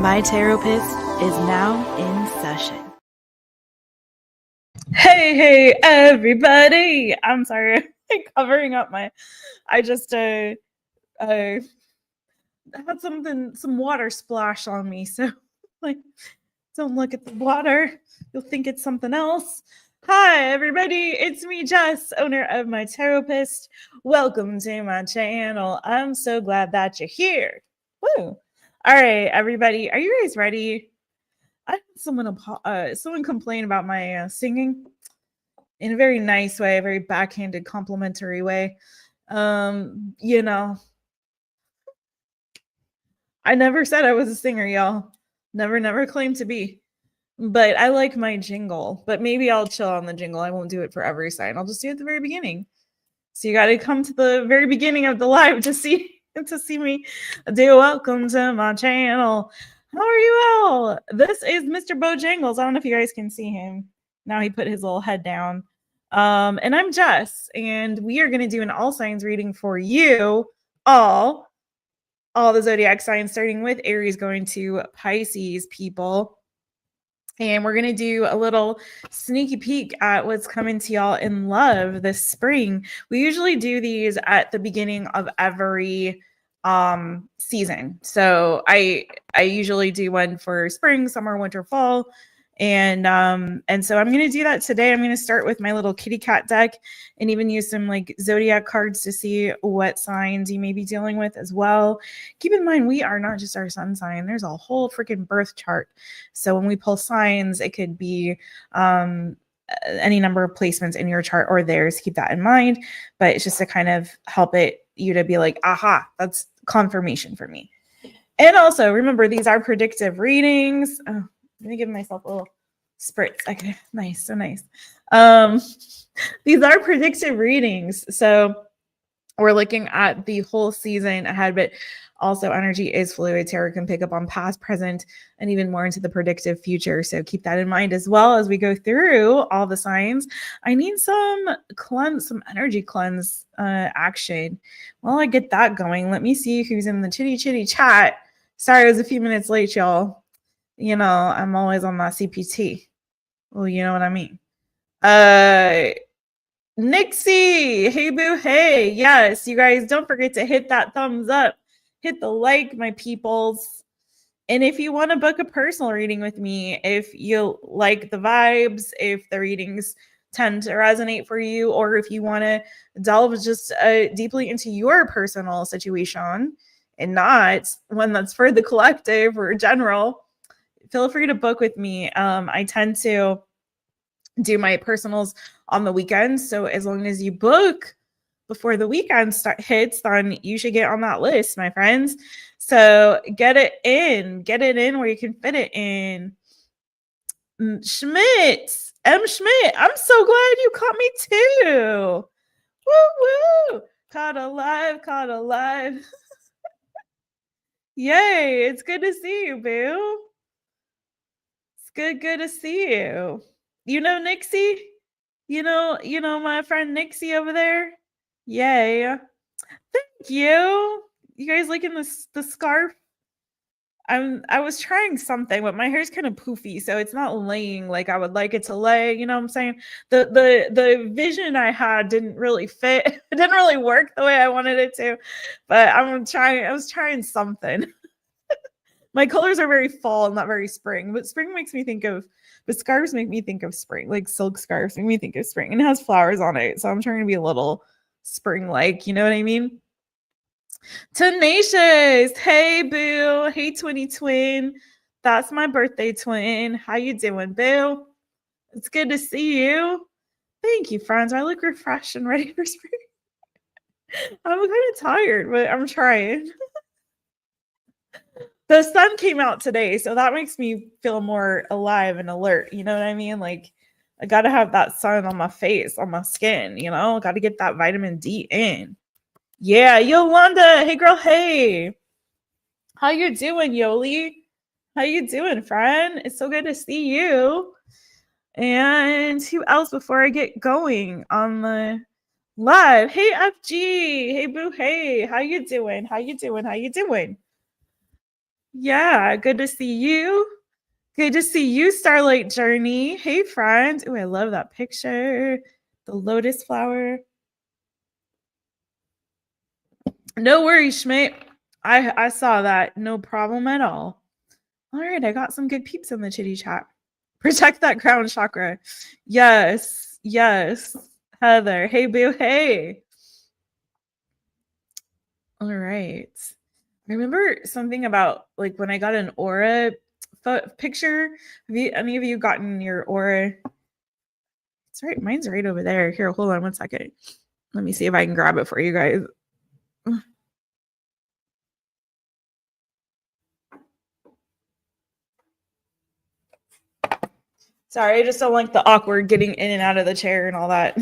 My Taropist is now in session. Hey, everybody. I'm sorry. I'm covering up I just had some water splash on me. So, don't look at the water. You'll think it's something else. Hi, everybody. It's me, Jess, owner of My Taropist. Welcome to my channel. I'm so glad that you're here. Woo. All right, everybody. Are you guys ready? I had someone complain about my singing in a very nice way, a very backhanded, complimentary way. I never said I was a singer, y'all. Never claimed to be. But I like my jingle. But maybe I'll chill on the jingle. I won't do it for every sign. I'll just do it at the very beginning. So you got to come to the very beginning of the live to see me do welcome to my channel. How are you all? This is Mr. Bojangles. I don't know if you guys can see him. Now he put his little head down. And I'm Jess, and we are going to do an all signs reading for you all the zodiac signs, starting with Aries going to Pisces, people. And we're going to do a little sneaky peek at what's coming to y'all in love this spring. We usually do these at the beginning of every season. So I usually do one for spring, summer, winter, fall. And so I'm going to do that today. I'm going to start with my little kitty cat deck and even use some like zodiac cards to see what signs you may be dealing with as well. Keep in mind, we are not just our sun sign. There's a whole freaking birth chart. So when we pull signs, it could be any number of placements in your chart or theirs. Keep that in mind. But it's just to kind of help you to be like, aha, that's confirmation for me. And also remember, these are predictive readings. Oh, let me give myself a little spritz. Okay, nice, so nice. These are predictive readings. So we're looking at the whole season ahead, but also energy is fluid. Tarot can pick up on past, present, and even more into the predictive future. So keep that in mind as well as we go through all the signs. I need some energy cleanse action. While I get that going, let me see who's in the chitty chat. Sorry, I was a few minutes late, y'all. You know, I'm always on my CPT. Well, you know what I mean. Nixie, hey boo, hey. Yes, you guys don't forget to hit that thumbs up. Hit the like, my peoples. And if you want to book a personal reading with me, if you like the vibes, if the readings tend to resonate for you, or if you want to delve just deeply into your personal situation and not one that's for the collective or general, feel free to book with me. I tend to do my personals on the weekends. So as long as you book before the weekend hits, then you should get on that list, my friends. So get it in where you can fit it in. Schmidt, M. Schmidt, I'm so glad you caught me too. Woo! Caught alive. Yay, it's good to see you, boo. Good to see you. You know Nixie? You know my friend Nixie over there? Yay. Thank you. You guys liking the scarf? I was trying something, but my hair's kind of poofy, so it's not laying like I would like it to lay. You know what I'm saying? The vision I had didn't really fit. It didn't really work the way I wanted it to. But I was trying something. My colors are very fall, not very spring, but spring makes me think of, but scarves make me think of spring, like silk scarves make me think of spring, and it has flowers on it. So I'm trying to be a little spring-like, you know what I mean? Tenacious, hey boo, hey twinny twin. That's my birthday twin. How you doing, boo? It's good to see you. Thank you, friends. I look refreshed and ready for spring. I'm kind of tired, but I'm trying. The sun came out today, so that makes me feel more alive and alert. You know what I mean? Like, I got to have that sun on my face, on my skin, you know? Got to get that vitamin D in. Yeah, Yolanda. Hey, girl. Hey. How you doing, Yoli? How you doing, friend? It's so good to see you. And who else before I get going on the live? Hey, FG. Hey, boo. Hey. How you doing? Yeah, good to see you. Good to see you, Starlight Journey. Hey, friend. Oh, I love that picture. The lotus flower. No worries, Schmidt. I saw that. No problem at all. All right, I got some good peeps in the chitty chat. Protect that crown chakra. Yes, yes. Heather. Hey, boo. Hey. All right. I remember something about like when I got an aura picture. Have you, any of you gotten your aura? It's right. Mine's right over there. Here, hold on 1 second. Let me see if I can grab it for you guys. Sorry, I just don't like the awkward getting in and out of the chair and all that.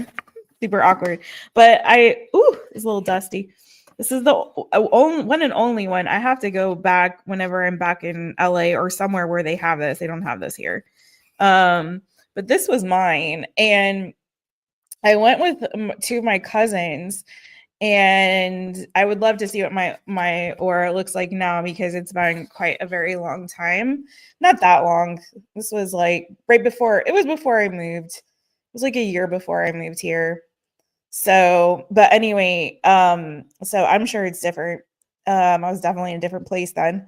Super awkward. But it's a little dusty. This is the only one and only one. I have to go back whenever I'm back in LA or somewhere where they have this. They don't have this here. But this was mine. And I went with two of my cousins, and I would love to see what my aura looks like now because it's been quite a very long time. Not that long. This was like right before, it was before I moved. It was like a year before I moved here. So, but anyway, so I'm sure it's different. I was definitely in a different place then.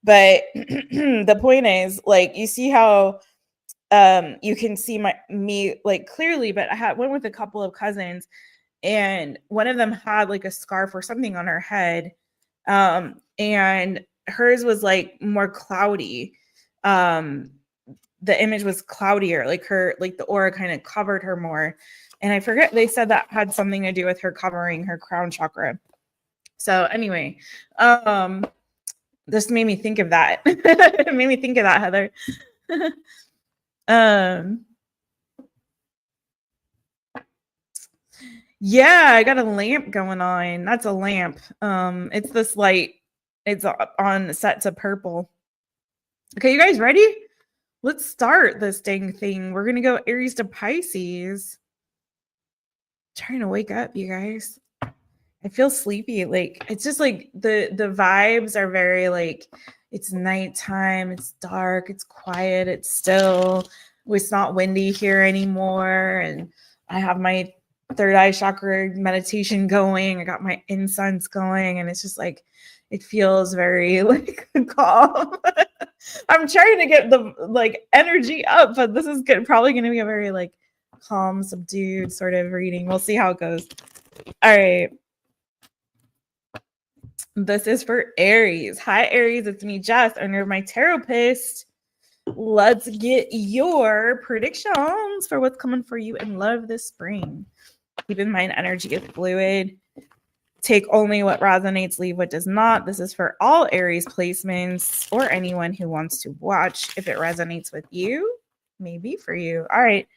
But the point is, like, you see how you can see me like clearly, but went with a couple of cousins, and one of them had like a scarf or something on her head, and hers was like more cloudy. The image was cloudier, like the aura kind of covered her more, and I forget, they said that had something to do with her covering her crown chakra. So anyway, this made me think of that. It made me think of that, Heather. Yeah, I got a lamp going on. That's a lamp. It's this light. It's on set to purple. Okay, you guys ready? Let's start this dang thing. We're gonna go Aries to Pisces. Trying to wake up, you guys. I feel sleepy. Like it's just like the vibes are very like it's nighttime, it's dark, it's quiet, it's still. It's not windy here anymore, and I have my third eye chakra meditation going. I got my incense going, and it's just like it feels very like calm. I'm trying to get the like energy up, but this is good. Probably going to be a very like calm, subdued sort of reading. We'll see how it goes. All right. This is for Aries. Hi, Aries. It's me, Jess, owner of My Taropist. Let's get your predictions for what's coming for you in love this spring. Keep in mind, energy is fluid. Take only what resonates, leave what does not. This is for all Aries placements or anyone who wants to watch. If it resonates with you, maybe for you. All right.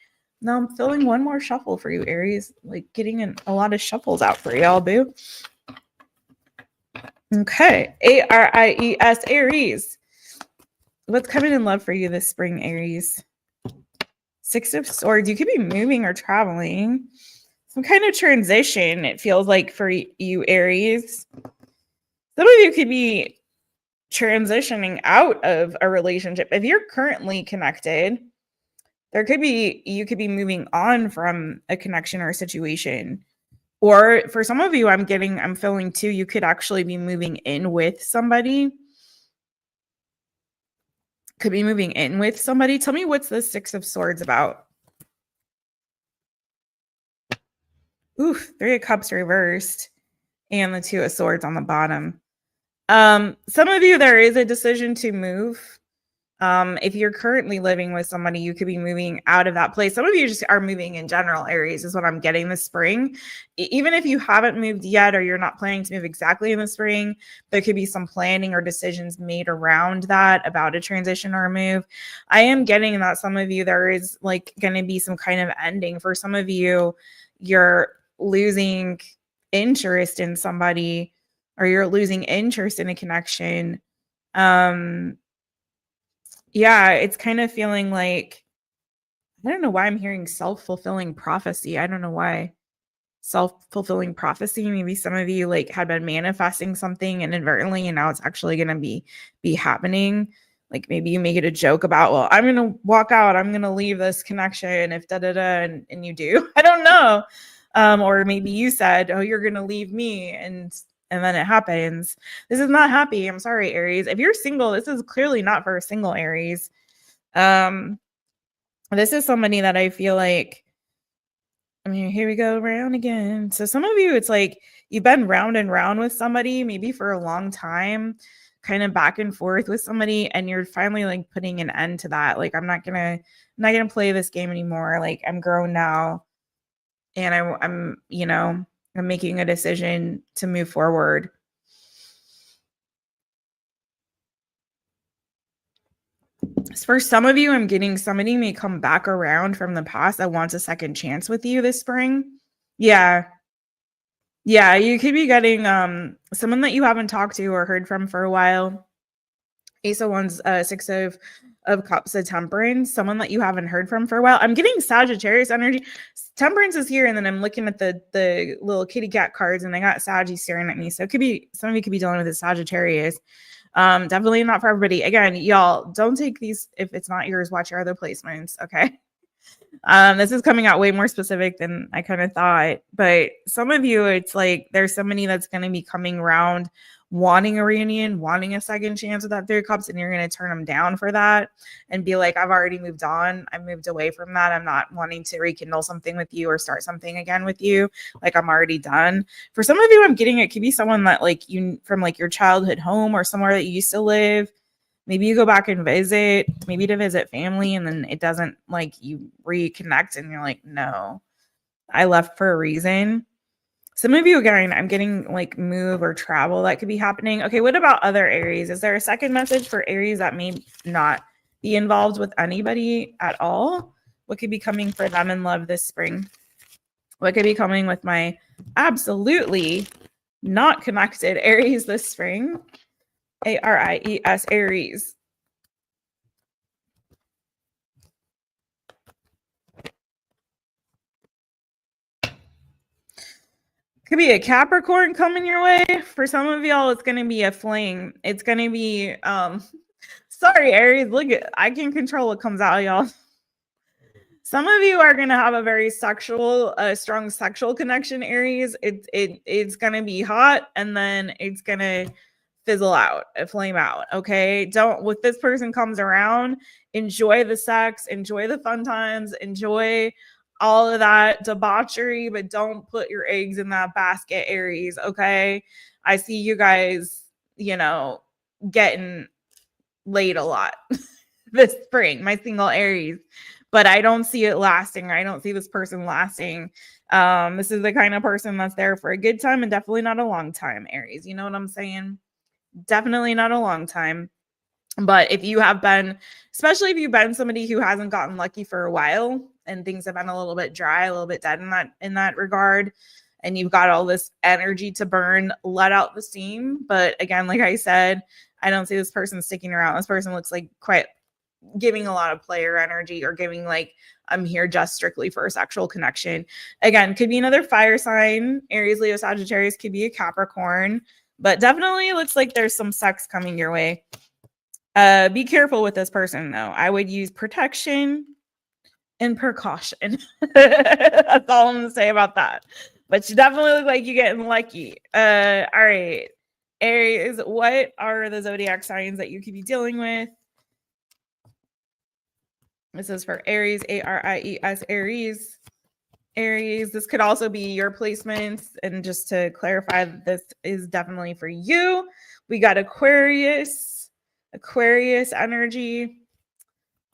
Now I'm filling one more shuffle for you, Aries. Like getting a lot of shuffles out for y'all, boo. Okay. Aries, Aries. What's coming in love for you this spring, Aries? Six of Swords. You could be moving or traveling. Some kind of transition, it feels like, for you, Aries. Some of you could be transitioning out of a relationship. If you're currently connected, you could be moving on from a connection or a situation. Or for some of you, I'm feeling too, you could actually be moving in with somebody. Could be moving in with somebody. Tell me, what's the Six of Swords about? Oof, Three of Cups reversed and the Two of Swords on the bottom. Some of you, there is a decision to move. If you're currently living with somebody, you could be moving out of that place. Some of you just are moving in general, Aries, is what I'm getting this spring. Even if you haven't moved yet, or you're not planning to move exactly in the spring, there could be some planning or decisions made around that about a transition or a move. I am getting that some of you, there is like going to be some kind of ending. For some of you, you're losing interest in somebody, or you're losing interest in a connection. Yeah, it's kind of feeling like, I don't know why I'm hearing self-fulfilling prophecy. I don't know why. self-fulfilling prophecy. Maybe some of you like had been manifesting something inadvertently and now it's actually going to be happening. Like maybe you make it a joke about, well, I'm going to walk out, I'm going to leave this connection if and you do. I don't know. Or maybe you said, oh, you're going to leave me and then it happens. This is not happy. I'm sorry, Aries. If you're single, this is clearly not for a single Aries. This is somebody that I feel like, I mean, here we go around again. So some of you, it's like you've been round and round with somebody, maybe for a long time, kind of back and forth with somebody, and you're finally like putting an end to that. Like, I'm not gonna play this game anymore. Like, I'm grown now, and I'm I'm making a decision to move forward. For some of you, I'm getting somebody may come back around from the past that wants a second chance with you this spring. Yeah. Yeah, you could be getting someone that you haven't talked to or heard from for a while. Ace of Wands, Six of Cups, of Temperance, someone that you haven't heard from for a while. I'm getting Sagittarius energy. Temperance is here, and then I'm looking at the little kitty cat cards, and I got Saggy staring at me. So it could be some of you could be dealing with a Sagittarius. Definitely not for everybody. Again, y'all, don't take these if it's not yours. Watch your other placements, okay? This is coming out way more specific than I kind of thought, but some of you, it's like there's somebody that's going to be coming around wanting a reunion, wanting a second chance with that Three of Cups, and you're going to turn them down for that and be like, I've already moved on. I moved away from that. I'm not wanting to rekindle something with you or start something again with you. Like, I'm already done. For some of you, I'm getting it could be someone that like you from like your childhood home or somewhere that you used to live. Maybe you go back and visit, maybe to visit family, and then it doesn't like you reconnect and you're like, no, I left for a reason. Some of you, again, I'm getting like move or travel that could be happening. Okay, what about other Aries? Is there a second message for Aries that may not be involved with anybody at all? What could be coming for them in love this spring? What could be coming with my absolutely not connected Aries this spring? Aries, Aries. Could be a Capricorn coming your way. For some of y'all, it's gonna be a fling. It's gonna be sorry, Aries. Look at I can control what comes out, y'all. Some of you are gonna have a very strong sexual connection, Aries. It's gonna be hot and then it's gonna fizzle out, flame out. Okay. Don't with this person comes around, enjoy the sex, enjoy the fun times, enjoy all of that debauchery, but don't put your eggs in that basket, Aries. Okay. I see you guys, getting laid a lot this spring, my single Aries, but I don't see it lasting. I don't see this person lasting. This is the kind of person that's there for a good time and definitely not a long time, Aries. You know what I'm saying? Definitely not a long time. But if you have been, especially if you've been somebody who hasn't gotten lucky for a while and things have been a little bit dry, a little bit dead in that regard, and you've got all this energy to burn, let out the steam. But again, like I said, I don't see this person sticking around. This person looks like quite giving a lot of player energy or giving like, I'm here just strictly for a sexual connection. Again, could be another fire sign. Aries, Leo, Sagittarius, could be a Capricorn, but definitely looks like there's some sex coming your way. Be careful with this person though. I would use protection and precaution. That's all I'm gonna say about that. But you definitely look like you're getting lucky. All right. Aries, what are the zodiac signs that you could be dealing with? This is for Aries, Aries, Aries. Aries, this could also be your placements. And just to clarify, this is definitely for you. We got Aquarius energy.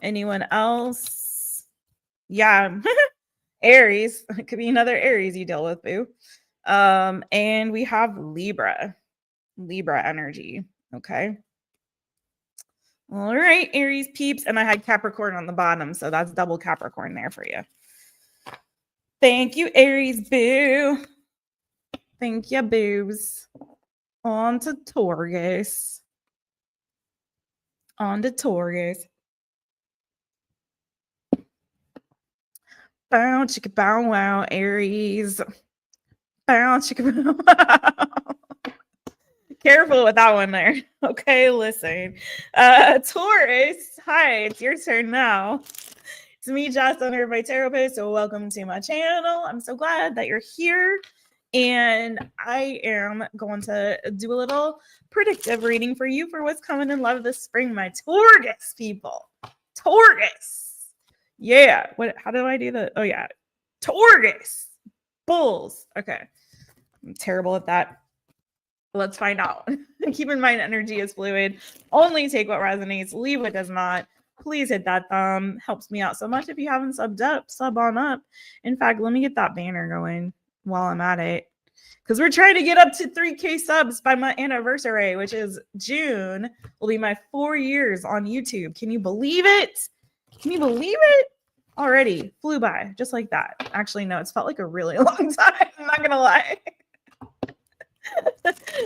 Anyone else? Yeah. Aries. It could be another Aries you deal with, boo. And we have Libra energy. Okay. All right, Aries peeps. And I had Capricorn on the bottom, so that's double Capricorn there for you. Thank you, Aries boo. Thank you, boobs. On to Taurus. Bow, chicka, bow, wow, Aries. Bow, chicka, bow. Careful with that one there. Okay, listen. Taurus, hi, it's your turn now. It's me, Jess, owner of My Taropist. So welcome to my channel. I'm so glad that you're here. And I am going to do a little predictive reading for you for what's coming in love this spring, my Taurus people. Taurus. Yeah. How do I do that? Oh, yeah. Taurus. Bulls. Okay. I'm terrible at that. Let's find out. Keep in mind, energy is fluid. Only take what resonates, leave what does not. Please hit that thumb. Helps me out so much. If you haven't subbed up, sub on up. In fact, let me get that banner going while I'm at it, because we're trying to get up to 3K subs by my anniversary, which is June. Will be my 4 years on YouTube. Can you believe it? Can you believe it? Already flew by just like that. Actually, no, it's felt like a really long time. I'm not gonna lie.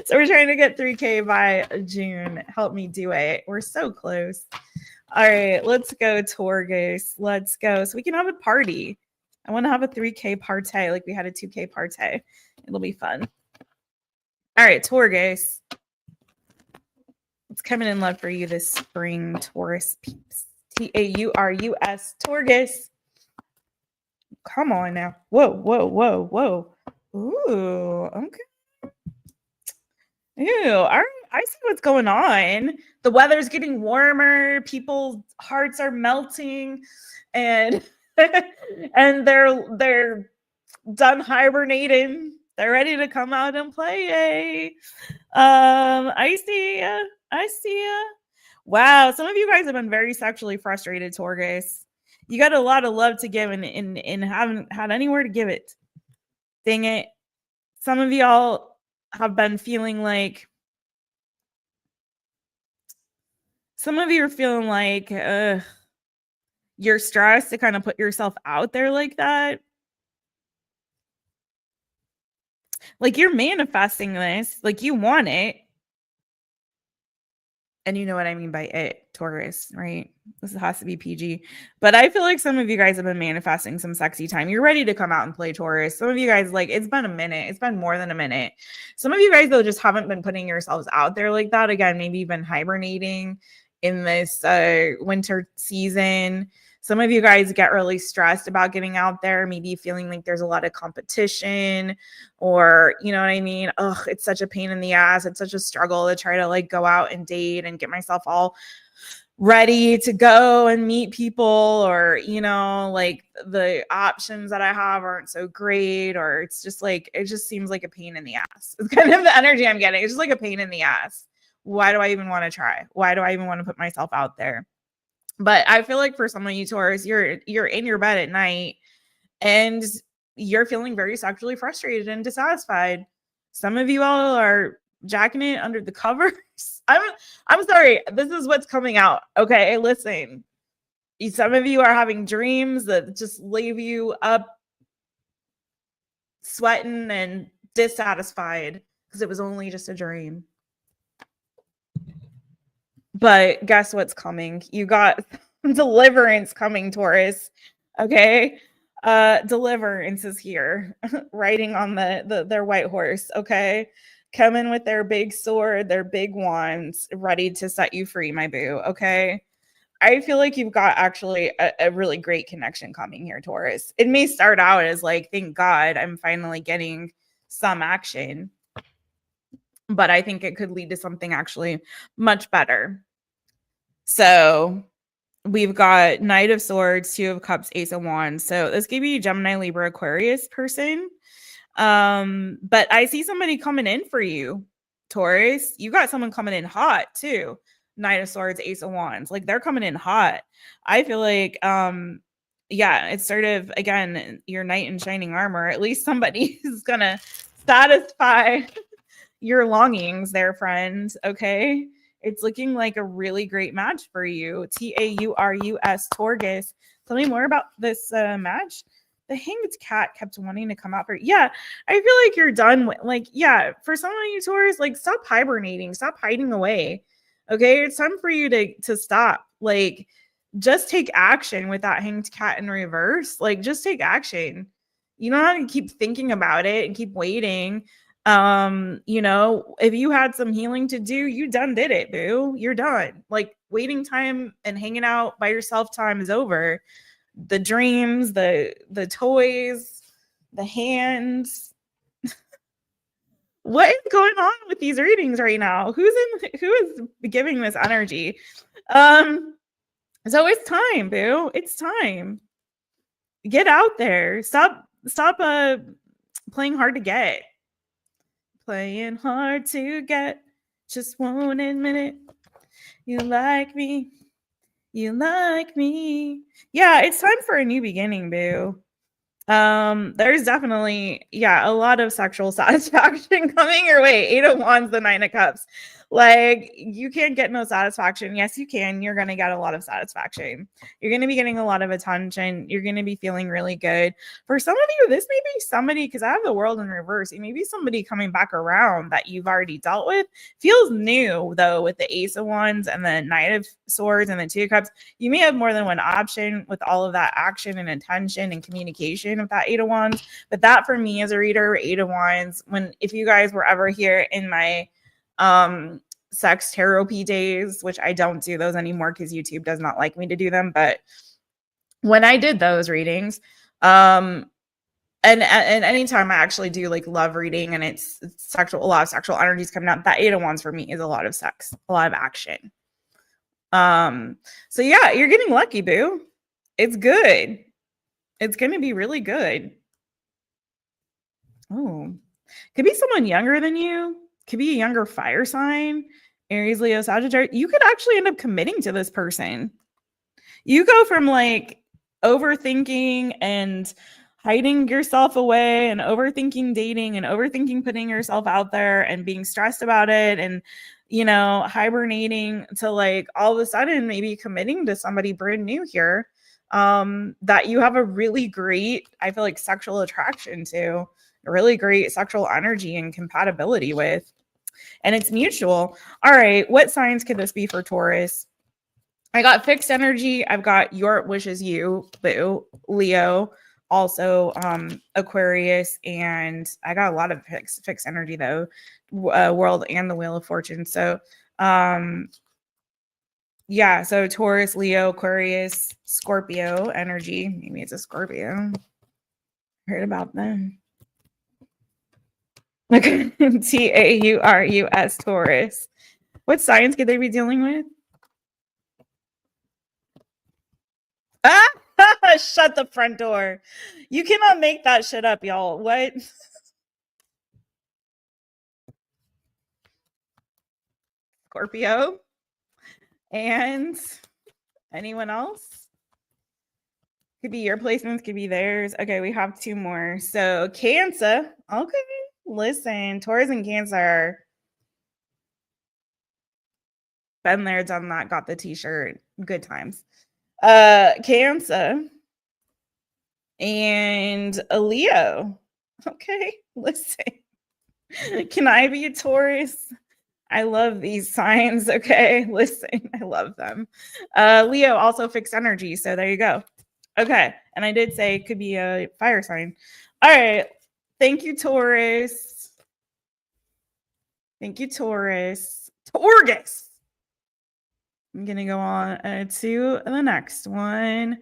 So we're trying to get 3K by June. Help me do it. We're so close. All right, let's go, Taurus. Let's go. So we can have a party. I want to have a 3K party like we had a 2K party. It'll be fun. All right, Taurus. What's coming in love for you this spring, Taurus peeps? Taurus, Taurus. Come on now. Whoa, whoa, whoa, whoa. Ooh, okay. Ew, all right, I see what's going on. The weather's getting warmer, people's hearts are melting, and and they're done hibernating. They're ready to come out and play. I see ya. I see ya. Wow, some of you guys have been very sexually frustrated, Taurus. You got a lot of love to give and haven't had anywhere to give it. Dang it. Some of y'all have been feeling like, some of you are feeling like you're stressed to kind of put yourself out there like that. Like you're manifesting this, like you want it. And you know what I mean by it, Taurus, right? This has to be PG. But I feel like some of you guys have been manifesting some sexy time. You're ready to come out and play, Taurus. Some of you guys, like, it's been a minute. It's been more than a minute. Some of you guys, though, just haven't been putting yourselves out there like that. Again, maybe you've been hibernating in this winter season. Some of you guys get really stressed about getting out there, maybe feeling like there's a lot of competition, or, you know what I mean? Ugh, it's such a pain in the ass. It's such a struggle to try to like go out and date and get myself all ready to go and meet people, or, you know, like the options that I have aren't so great, or it's just like, it just seems like a pain in the ass. It's kind of the energy I'm getting. It's just like a pain in the ass. Why do I even want to try? Why do I even want to put myself out there? But I feel like for some of you Taurus, you're in your bed at night and you're feeling very sexually frustrated and dissatisfied. Some of you all are jacking it under the covers. I'm sorry. This is what's coming out. Okay, listen. Some of you are having dreams that just leave you up sweating and dissatisfied because it was only just a dream. But guess what's coming? You got deliverance coming, Taurus. Okay. Deliverance is here, riding on their white horse. Okay. Coming with their big sword, their big wands, ready to set you free, my boo. Okay. I feel like you've got actually a really great connection coming here, Taurus. It may start out as like, thank God I'm finally getting some action, but I think it could lead to something actually much better. So we've got Knight of Swords, Two of Cups, Ace of Wands. So this could be a Gemini, Libra, Aquarius person. But I see somebody coming in for you, Taurus. You got someone coming in hot too. Knight of Swords, Ace of Wands. Like they're coming in hot. I feel like, yeah, it's sort of, again, your knight in shining armor. At least somebody is going to satisfy your longings there, friends. Okay. It's looking like a really great match for you. Taurus, Taurus. Tell me more about this match. The Hanged Cat kept wanting to come out for. Yeah, I feel like you're done with, like, yeah, for some of you Taurus, like, stop hibernating, stop hiding away. Okay, it's time for you to stop. Like, just take action with that Hanged Cat in reverse. Like, just take action. You don't have to keep thinking about it and keep waiting. You know, if you had some healing to do, you done did it, boo. You're done. Like waiting time and hanging out by yourself time is over. The dreams, the toys, the hands. What is going on with these readings right now? Who is giving this energy? So it's time, boo. It's time. Get out there. Stop playing hard to get. Playing hard to get. Just won't admit it. You like me. You like me. Yeah, it's time for a new beginning, boo. There's definitely, a lot of sexual satisfaction coming your way. 8 of Wands, the 9 of Cups. Like, you can't get no satisfaction. Yes, you can. You're going to get a lot of satisfaction. You're going to be getting a lot of attention. You're going to be feeling really good. For some of you, this may be somebody, because I have the world in reverse. It may be somebody coming back around that you've already dealt with. Feels new, though, with the Ace of Wands and the Knight of Swords and the 2 of Cups. You may have more than one option with all of that action and attention and communication of that 8 of Wands. But that for me as a reader, 8 of Wands, if you guys were ever here in my sex therapy days, which I don't do those anymore because YouTube does not like me to do them. But when I did those readings, and anytime I actually do like love reading and it's sexual, a lot of sexual energies coming out, that 8 of Wands for me is a lot of sex, a lot of action. So yeah, you're getting lucky, boo. It's good. It's going to be really good. Oh, could be someone younger than you. Could be a younger fire sign, Aries, Leo, Sagittarius. You could actually end up committing to this person. You go from like overthinking and hiding yourself away and overthinking dating and overthinking putting yourself out there and being stressed about it and, you know, hibernating to like all of a sudden maybe committing to somebody brand new here that you have a really great, I feel like, sexual attraction to, a really great sexual energy and compatibility with. And it's mutual. All right, what signs could this be for Taurus? I got fixed energy. I've got your wishes, you, boo, Leo, also Aquarius, and I got a lot of fixed energy though, world and the Wheel of Fortune. So yeah, so Taurus, Leo, Aquarius, Scorpio energy. Maybe it's a Scorpio. Heard about them. Okay, Taurus, Taurus. What signs could they be dealing with? Ah, shut the front door. You cannot make that shit up, y'all. What? Scorpio? And anyone else? Could be your placements, could be theirs. Okay, we have 2 more. So Cancer. Okay, listen, Taurus and Cancer. Been there, done that, got the t-shirt. Good times. Cancer and a Leo. Okay, listen. Can I be a Taurus? I love these signs. Okay, listen, I love them. Leo also fixed energy, so there you go. Okay, and I did say it could be a fire sign. All right, thank you, Taurus. Thank you, Taurus. Taurus. I'm gonna go on to the next one,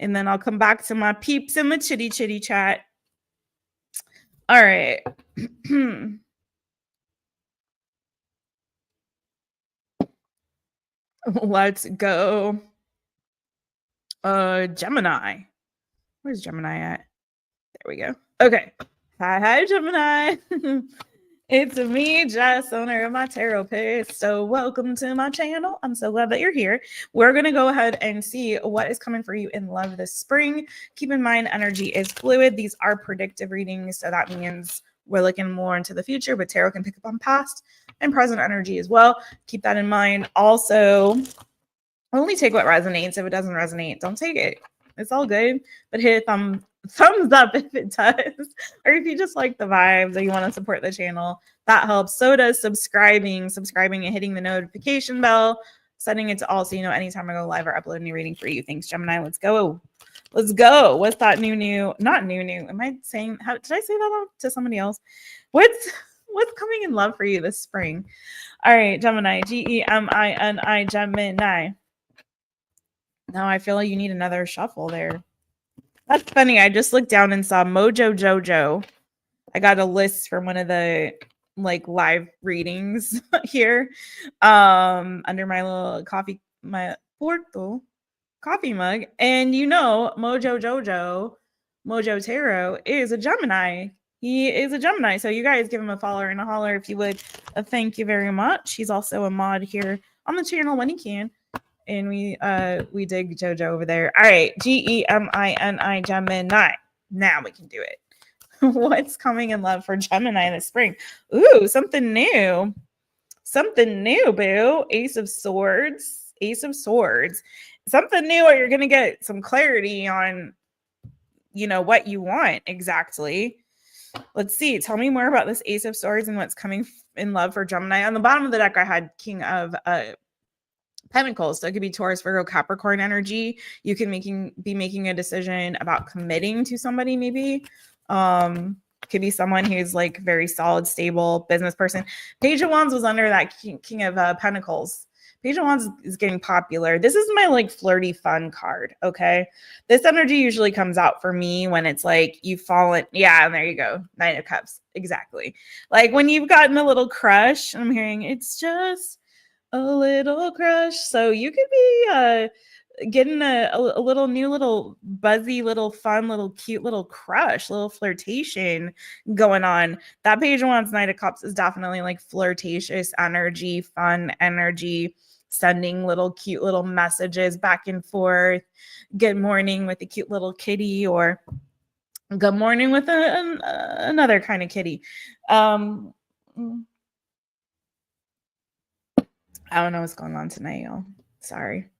and then I'll come back to my peeps in the chitty chat. All right. Let's go. Gemini. Where's Gemini at? There we go. Okay. Hi, Gemini. It's me, Jess, owner of My Taropist. So welcome to my channel. I'm so glad that you're here. We're going to go ahead and see what is coming for you in love this spring. Keep in mind, energy is fluid. These are predictive readings. So that means we're looking more into the future, but tarot can pick up on past and present energy as well. Keep that in mind. Also, only take what resonates. If it doesn't resonate, don't take it. It's all good, but hit a thumbs up if it does, or if you just like the vibes or you want to support the channel, that helps. So does subscribing and hitting the notification bell, setting it to all so you know anytime I go live or upload a new reading for you. Thanks, Gemini. Let's go. Let's go. What's that new? Not new. Am I saying, how did I say that to somebody else? What's coming in love for you this spring? All right, Gemini, Gemini, Gemini. Now I feel like you need another shuffle there. That's funny. I just looked down and saw Mojo Jojo. I got a list from one of the like live readings here under my little my portal coffee mug. And Mojo Jojo, Mojo Tarot is a Gemini. He is a Gemini. So you guys give him a follow and a holler if you would. Thank you very much. He's also a mod here on the channel when he can. And we dig Jojo over there. All right, Gemini, Gemini. Now we can do it. What's coming in love for Gemini this spring? Ooh, something new. Something new, boo. Ace of Swords. Ace of Swords. Something new, or you're going to get some clarity on, what you want exactly. Let's see. Tell me more about this Ace of Swords and what's coming in love for Gemini. On the bottom of the deck, I had King of Pentacles. So it could be Taurus, Virgo, Capricorn energy. You can be making a decision about committing to somebody, maybe. Could be someone who's like very solid, stable business person. Page of Wands was under that King of Pentacles. Page of Wands is getting popular. This is my like flirty fun card. Okay. This energy usually comes out for me when it's like you've fallen. Yeah. And there you go. Nine of Cups. Exactly. Like when you've gotten a little crush. I'm hearing it's just a little crush. So you could be getting a little new, little buzzy, little fun, little cute, little crush, little flirtation going on. That Page of Wands, Knight of Cups is definitely like flirtatious energy, fun energy, sending little cute little messages back and forth. Good morning with a cute little kitty, or good morning with another kind of kitty. I don't know what's going on tonight, y'all. Sorry.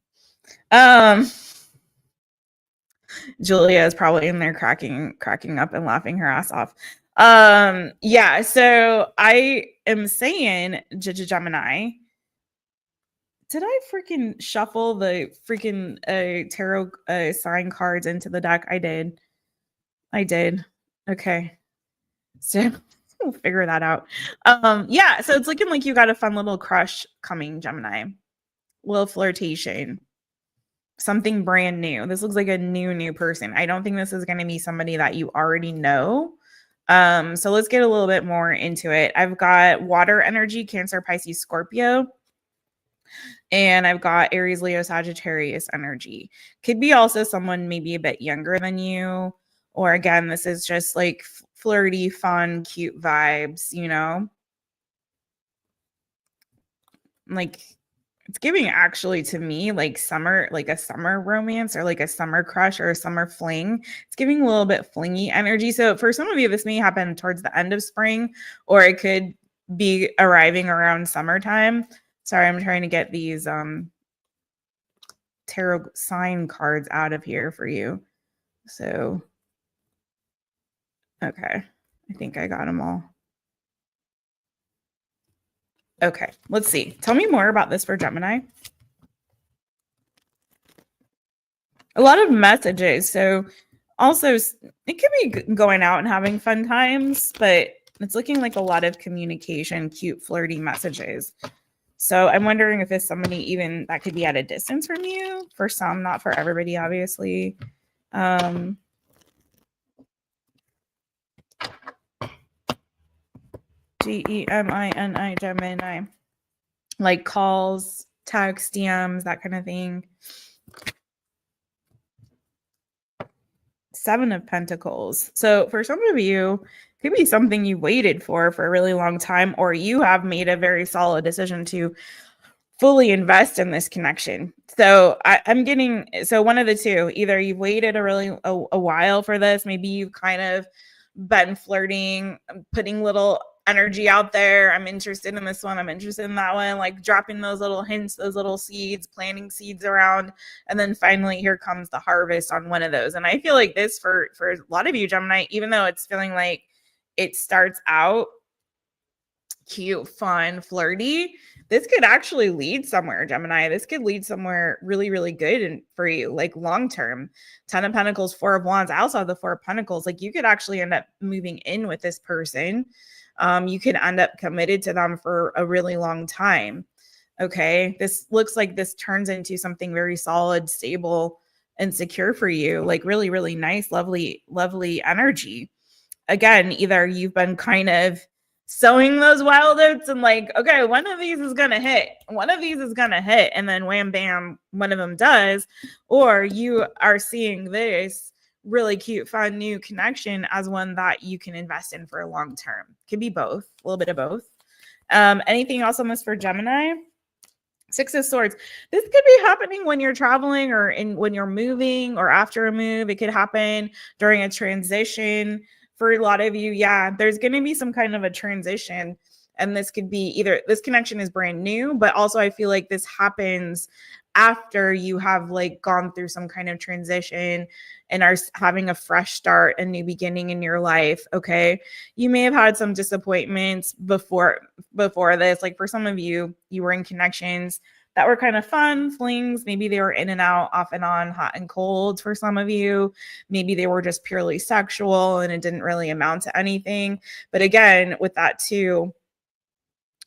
Julia is probably in there cracking up and laughing her ass off. Yeah, so I am saying Gemini. Did I freaking shuffle the freaking tarot sign cards into the deck? I did. Okay. So we'll figure that out. Yeah, so it's looking like you got a fun little crush coming, Gemini. Little flirtation. Something brand new. This looks like a new person. I don't think this is going to be somebody that you already know. So let's get a little bit more into it. I've got water energy, Cancer, Pisces, Scorpio. And I've got Aries, Leo, Sagittarius energy. Could be also someone maybe a bit younger than you. Or again, this is just like flirty, fun, cute vibes, Like it's giving actually to me like summer, like a summer romance or like a summer crush or a summer fling. It's giving a little bit flingy energy. So for some of you, this may happen towards the end of spring, or it could be arriving around summertime. Sorry, I'm trying to get these tarot sign cards out of here for you. So, okay. I think I got them all. Okay, let's see. Tell me more about this for Gemini. A lot of messages. So also it could be going out and having fun times, but it's looking like a lot of communication, cute, flirty messages. So I'm wondering if it's somebody even that could be at a distance from you. For some, not for everybody, obviously. Gemini, Gemini. Like calls, text, DMs, that kind of thing. Seven of Pentacles. So for some of you, it could be something you waited for a really long time, or you have made a very solid decision to fully invest in this connection. So I'm getting, so one of the two, either you've waited a while for this, maybe you've kind of been flirting, putting little energy out there. I'm interested in this one. I'm interested in that one, like dropping those little hints, those little seeds, planting seeds around. And then finally, here comes the harvest on one of those. And I feel like this for a lot of you, Gemini, even though it's feeling like it starts out cute, fun, flirty, this could actually lead somewhere, Gemini. This could lead somewhere really, really good and for you, like long term. 10 of Pentacles, 4 of Wands. I also have the 4 of Pentacles. Like you could actually end up moving in with this person. You could end up committed to them for a really long time. Okay. This looks like this turns into something very solid, stable, and secure for you. Like really, really nice, lovely, lovely energy. Again, either you've been kind of sowing those wild oats and like, okay, one of these is going to hit. One of these is going to hit. And then wham, bam, one of them does. Or you are seeing this really cute, fun, new connection as one that you can invest in for a long term. Could be both, a little bit of both. Anything else on this for Gemini? 6 of Swords. This could be happening when you're traveling or when you're moving or after a move. It could happen during a transition. For a lot of you, yeah, there's going to be some kind of a transition. And this could be either this connection is brand new, but also I feel like this happens after you have like gone through some kind of transition and are having a fresh start, a new beginning in your life. Okay. You may have had some disappointments before this. Like for some of you, you were in connections that were kind of fun flings. Maybe they were in and out, off and on, hot and cold for some of you. Maybe they were just purely sexual and it didn't really amount to anything. But again, with that too,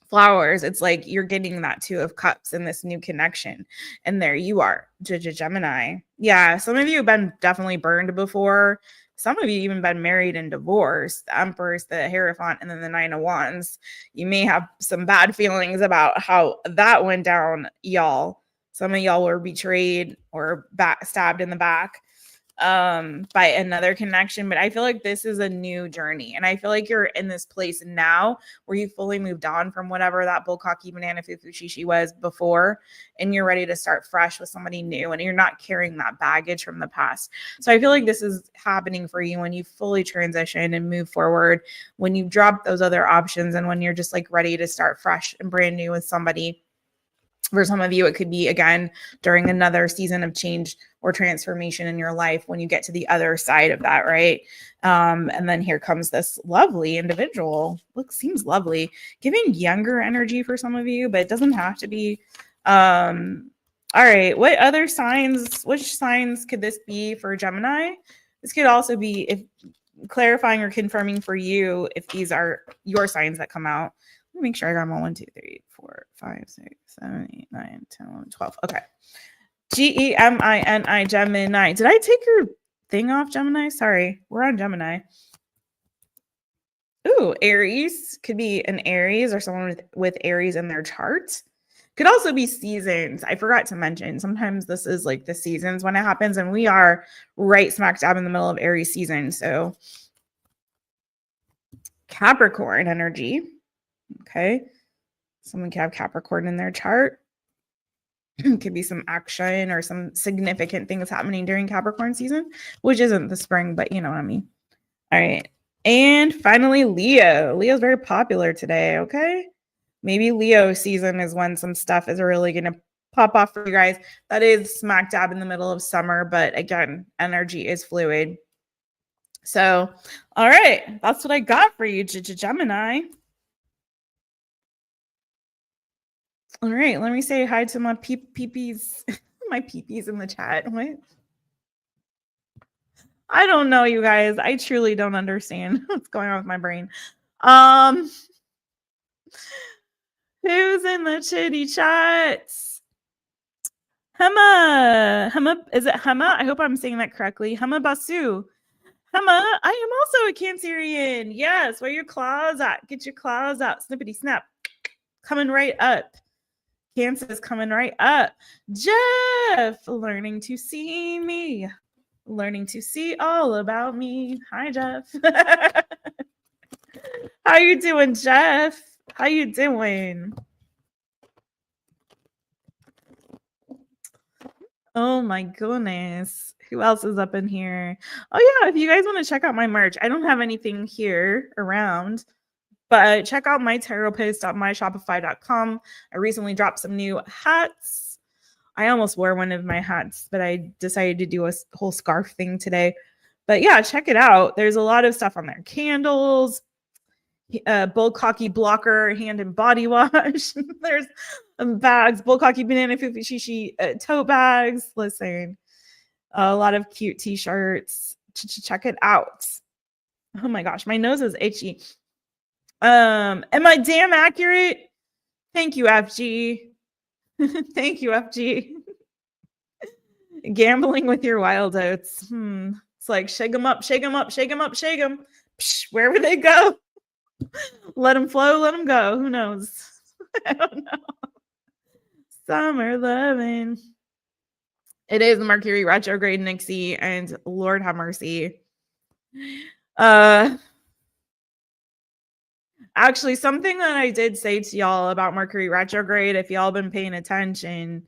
flowers, it's like you're getting that 2 of Cups in this new connection. And there you are, Gemini. Yeah, some of you have been definitely burned before. Some of you even been married and divorced. The Empress, the Hierophant, and then the 9 of Wands. You may have some bad feelings about how that went down, y'all. Some of y'all were betrayed or stabbed in the back by another connection. But I feel like this is a new journey. And I feel like you're in this place now where you fully moved on from whatever that bullcocky banana fufu shishi was before. And you're ready to start fresh with somebody new. And you're not carrying that baggage from the past. So I feel like this is happening for you when you fully transition and move forward, when you drop those other options, and when you're just like ready to start fresh and brand new with somebody. For some of you, it could be, again, during another season of change or transformation in your life when you get to the other side of that, right? And then here comes this lovely individual. Seems lovely. Giving younger energy for some of you, but it doesn't have to be. All right. What other signs, which signs could this be for Gemini? This could also be if clarifying or confirming for you if these are your signs that come out. Let me make sure I got them all. 1, 2, 3, 4, 5, 6, 7, 8, 9, 10, 11, 12. Okay. Gemini, Gemini. Did I take your thing off, Gemini? Sorry. We're on Gemini. Ooh, Aries. Could be an Aries or someone with Aries in their chart. Could also be seasons. I forgot to mention. Sometimes this is like the seasons when it happens. And we are right smack dab in the middle of Aries season. So Capricorn energy. Okay. Someone could have Capricorn in their chart. Could be some action or some significant things happening during Capricorn season, which isn't the spring, but you know what I mean. All right. And finally, Leo. Leo's very popular today. Okay. Maybe Leo season is when some stuff is really going to pop off for you guys. That is smack dab in the middle of summer. But again, energy is fluid. So, all right. That's what I got for you, Gemini. All right, let me say hi to my peepees, my peepees in the chat. What? I don't know, you guys. I truly don't understand what's going on with my brain. Who's in the chitty chats? Hema, is it Hema? I hope I'm saying that correctly. Hema Basu. Hema, I am also a Cancerian. Yes, where your claws at? Get your claws out. Snippity snap. Coming right up. Cancer is coming right up. Jeff, learning to see me. Learning to see all about me. Hi, Jeff. How you doing, Jeff? How you doing? Oh my goodness. Who else is up in here? Oh yeah, if you guys want to check out my merch, I don't have anything here around. But check out My Taropist at myshopify.com. I recently dropped some new hats. I almost wore one of my hats, but I decided to do a whole scarf thing today. But yeah, check it out. There's a lot of stuff on there. Candles. Bullcocky blocker hand and body wash. There's bags, Bullcocky banana fufu shishi tote bags. Listen, a lot of cute t-shirts. Check it out. Oh my gosh, my nose is itchy. Am I damn accurate? Thank you, FG. Thank you, FG. Gambling with your wild oats. It's like shake them up, shake them up, shake them up, shake them. Psh, wherever they go. Let them flow, let them go. Who knows? I don't know. Summer loving. It is Mercury retrograde, Nixie, and Lord have mercy. Actually, something that I did say to y'all about Mercury retrograde, if y'all been paying attention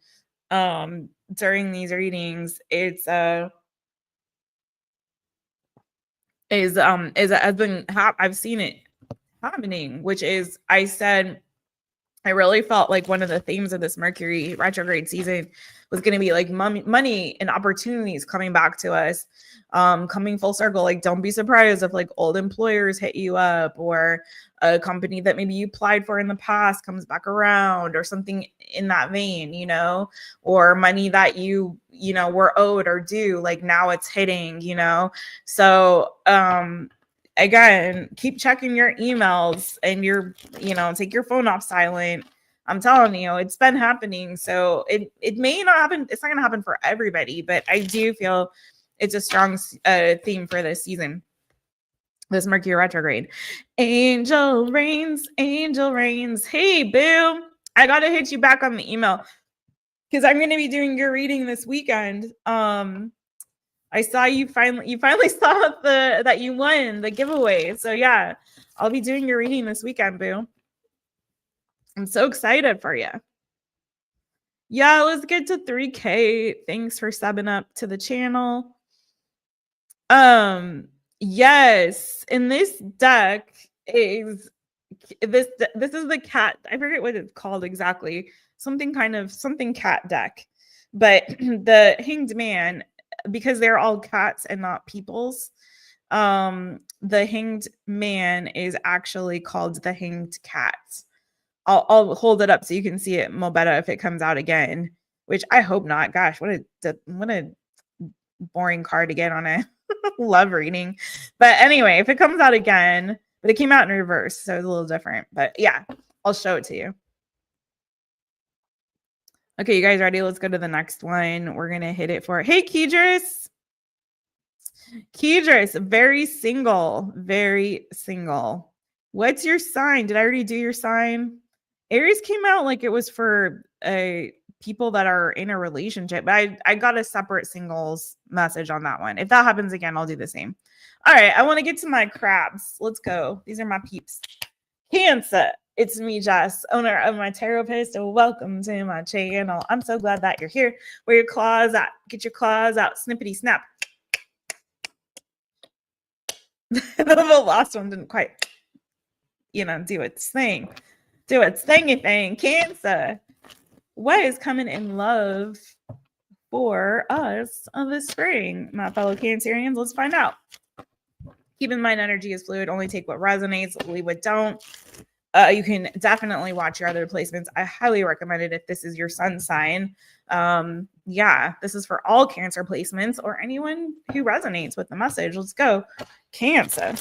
during these readings, it's I've seen it happening, which is I said I really felt like one of the themes of this Mercury retrograde season was going to be like money and opportunities coming back to us, coming full circle. Like, don't be surprised if like old employers hit you up, or a company that maybe you applied for in the past comes back around, or something in that vein, you know, or money that you know, were owed or due, like now it's hitting, you know? So, again, keep checking your emails and take your phone off silent. I'm telling you, it's been happening. So it may not happen. It's not going to happen for everybody, but I do feel it's a strong theme for this season, this Mercury retrograde. Angel rains. Hey, boo. I got to hit you back on the email because I'm going to be doing your reading this weekend. I saw you finally saw that you won the giveaway. So yeah, I'll be doing your reading this weekend, boo. I'm so excited for you. Yeah, let's get to 3K. Thanks for subbing up to the channel. Yes, in this deck is this is the cat. I forget what it's called exactly. Something cat deck. But the Hanged Man, because they're all cats and not peoples, the Hanged Man is actually called the Hanged Cat. I'll hold it up so you can see it more better if it comes out again, which I hope not. Gosh, what a boring card to get on a love reading. But anyway, if it comes out again, but it came out in reverse, so it's a little different. But yeah, I'll show it to you. Okay, you guys ready? Let's go to the next one. We're going to hit it for, hey, Kedris. Kedris, very single. What's your sign? Did I already do your sign? Aries came out like it was for people that are in a relationship, but I got a separate singles message on that one. If that happens again, I'll do the same. All right, I want to get to my crabs. Let's go. These are my peeps. Cancer. It's me, Jess, owner of My Taropist, and welcome to my channel. I'm so glad that you're here. Where your claws at? Get your claws out. Snippity snap. The last one didn't quite, do its thing. Do its thingy thing. Cancer. What is coming in love for us this spring, my fellow Cancerians? Let's find out. Keep in mind, energy is fluid. Only take what resonates, leave what don't. You can definitely watch your other placements. I highly recommend it if this is your sun sign. Yeah, this is for all Cancer placements or anyone who resonates with the message. Let's go. Cancer.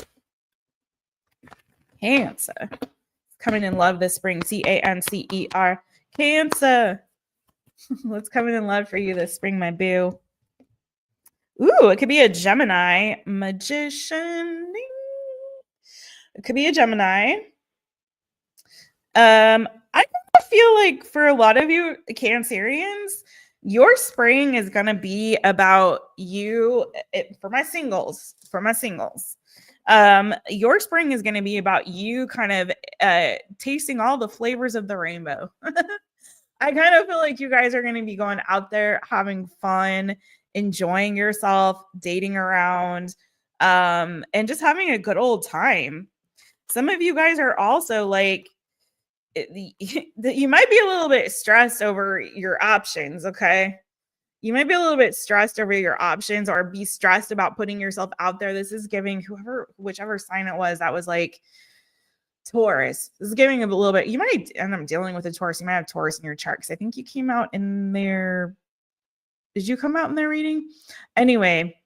Coming in love this spring. Cancer. Cancer. What's coming in love for you this spring, my boo? Ooh, it could be a Gemini. Magician. It could be a Gemini. I feel like for a lot of you Cancerians, your spring is going to be about you. For my singles, your spring is going to be about you kind of tasting all the flavors of the rainbow. I kind of feel like you guys are going to be going out there having fun, enjoying yourself, dating around, and just having a good old time. Some of you guys are also like, you might be a little bit stressed over your options, okay? You might be a little bit stressed over your options or be stressed about putting yourself out there. This is giving whichever sign it was, that was like, Taurus. This is giving a little bit. You might end up dealing with a Taurus. You might have Taurus in your chart because I think you came out in there. Did you come out in their reading? Anyway,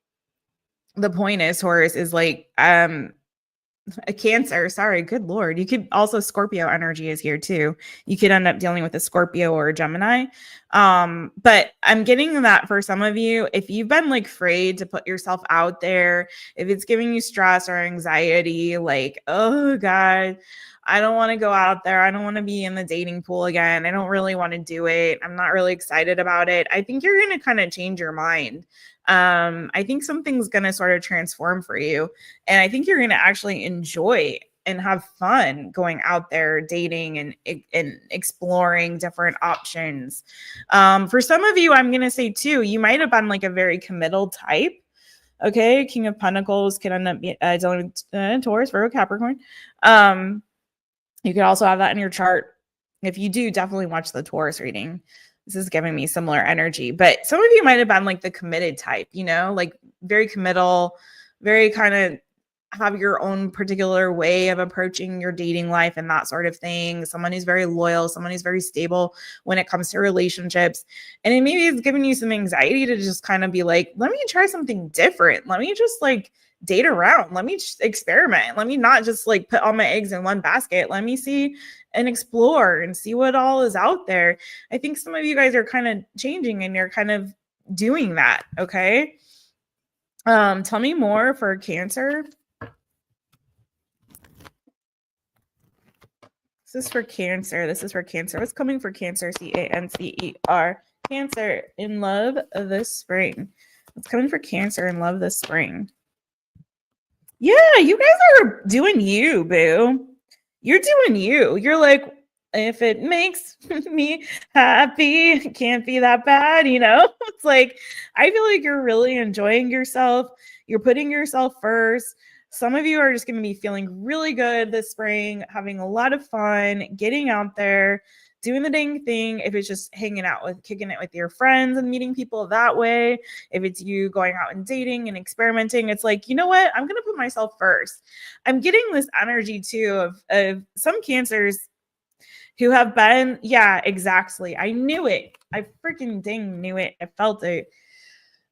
the point is Taurus is like a Cancer. Sorry, good Lord. You could also Scorpio energy is here too. You could end up dealing with a Scorpio or a Gemini. But I'm getting that for some of you, if you've been like afraid to put yourself out there, if it's giving you stress or anxiety, like, oh God, I don't want to go out there. I don't want to be in the dating pool again. I don't really want to do it. I'm not really excited about it. I think you're going to kind of change your mind. I think something's going to sort of transform for you. And I think you're going to actually enjoy and have fun going out there dating and exploring different options. For some of you, I'm going to say too, you might have been like a very committal type. Okay. King of Pentacles can end up dealing with Taurus, Virgo, Capricorn. You could also have that in your chart. If you do, definitely watch the Taurus reading. This is giving me similar energy, but some of you might have been like the committed type, you know, like very committal, very kind of have your own particular way of approaching your dating life and that sort of thing. Someone who's very loyal, someone who's very stable when it comes to relationships. And it maybe it's giving you some anxiety to just kind of be like, let me try something different. Let me just like date around. Let me experiment. Let me not just like put all my eggs in one basket. Let me see and explore and see what all is out there. I think some of you guys are kind of changing and you're kind of doing that. Okay. Tell me more for Cancer. This is for Cancer. This is for Cancer. What's coming for Cancer? Cancer. Cancer in love this spring. What's coming for Cancer in love this spring? Yeah, you guys are doing you, boo. You're doing you. You're like, if it makes me happy, it can't be that bad, you know? It's like, I feel like you're really enjoying yourself. You're putting yourself first. Some of you are just going to be feeling really good this spring, having a lot of fun, getting out there, doing the dang thing. If it's just hanging out with, kicking it with your friends and meeting people that way, if it's you going out and dating and experimenting, it's like, you know what? I'm going to put myself first. I'm getting this energy too of some Cancers who have been, yeah, exactly. I knew it. I freaking dang knew it. I felt it.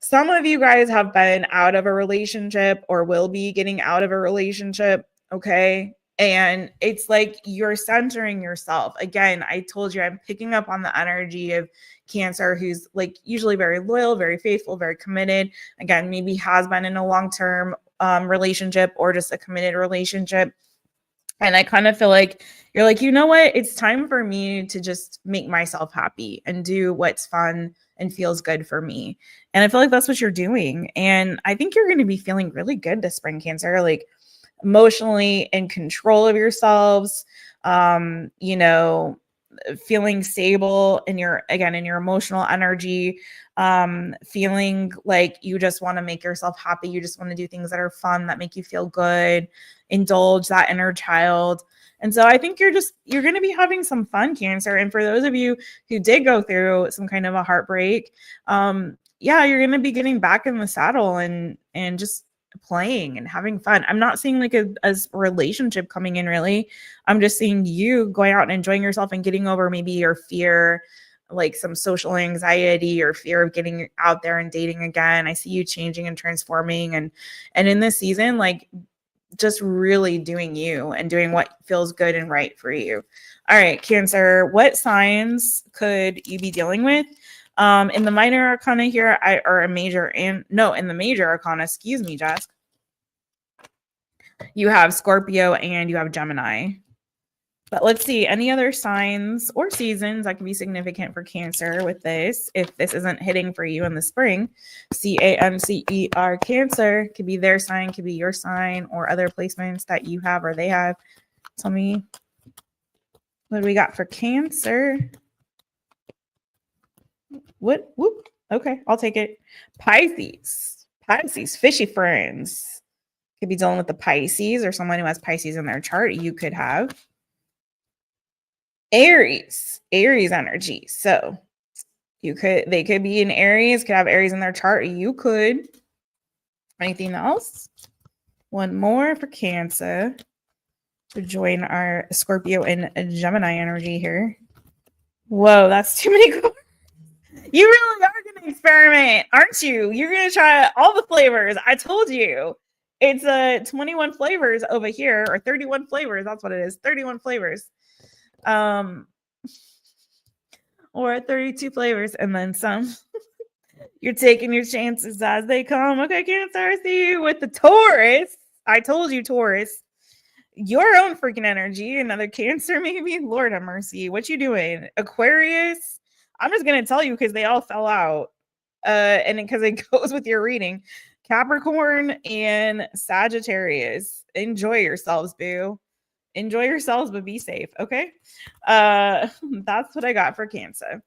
Some of you guys have been out of a relationship or will be getting out of a relationship. Okay. And it's like you're centering yourself. Again, I told you I'm picking up on the energy of Cancer who's like usually very loyal, very faithful, very committed. Again, maybe has been in a long-term relationship or just a committed relationship. And I kind of feel like you're like, you know what? It's time for me to just make myself happy and do what's fun and feels good for me. And I feel like that's what you're doing. And I think you're going to be feeling really good this spring, Cancer, like emotionally in control of yourselves, you know, feeling stable in your, again, in your emotional energy, feeling like you just want to make yourself happy. You just want to do things that are fun, that make you feel good, indulge that inner child. And so I think you're going to be having some fun, Cancer. And for those of you who did go through some kind of a heartbreak, yeah, you're going to be getting back in the saddle and just playing and having fun. I'm not seeing like a relationship coming in really. I'm just seeing you going out and enjoying yourself and getting over maybe your fear, like some social anxiety or fear of getting out there and dating again. I see you changing and transforming and in this season, like just really doing you and doing what feels good and right for you. All right, Cancer, what signs could you be dealing with? In the minor arcana here, in the major arcana, excuse me, Jess. You have Scorpio and you have Gemini. But let's see, any other signs or seasons that can be significant for Cancer with this, if this isn't hitting for you in the spring. Cancer, Cancer, could be their sign, could be your sign, or other placements that you have or they have. Tell me, what do we got for Cancer? What? Whoop. Okay, I'll take it. Pisces, fishy friends. Could be dealing with the Pisces or someone who has Pisces in their chart. You could have Aries energy. So they could be in Aries, could have Aries in their chart. You could. Anything else? One more for Cancer. to join our Scorpio and Gemini energy here. Whoa, that's too many cards. You really are going to experiment, aren't you? You're going to try all the flavors. I told you. It's 21 flavors over here, or 31 flavors. That's what it is. 31 flavors. Or 32 flavors and then some. You're taking your chances as they come. Okay, Cancer, I see you with the Taurus. I told you, Taurus. Your own freaking energy. Another Cancer, maybe. Lord have mercy. What you doing? Aquarius. I'm just gonna tell you because they all fell out. And because it goes with your reading. Capricorn and Sagittarius. Enjoy yourselves, boo. Enjoy yourselves, but be safe. Okay. That's what I got for Cancer.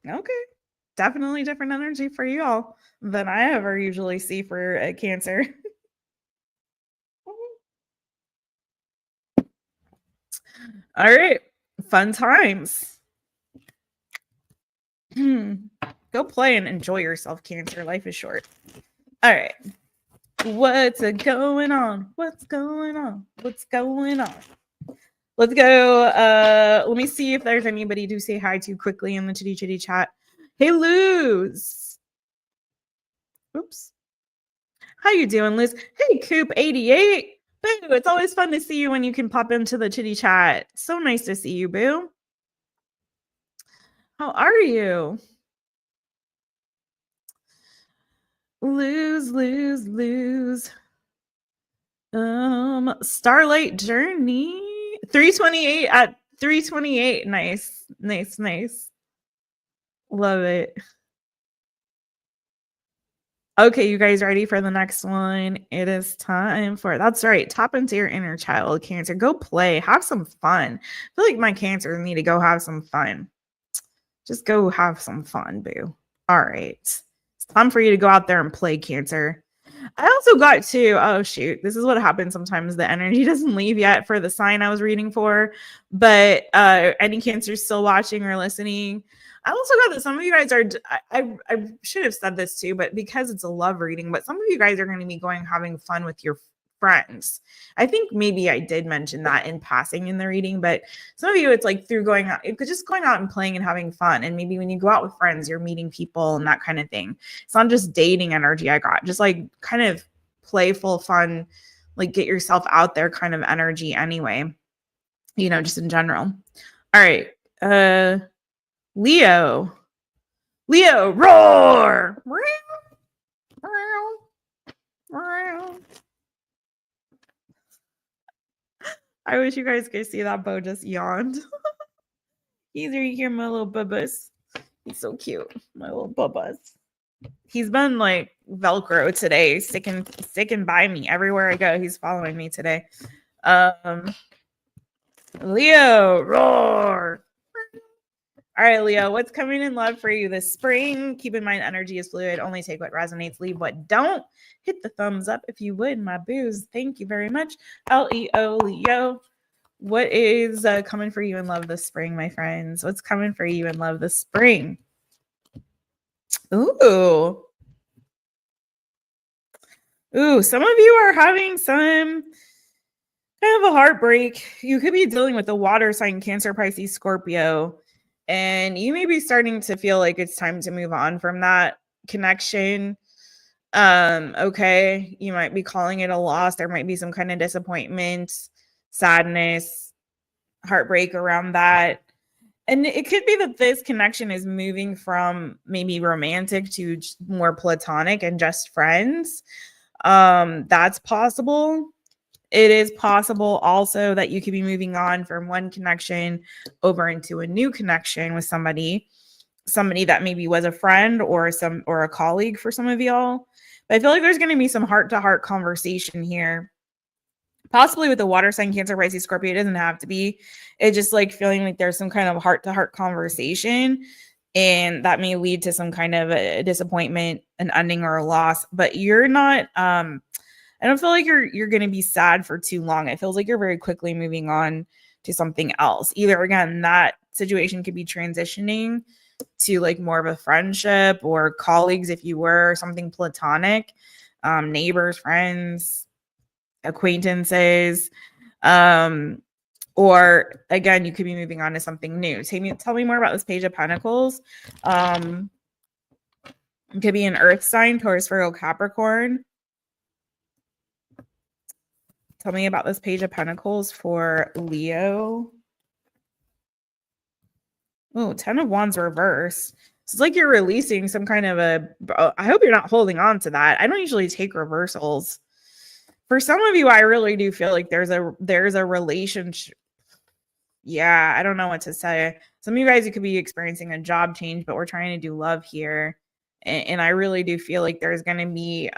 Okay. Definitely different energy for you all than I ever usually see for a Cancer. All right. Fun times. Go play and enjoy yourself, Cancer. Life is short. All right. What's going on? What's going on? What's going on? Let's go. Let me see if there's anybody to say hi to quickly in the chitty chitty chat. Hey, Luz. Oops. How you doing, Liz? Hey, Coop88. Boo, it's always fun to see you when you can pop into the chitty chat. So nice to see you, Boo. How are you? Lose. Starlight Journey. 328 at 328. Nice. Love it. Okay, you guys ready for the next one? It is time for, that's right, tap into your inner child, Cancer. Go play, have some fun. I feel like my Cancers need to go have some fun. Just go have some fun, boo. All right. It's time for you to go out there and play, Cancer. I also got to, oh shoot, this is what happens sometimes. The energy doesn't leave yet for the sign I was reading for, but any Cancers still watching or listening, I also got that some of you guys are, I should have said this too, but because it's a love reading, but some of you guys are going to be having fun with your friends. I think maybe I did mention that in passing in the reading, but some of you, it's like through going out, just going out and playing and having fun. And maybe when you go out with friends, you're meeting people and that kind of thing. It's not just dating energy I got, just like kind of playful, fun, like get yourself out there kind of energy anyway, just in general. All right. Leo, roar. I wish you guys could see that. Bo just yawned. He's right here, my little bubbas. He's so cute, my little bubbas. He's been like Velcro today, sticking by me everywhere I go. He's following me today. Leo, roar. All right, Leo, what's coming in love for you this spring? Keep in mind, energy is fluid. Only take what resonates, leave what don't. Hit the thumbs up if you would, my boos. Thank you very much. Leo, Leo. What is coming for you in love this spring, my friends? What's coming for you in love this spring? Ooh, some of you are having some kind of a heartbreak. You could be dealing with the water sign, Cancer, Pisces, Scorpio. And you may be starting to feel like it's time to move on from that connection. Okay. You might be calling it a loss. There might be some kind of disappointment, sadness, heartbreak around that. And it could be that this connection is moving from maybe romantic to more platonic and just friends. That's possible. It is possible also that you could be moving on from one connection over into a new connection with somebody that maybe was a friend or a colleague for some of y'all. But I feel like there's going to be some heart-to-heart conversation here. Possibly with the water sign, Cancer, Pisces, Scorpio. It doesn't have to be. It's just like feeling like there's some kind of heart-to-heart conversation, and that may lead to some kind of a disappointment, an ending, or a loss. But you're not I don't feel like you're going to be sad for too long. It feels like you're very quickly moving on to something else. Either, again, that situation could be transitioning to like more of a friendship or colleagues if you were, something platonic. neighbors, friends, acquaintances. Or again, you could be moving on to something new. Tell me more about this Page of Pentacles. It could be an earth sign, Taurus, Virgo, Capricorn. Tell me about this Page of Pentacles for Leo. Oh, 10 of Wands reverse. So it's like you're releasing some kind of I hope you're not holding on to that. I don't usually take reversals. For some of you, I really do feel like there's a relationship. Yeah, I don't know what to say. Some of you guys, you could be experiencing a job change, but we're trying to do love here. And I really do feel like there's going to be,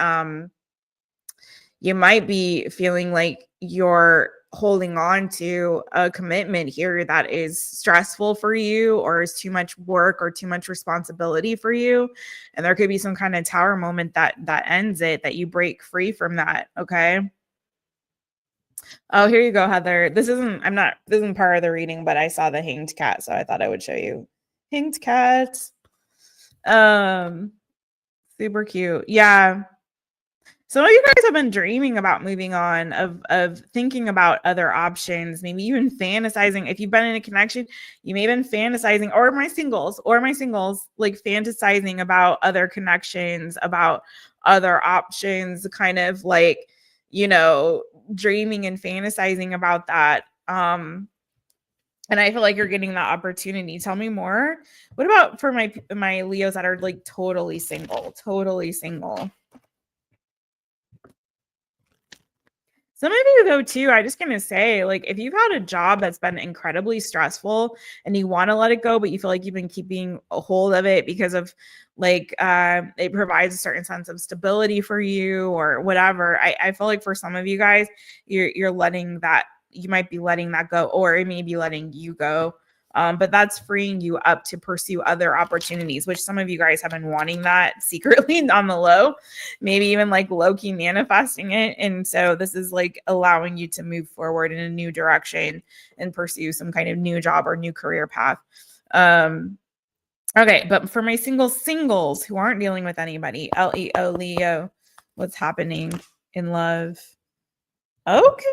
you might be feeling like you're holding on to a commitment here that is stressful for you, or is too much work or too much responsibility for you. And there could be some kind of tower moment that ends it, that you break free from that. Okay. Oh, here you go, Heather. This isn't part of the reading, but I saw the hanged cat, so I thought I would show you. Hanged cat. Super cute. Yeah. Some of you guys have been dreaming about moving on, of thinking about other options, maybe even fantasizing. If you've been in a connection, you may have been fantasizing, or my singles, like fantasizing about other connections, about other options, kind of like, dreaming and fantasizing about that. And I feel like you're getting that opportunity. Tell me more. What about for my Leos that are like totally single? Some of you, though, too, I just gonna say, like, if you've had a job that's been incredibly stressful and you want to let it go, but you feel like you've been keeping a hold of it because of like it provides a certain sense of stability for you or whatever. I feel like for some of you guys, you're letting that, you might be letting that go, or it may be letting you go. But that's freeing you up to pursue other opportunities, which some of you guys have been wanting that secretly on the low, maybe even like low-key manifesting it. And so this is like allowing you to move forward in a new direction and pursue some kind of new job or new career path. Okay, but for my singles who aren't dealing with anybody, Leo, what's happening in love? Okay.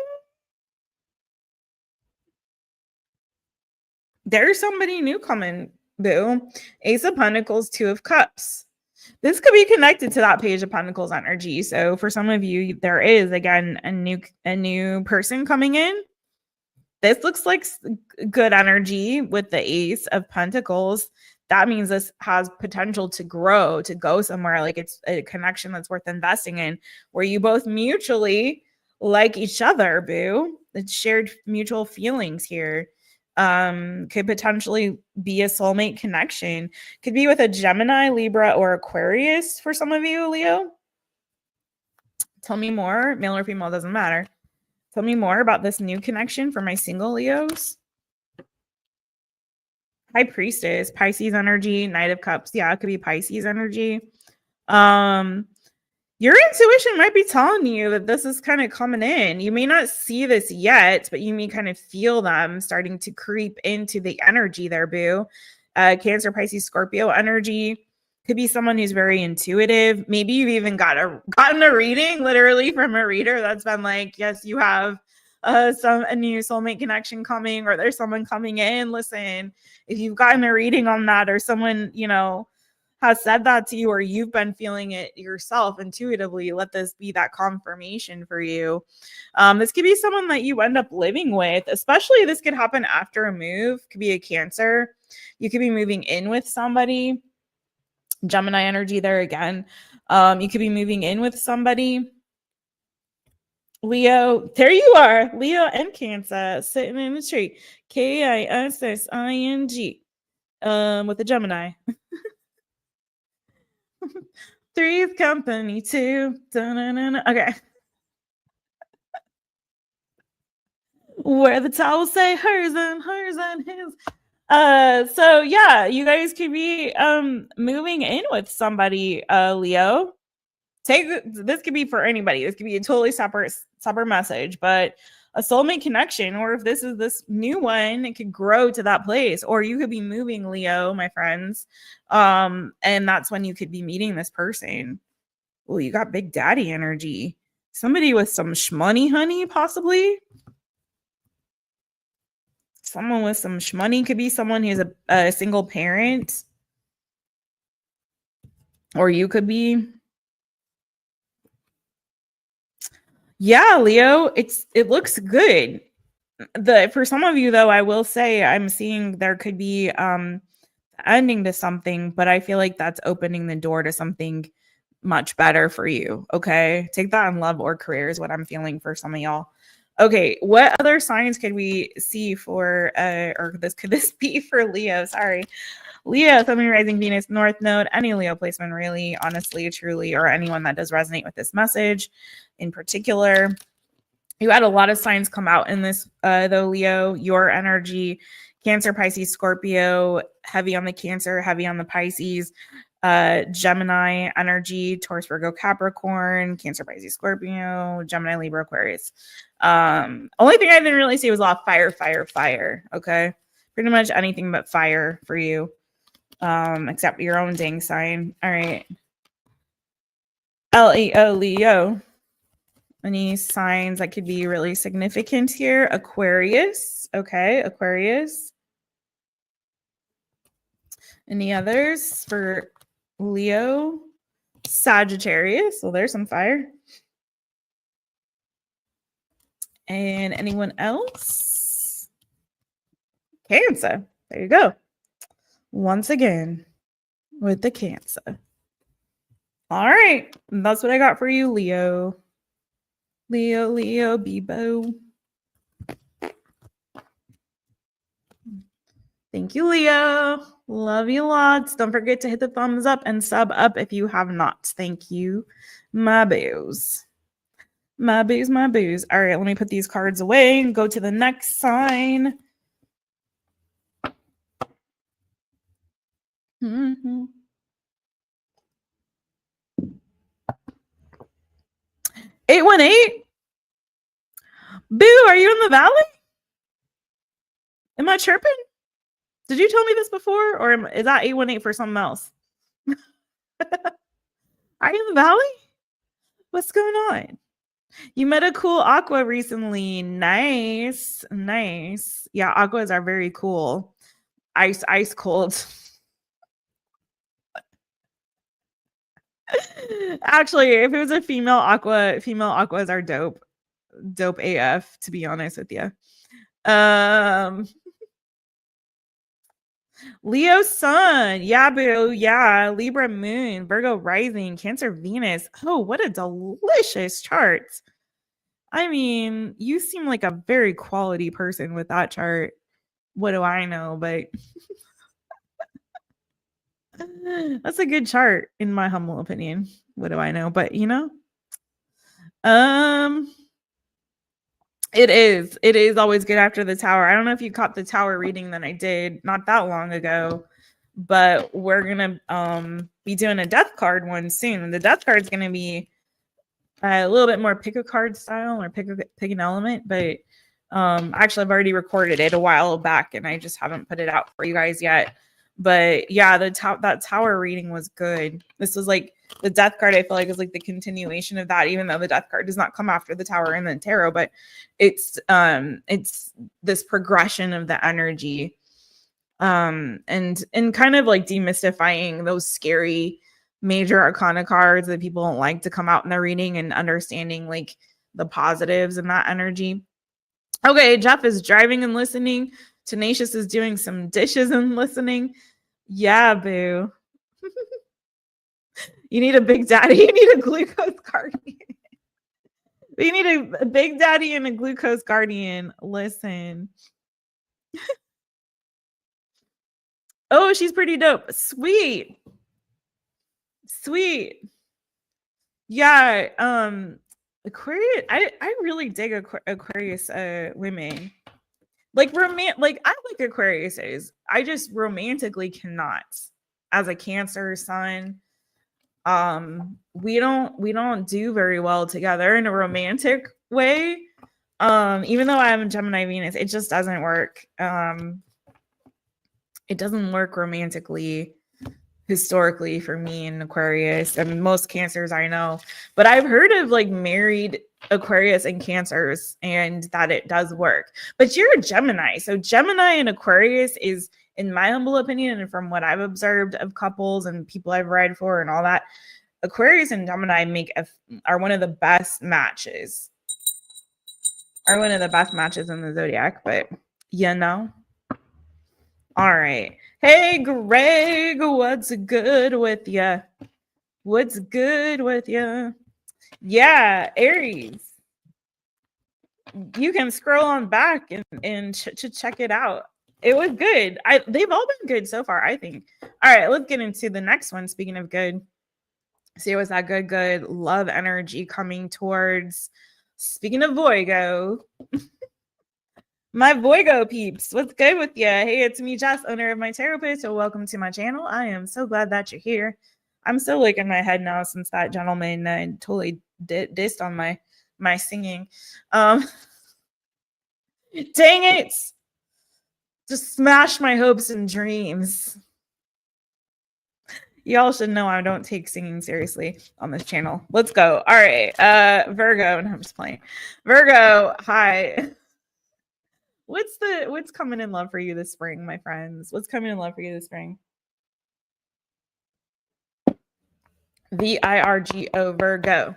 There's somebody new coming, boo. Ace of Pentacles, Two of Cups. This could be connected to that Page of Pentacles energy. So for some of you, there is, again, a new person coming in. This looks like good energy with the Ace of Pentacles. That means this has potential to grow, to go somewhere. Like it's a connection that's worth investing in, where you both mutually like each other, boo. It's shared mutual feelings here. Could potentially be a soulmate connection. Could be with a Gemini, Libra, or Aquarius for some of you, Leo. Tell me more. Male or female, doesn't matter. Tell me more about this new connection for my single Leos. High Priestess, Pisces energy, Knight of Cups. Yeah, it could be Pisces energy. Your intuition might be telling you that this is kind of coming in. You may not see this yet, but you may kind of feel them starting to creep into the energy there, boo. Cancer, Pisces, Scorpio energy. Could be someone who's very intuitive. Maybe you've even gotten a reading literally from a reader that's been like, yes, you have a new soulmate connection coming, or there's someone coming in. Listen, if you've gotten a reading on that, or someone, has said that to you, or you've been feeling it yourself intuitively, let this be that confirmation for you. This could be someone that you end up living with, especially this could happen after a move. Could be a Cancer. You could be moving in with somebody. Gemini energy there again. You could be moving in with somebody. Leo, there you are. Leo and Cancer sitting in the tree. Kising with a Gemini. Three's company, two. Da-na-na-na. Okay. Where the towels say hers and his. So yeah, you guys could be moving in with somebody, Leo. This could be for anybody. This could be a totally separate message, but a soulmate connection, or if this is this new one, it could grow to that place, or you could be moving, Leo, my friends. And that's when you could be meeting this person. Oh, you got big daddy energy. Somebody with some shmoney, honey, possibly. Someone with some shmoney could be someone who's a single parent. Or you could be. Yeah, Leo, it looks good. For some of you though, I will say I'm seeing there could be ending to something, but I feel like that's opening the door to something much better for you. Okay. Take that in love or career is what I'm feeling for some of y'all. Okay. What other signs could we see for could this be for Leo? Sorry. Leo, Sun, Moon, Rising, Venus, North Node, any Leo placement, really, honestly, truly, or anyone that does resonate with this message in particular. You had a lot of signs come out in this, though, Leo. Your energy, Cancer, Pisces, Scorpio, heavy on the Cancer, heavy on the Pisces, Gemini energy, Taurus, Virgo, Capricorn, Cancer, Pisces, Scorpio, Gemini, Libra, Aquarius. Only thing I didn't really see was a lot of fire, fire, fire. Okay. Pretty much anything but fire for you, except your own dang sign. All right. Leo, Leo. Any signs that could be really significant here? Aquarius. Okay, Aquarius. Any others for Leo? Sagittarius. Well, there's some fire. And anyone else? Cancer. There you go. Once again, with the Cancer. All right. That's what I got for you, Leo. Leo, Leo, Bebo. Thank you, Leo. Love you lots. Don't forget to hit the thumbs up and sub up if you have not. Thank you, my boos. My boos, my boos. All right, let me put these cards away and go to the next sign. Mm-hmm. 818? Boo, are you in the valley? Am I chirping? Did you tell me this before? Or is that 818 for something else? Are you in the valley? What's going on? You met a cool aqua recently. Nice. Nice. Yeah, aquas are very cool. Ice cold. Actually, if it was a female aquas are dope. Dope AF, to be honest with you. Leo sun. Yeah, boo. Yeah. Libra moon. Virgo rising. Cancer Venus. Oh, what a delicious chart. I mean, you seem like a very quality person with that chart. What do I know? But that's a good chart, in my humble opinion. What do I know? But it is always good after the tower. I don't know if you caught the tower reading that I did not that long ago, but we're gonna be doing a death card one soon. The death card is gonna be a little bit more pick a card style or pick an element, but actually I've already recorded it a while back and I just haven't put it out for you guys yet. But yeah, that tower reading was good. This was like the death card. I feel like is like the continuation of that, even though the death card does not come after the tower in the tarot, but it's this progression of the energy, and kind of like demystifying those scary major arcana cards that people don't like to come out in the reading and understanding like the positives in that energy. Okay, Jeff is driving and listening. Tenacious is doing some dishes and listening. Yeah, boo. You need a big daddy. You need a glucose guardian. You need a big daddy and a glucose guardian. Listen. Oh, she's pretty dope. Sweet. Yeah. Aquarius. I really dig Aquarius women. Like I like Aquariuses. I just romantically cannot. As a Cancer sun, we don't do very well together in a romantic way. Even though I'm Gemini Venus, it just doesn't work. It doesn't work romantically historically for me in Aquarius. I mean, most Cancers I know, but I've heard of like married Aquarius and Cancers and that it does work. But you're a Gemini. So Gemini and Aquarius is, in my humble opinion, and from what I've observed of couples and people I've read for and all that, Aquarius and Gemini are one of the best matches. Are one of the best matches in the zodiac, but you know. All right. Hey, Greg, what's good with you? What's good with you? Yeah, Aries. You can scroll on back and check it out. It was good. They've all been good so far, I think. All right, let's get into the next one. Speaking of good, see what's that good love energy coming towards. Speaking of Virgo, my Virgo peeps, what's good with you? Hey, it's me, Jess, owner of My Taropist, so welcome to my channel. I am so glad that you're here. I'm so like in my head now since that gentleman totally dissed on my singing. Dang it! Just smashed my hopes and dreams. Y'all should know I don't take singing seriously on this channel. Let's go. All right, Virgo. No, I'm just playing. Virgo, hi. What's coming in love for you this spring, my friends? What's coming in love for you this spring? Virgo, Virgo.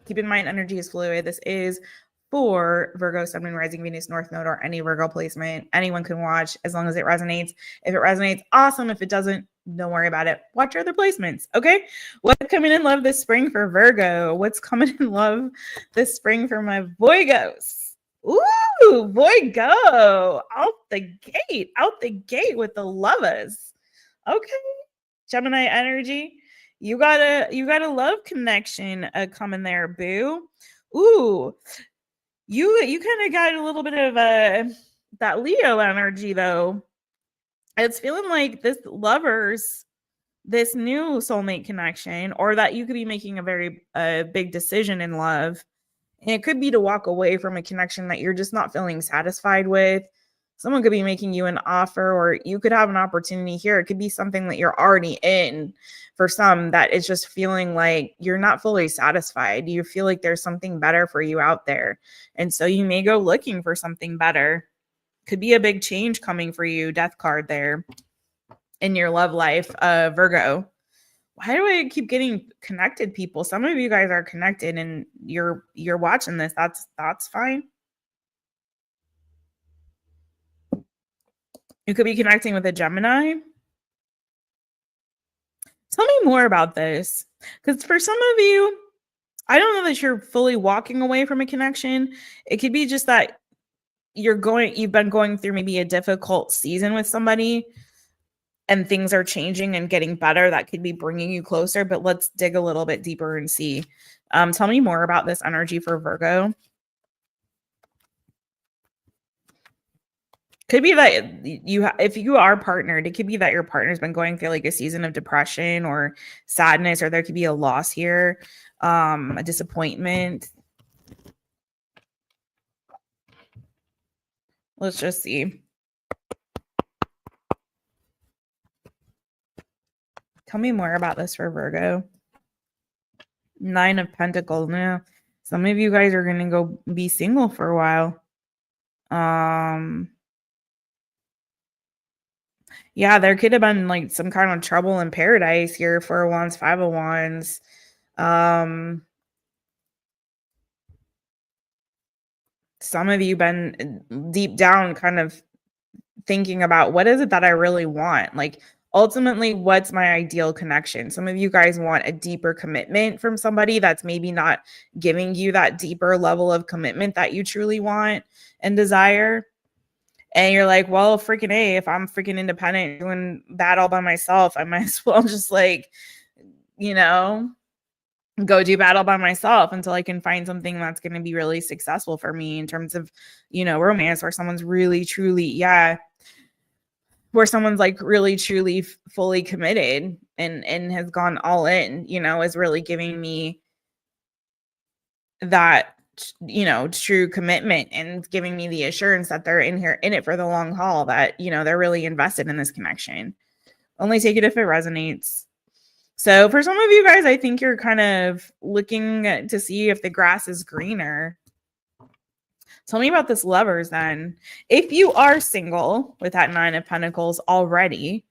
Keep in mind, energy is fluid. This is for Virgo, Sun, Moon, Rising, Venus, North Node, or any Virgo placement. Anyone can watch as long as it resonates. If it resonates, awesome. If it doesn't, don't worry about it. Watch your other placements, okay? What's coming in love this spring for Virgo? What's coming in love this spring for my Virgos? Ooh, Virgo, out the gate with the lovers. Okay, Gemini energy. You got a love connection coming there, boo. Ooh, you kind of got a little bit of that Leo energy though. It's feeling like this new soulmate connection, or that you could be making a very big decision in love. And it could be to walk away from a connection that you're just not feeling satisfied with. Someone could be making you an offer, or you could have an opportunity here. It could be something that you're already in for some that is just feeling like you're not fully satisfied. You feel like there's something better for you out there. And so you may go looking for something better. Could be a big change coming for you. Death card there in your love life, Virgo. Why do I keep getting connected people? Some of you guys are connected and you're watching this. That's fine. You could be connecting with a Gemini. Tell me more about this. Because for some of you, I don't know that you're fully walking away from a connection. It could be just that you've been going through maybe a difficult season with somebody and things are changing and getting better. That could be bringing you closer, but let's dig a little bit deeper and see. Tell me more about this energy for Virgo. Could be that if you are partnered, it could be that your partner's been going through like a season of depression or sadness, or there could be a loss here, a disappointment. Let's just see. Tell me more about this for Virgo. 9 of Pentacles. Now, some of you guys are going to go be single for a while. Yeah, there could have been like some kind of trouble in paradise here. 4 of Wands, 5 of Wands. Some of you been deep down kind of thinking about, what is it that I really want? Like, ultimately, what's my ideal connection? Some of you guys want a deeper commitment from somebody that's maybe not giving you that deeper level of commitment that you truly want and desire. And you're like, well, freaking A, if I'm freaking independent doing that all by myself, I might as well just like, go do battle by myself until I can find something that's going to be really successful for me in terms of, romance, where someone's really, truly, where someone's like really, truly fully committed and has gone all in, is really giving me that, true commitment and giving me the assurance that they're in it for the long haul, that, they're really invested in this connection. Only take it if it resonates. So for some of you guys, I think you're kind of looking to see if the grass is greener. Tell me about this Lovers then. If you are single with that Nine of Pentacles already,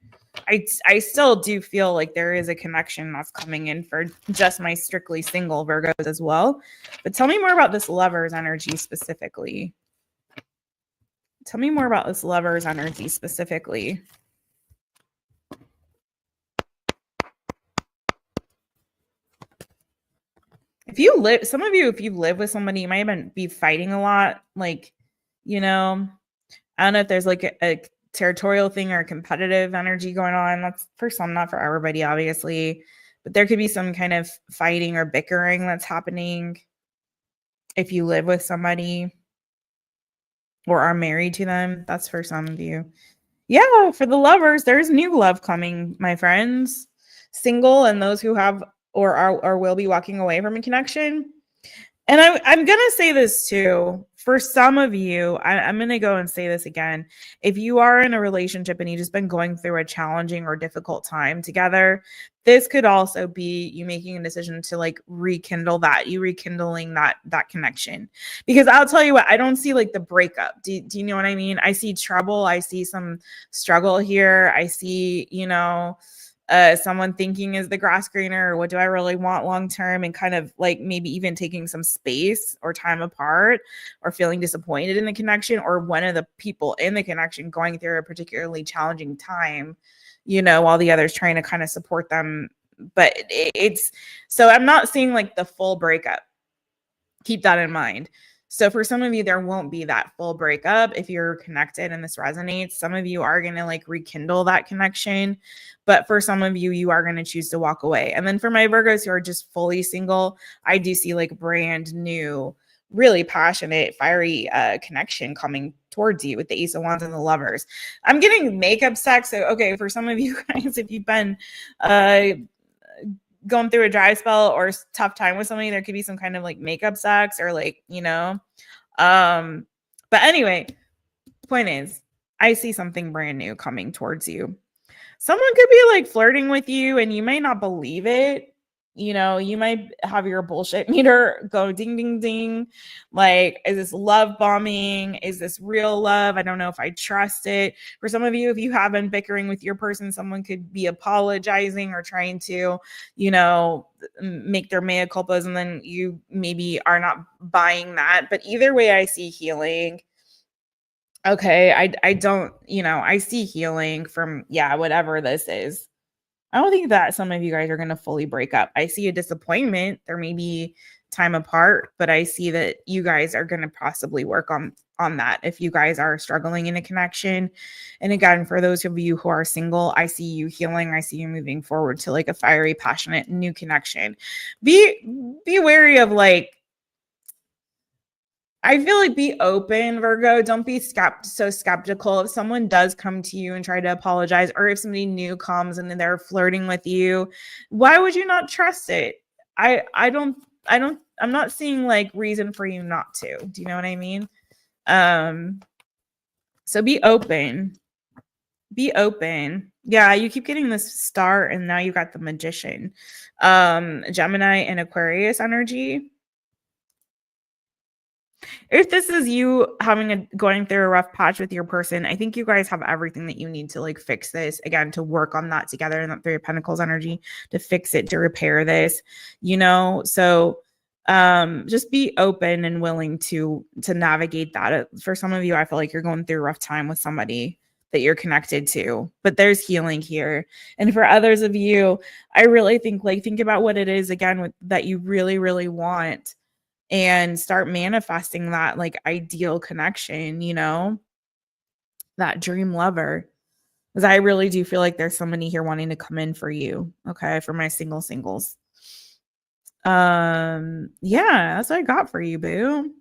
I still do feel like there is a connection that's coming in for just my strictly single Virgos as well. But tell me more about this Lovers energy specifically. Tell me more about this Lovers energy specifically. If you live, some of you, if you live with somebody, you might even be fighting a lot. Like, you know, I don't know if there's like a territorial thing or a competitive energy going on. That's for some, not for everybody, obviously. But there could be some kind of fighting or bickering that's happening if you live with somebody or are married to them. That's for some of you. Yeah, for the Lovers, there's new love coming, my friends. Single and those who have or are or will be walking away from a connection. And I'm going to say this too. For some of you, I'm going to go and say this again. If you are in a relationship and you've just been going through a challenging or difficult time together, this could also be you making a decision to like rekindle that, you rekindling that connection. Because I'll tell you what, I don't see like the breakup. Do you know what I mean? I see trouble. I see some struggle here. I see, someone thinking, is the grass greener, or what do I really want long term, and kind of like maybe even taking some space or time apart, or feeling disappointed in the connection, or one of the people in the connection going through a particularly challenging time, while the other's trying to kind of support them. But it's so I'm not seeing like the full breakup. Keep that in mind. So for some of you, there won't be that full breakup if you're connected and this resonates. Some of you are going to like rekindle that connection. But for some of you, you are going to choose to walk away. And then for my Virgos who are just fully single, I do see like brand new, really passionate, fiery connection coming towards you with the Ace of Wands and the Lovers. I'm getting makeup sex. So, okay, for some of you guys, if you've been going through a dry spell or tough time with somebody, there could be some kind of like makeup sex or like, but anyway, point is, I see something brand new coming towards you. Someone could be like flirting with you and you might not believe it. You might have your bullshit meter go ding, ding, ding. Like, is this love bombing? Is this real love? I don't know if I trust it. For some of you, if you have been bickering with your person, someone could be apologizing or trying to, make their mea culpas, and then you maybe are not buying that. But either way, I see healing. Okay, I don't, I see healing from, whatever this is. I don't think that some of you guys are going to fully break up. I see a disappointment. There may be time apart, but I see that you guys are going to possibly work on that if you guys are struggling in a connection. And again, for those of you who are single, I see you healing. I see you moving forward to like a fiery, passionate new connection. Be wary of like, I feel like be open, Virgo. Don't be so skeptical. If someone does come to you and try to apologize, or if somebody new comes and they're flirting with you, why would you not trust it? I'm not seeing like reason for you not to. Do you know what I mean? So be open. Be open. Yeah, you keep getting this star and now you got the Magician. Gemini and Aquarius energy. If this is you going through a rough patch with your person, I think you guys have everything that you need to like fix this, again, to work on that together in that Three of Pentacles energy, to fix it, to repair this, so just be open and willing to navigate that. For some of you, I feel like you're going through a rough time with somebody that you're connected to, but there's healing here. And for others of you, I really think about what it is again that you really, really want, and start manifesting that like ideal connection, that dream lover. Because I really do feel like there's somebody here wanting to come in for you. Okay, for my singles. Yeah, that's what I got for you, boo.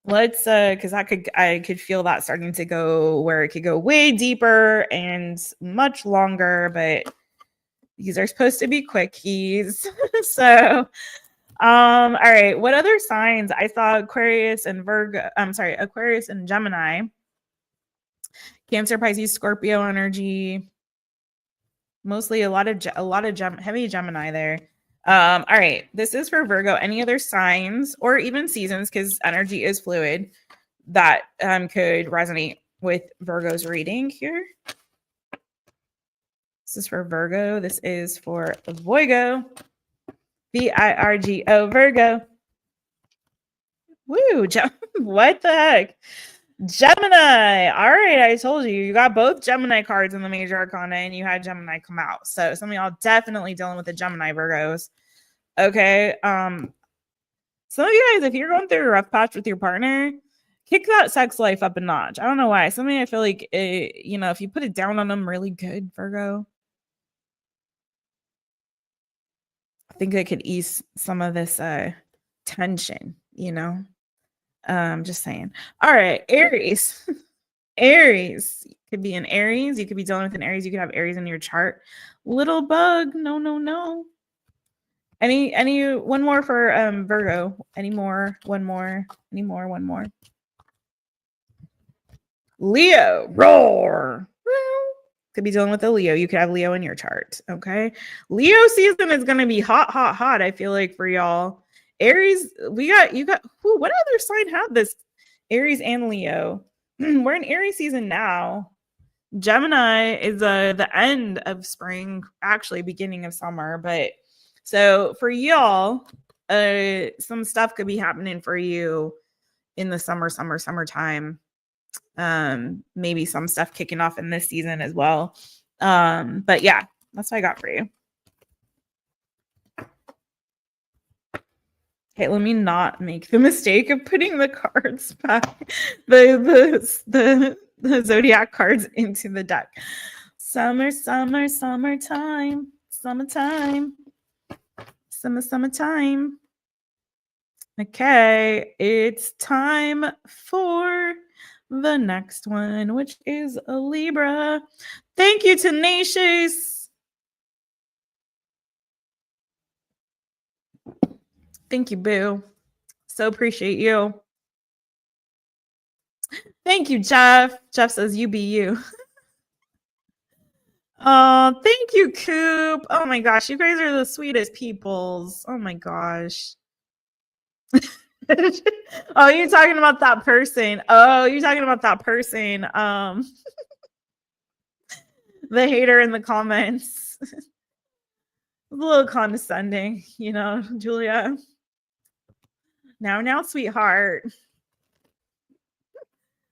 Let's because I could feel that starting to go where it could go way deeper and much longer, but these are supposed to be quickies. So all right. What other signs? I saw Aquarius and Aquarius and Gemini. Cancer, Pisces, Scorpio energy. Mostly a lot of heavy Gemini there. All right, this is for Virgo. Any other signs or even seasons, because energy is fluid, that could resonate with Virgo's reading here. This is for Virgo. This is for Virgo. Virgo, Virgo. Woo! What the heck? Gemini. All right, I told you. You got both Gemini cards in the major arcana, and you had Gemini come out. So some of y'all definitely dealing with the Gemini Virgos. Okay. Some of you guys, if you're going through a rough patch with your partner, kick that sex life up a notch. I don't know why. Something I feel like, if you put it down on them really good, Virgo, I think it could ease some of this tension, just saying. All right, Aries. Aries. Could be an Aries. You could be dealing with an Aries. You could have Aries in your chart. Little bug. No. Any one more for Virgo. Any more? One more. Leo. Roar. Could be dealing with a Leo. You could have Leo in your chart. Okay. Leo season is going to be hot. I feel like for y'all. Aries, you got what other sign had this? Aries and Leo. We're in Aries season now. Gemini is the end of spring, actually beginning of summer. But so for y'all, some stuff could be happening for you in the summertime. Maybe some stuff kicking off in this season as well. But yeah, that's what I got for you. Okay, let me not make the mistake of putting the cards back, the zodiac cards into the deck. Summertime. Okay, it's time for the next one, which is a Libra. Thank you, Tenacious. Thank you, Boo. So appreciate you. Thank you, Jeff. Jeff says, you be you. Oh, thank you, Coop. Oh my gosh, you guys are the sweetest peoples. Oh my gosh. Oh, you're talking about that person. The hater in the comments. A little condescending, Julia. Now, sweetheart.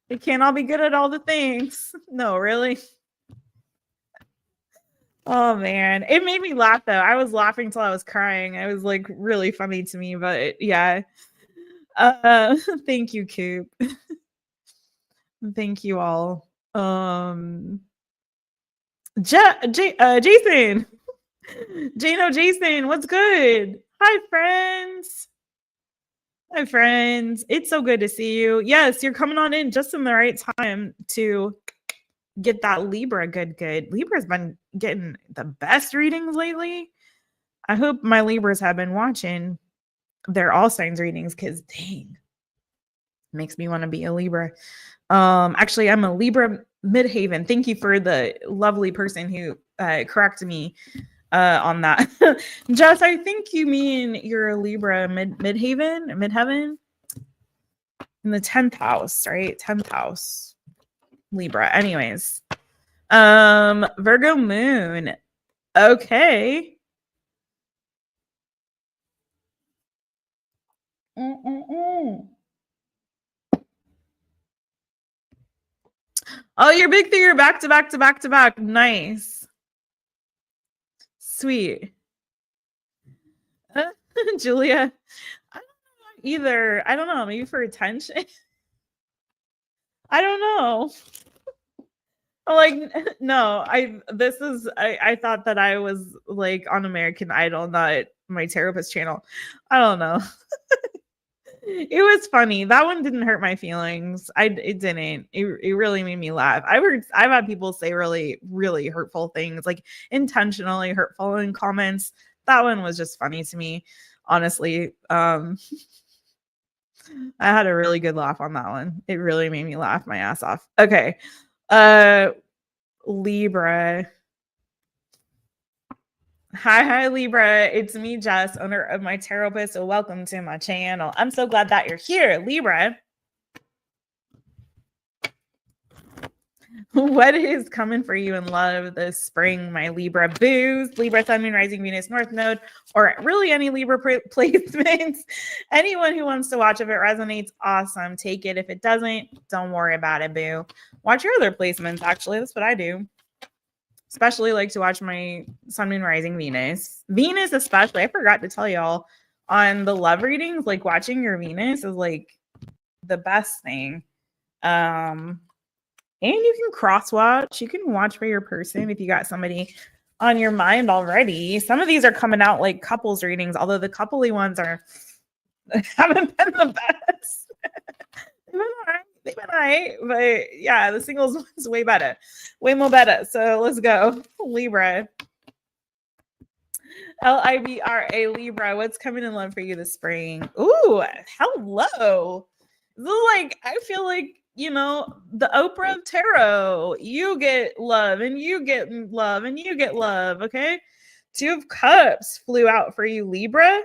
It can't all be good at all the things. No, really. Oh man, it made me laugh though. I was laughing until I was crying. It was like really funny to me, but yeah. Thank you, Coop. Thank you all. Jason. Jason, what's good? Hi, friends. It's so good to see you. Yes, you're coming on in just in the right time to get that Libra good. Libra's been getting the best readings lately. I hope my Libras have been watching their all signs readings, because dang, makes me want to be a Libra. Actually, I'm a Libra midhaven. Thank you for the lovely person who corrected me on that. Jess, I think you mean you're a Libra midheaven in the 10th house, right? 10th house Libra. Anyways, Virgo moon. Okay. Oh, you're big thing. You're back to back. Nice. Sweet. Julia, I don't know either. I don't know. Maybe for attention. I don't know. Like, no, I thought that I was like on American Idol, not My Taropist channel. I don't know. It was funny. That one didn't hurt my feelings. It didn't. It really made me laugh. I've had people say really, really hurtful things, like intentionally hurtful in comments. That one was just funny to me, honestly. I had a really good laugh on that one. It really made me laugh my ass off. Okay. Libra. Hi, Libra. It's me, Jess, owner of My Taropist. So welcome to my channel. I'm so glad that you're here, Libra. What is coming for you in love this spring, my Libra boos? Libra, Sun, Moon, Rising, Venus, North Node, or really any Libra placements. Anyone who wants to watch, if it resonates, awesome. Take it. If it doesn't, don't worry about it, boo. Watch your other placements. Actually, that's what I do. Especially like to watch my Sun, Moon, Rising, Venus. Venus, especially. I forgot to tell y'all on the love readings, like watching your Venus is like the best thing. And you can cross watch. You can watch for your person if you got somebody on your mind already. Some of these are coming out like couples readings, although the coupley ones haven't been the best. They've been all right, but yeah, the singles one's way better, way more better. So let's go, Libra. Libra, Libra. What's coming in love for you this spring? Ooh, hello. This is like, I feel like, you know, the Oprah of tarot. You get love and you get love and you get love. Okay. 2 of Cups flew out for you, Libra.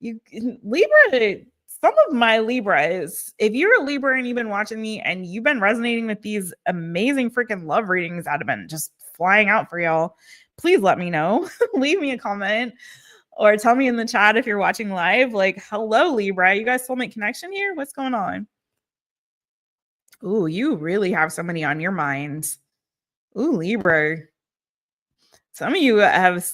Libra, some of my Libras, if you're a Libra and you've been watching me and you've been resonating with these amazing freaking love readings that have been just flying out for y'all, please let me know. Leave me a comment or tell me in the chat if you're watching live, like, hello, Libra. You guys soulmate connection here? What's going on? Ooh, you really have somebody on your mind. Ooh, Libra. Some of you have...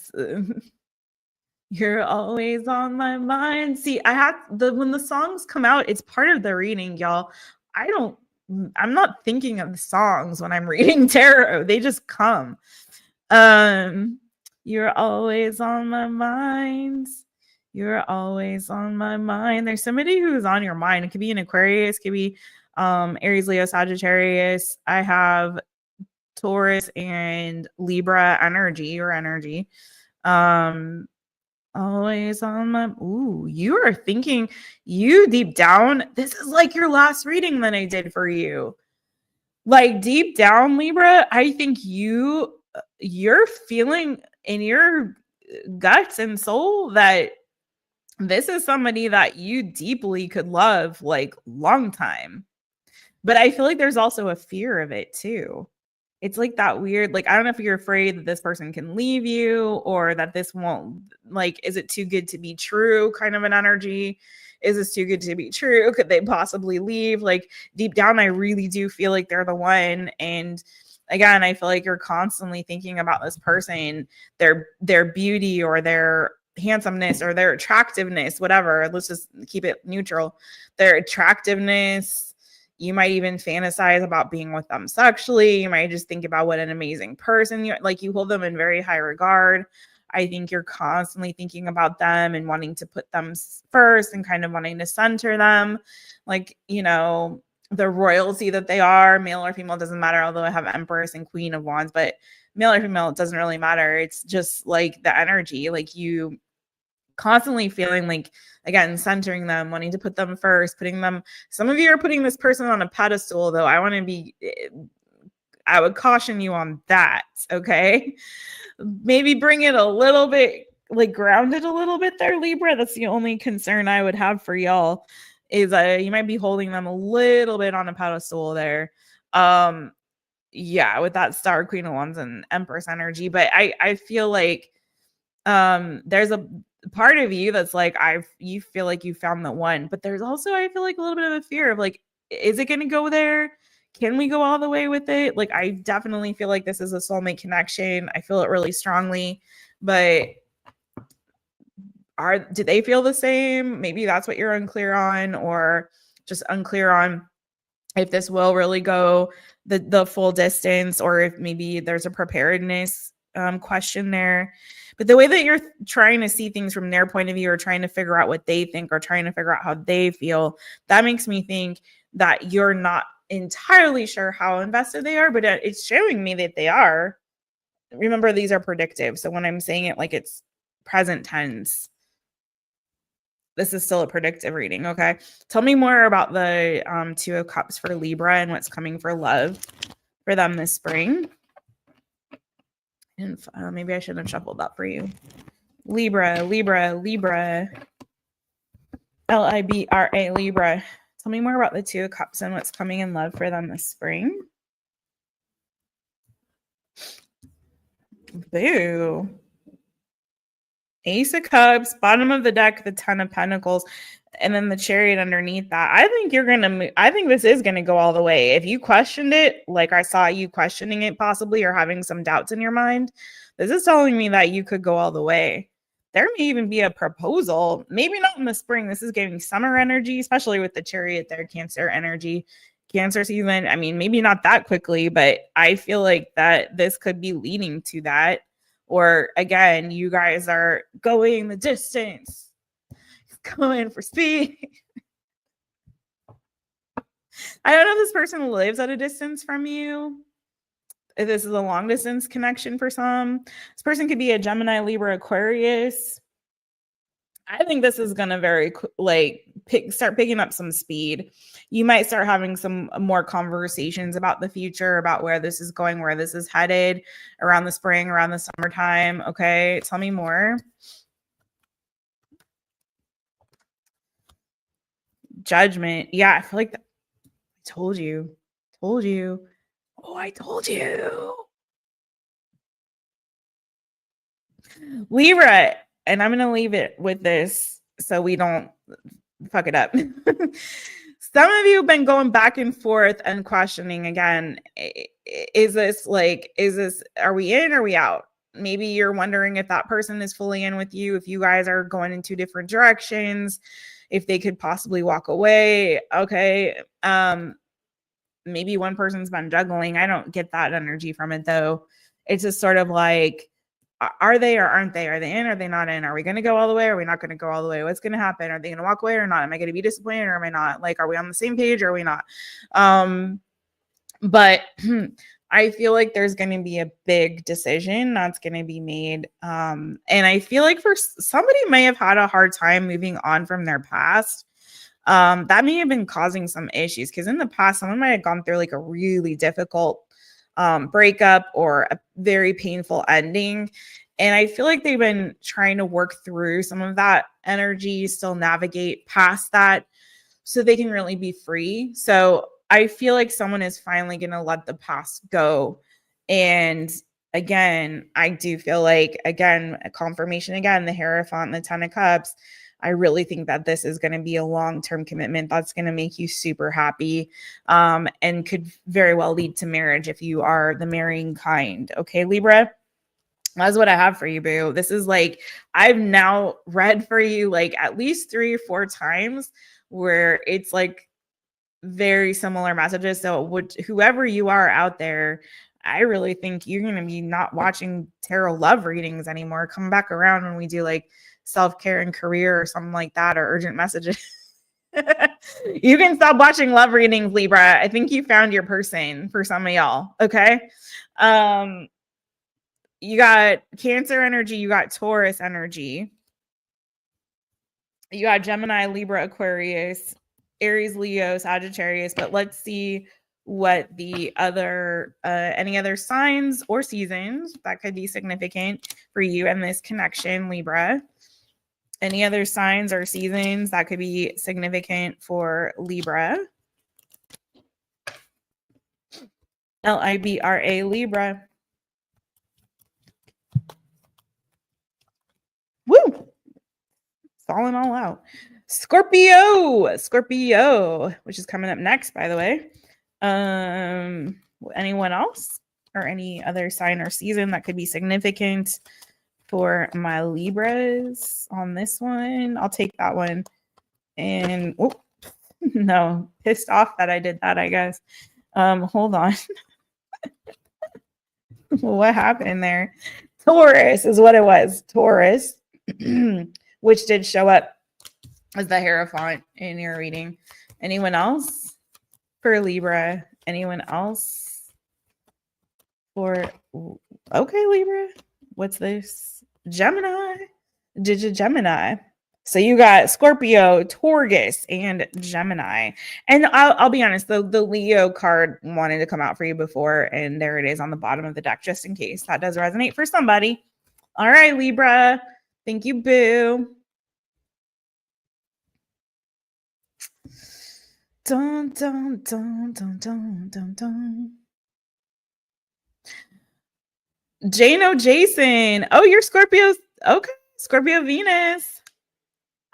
You're always on my mind. See, when the songs come out, it's part of the reading, y'all. I'm not thinking of the songs when I'm reading tarot. They just come. You're always on my mind. You're always on my mind. There's somebody who's on your mind. It could be an Aquarius, could be Aries, Leo, Sagittarius. I have Taurus and Libra energy. Always on my... Ooh, you are thinking, you deep down, this is like your last reading that I did for you. Like deep down, Libra, I think you're feeling in your guts and soul that this is somebody that you deeply could love like long time. But I feel like there's also a fear of it too. It's like that weird, like, I don't know if you're afraid that this person can leave you or that this won't, like, is it too good to be true kind of an energy? Is this too good to be true? Could they possibly leave? Like deep down, I really do feel like they're the one. And again, I feel like you're constantly thinking about this person, their beauty or their handsomeness or their attractiveness, whatever. Let's just keep it neutral. Their attractiveness. You might even fantasize about being with them sexually. You might just think about what an amazing person you hold them in very high regard. I think you're constantly thinking about them and wanting to put them first and kind of wanting to center them, like, you know, the royalty that they are, male or female, doesn't matter. Although I have Empress and Queen of Wands, but male or female, it doesn't really matter. It's just like the energy, like you constantly feeling like, again, centering them, wanting to put them first, putting them... Some of you are putting this person on a pedestal, though. I would caution you on that, okay? Maybe bring it a little bit, like ground it a little bit there, Libra. That's the only concern I would have for y'all, is you might be holding them a little bit on a pedestal there. Yeah, with that Star, Queen of Wands, and Empress energy. But I feel like there's a part of you that's like, you feel like you found the one, but there's also, I feel like, a little bit of a fear of like, is it going to go there? Can we go all the way with it? Like, I definitely feel like this is a soulmate connection. I feel it really strongly, but do they feel the same? Maybe that's what you're unclear on, or just unclear on if this will really go the full distance, or if maybe there's a preparedness question there. But the way that you're trying to see things from their point of view, or trying to figure out what they think, or trying to figure out how they feel, that makes me think that you're not entirely sure how invested they are, but it's showing me that they are. Remember, these are predictive. So when I'm saying it like it's present tense, this is still a predictive reading, okay? Tell me more about the 2 of Cups for Libra and what's coming for love for them this spring. And maybe I shouldn't have shuffled that for you. Libra, Libra, Libra. Libra, Libra. Tell me more about the Two of Cups and what's coming in love for them this spring. Boo. Ace of Cups, bottom of the deck, the Ten of Pentacles, and then the Chariot underneath that. I think you're gonna. I think this is gonna go all the way. If you questioned it, like I saw you questioning it possibly, or having some doubts in your mind, this is telling me that you could go all the way. There may even be a proposal. Maybe not in the spring. This is giving summer energy, especially with the Chariot there, Cancer energy, Cancer season. I mean, maybe not that quickly, but I feel like that this could be leading to that. Or again, you guys are going the distance, going for speed. I don't know if this person lives at a distance from you. If this is a long distance connection for some. This person could be a Gemini, Libra, Aquarius. I think this is going to start picking up some speed. You might start having some more conversations about the future, about where this is going, where this is headed around the spring, around the summertime. Okay, tell me more. Judgment. Yeah, I feel like I told you. Oh, I told you. Libra, and I'm going to leave it with this so we don't fuck it up. Some of you have been going back and forth and questioning again. Are we in or are we out? Maybe you're wondering if that person is fully in with you, if you guys are going in two different directions, if they could possibly walk away. Okay. Maybe one person's been juggling. I don't get that energy from it though. It's just sort of like, are they or aren't they? Are they in or are they not in? Are we going to go all the way or are we not going to go all the way? What's going to happen? Are they going to walk away or not? Am I going to be disappointed or am I not? Like, are we on the same page or are we not? But I feel like there's going to be a big decision that's going to be made. And I feel like for somebody may have had a hard time moving on from their past. That may have been causing some issues because in the past, someone might have gone through like a really difficult breakup or a very painful ending. And I feel like they've been trying to work through some of that energy, still navigate past that so they can really be free. So I feel like someone is finally going to let the past go. And again, I do feel like, again, a confirmation, again, the Hierophant, the Ten of Cups. I really think that this is going to be a long-term commitment that's going to make you super happy and could very well lead to marriage if you are the marrying kind. Okay, Libra? That's what I have for you, boo. This is like, I've now read for you like at least 3 or 4 times where it's like very similar messages. So whoever you are out there, I really think you're going to be not watching tarot love readings anymore. Come back around when we do like self-care and career or something like that, or urgent messages. You can stop watching love readings, Libra. I think you found your person for some of y'all. Okay. You got Cancer energy, you got Taurus energy, you got Gemini, Libra, Aquarius, Aries, Leo, Sagittarius. But let's see what the other any other signs or seasons that could be significant for you in this connection, Libra. Any other signs or seasons that could be significant for Libra? Libra, Libra. Woo! Falling all out. Scorpio, which is coming up next, by the way. Anyone else or any other sign or season that could be significant for my Libras on this one? I'll take that one. And no, pissed off that I did that, I guess. Hold on. What happened there? Taurus is what it was. Taurus, which did show up as the Hierophant in your reading. Anyone else for Libra? Anyone else for... Okay, Libra. What's this? Gemini. Gemini. So you got Scorpio, Taurus, and Gemini. And I'll be honest, the Leo card wanted to come out for you before, and there it is on the bottom of the deck, just in case that does resonate for somebody. All right, Libra. Thank you, boo. Dun, dun, dun, dun, dun, dun, dun. Jano Jason. Oh, you're Scorpio. Okay. Scorpio Venus.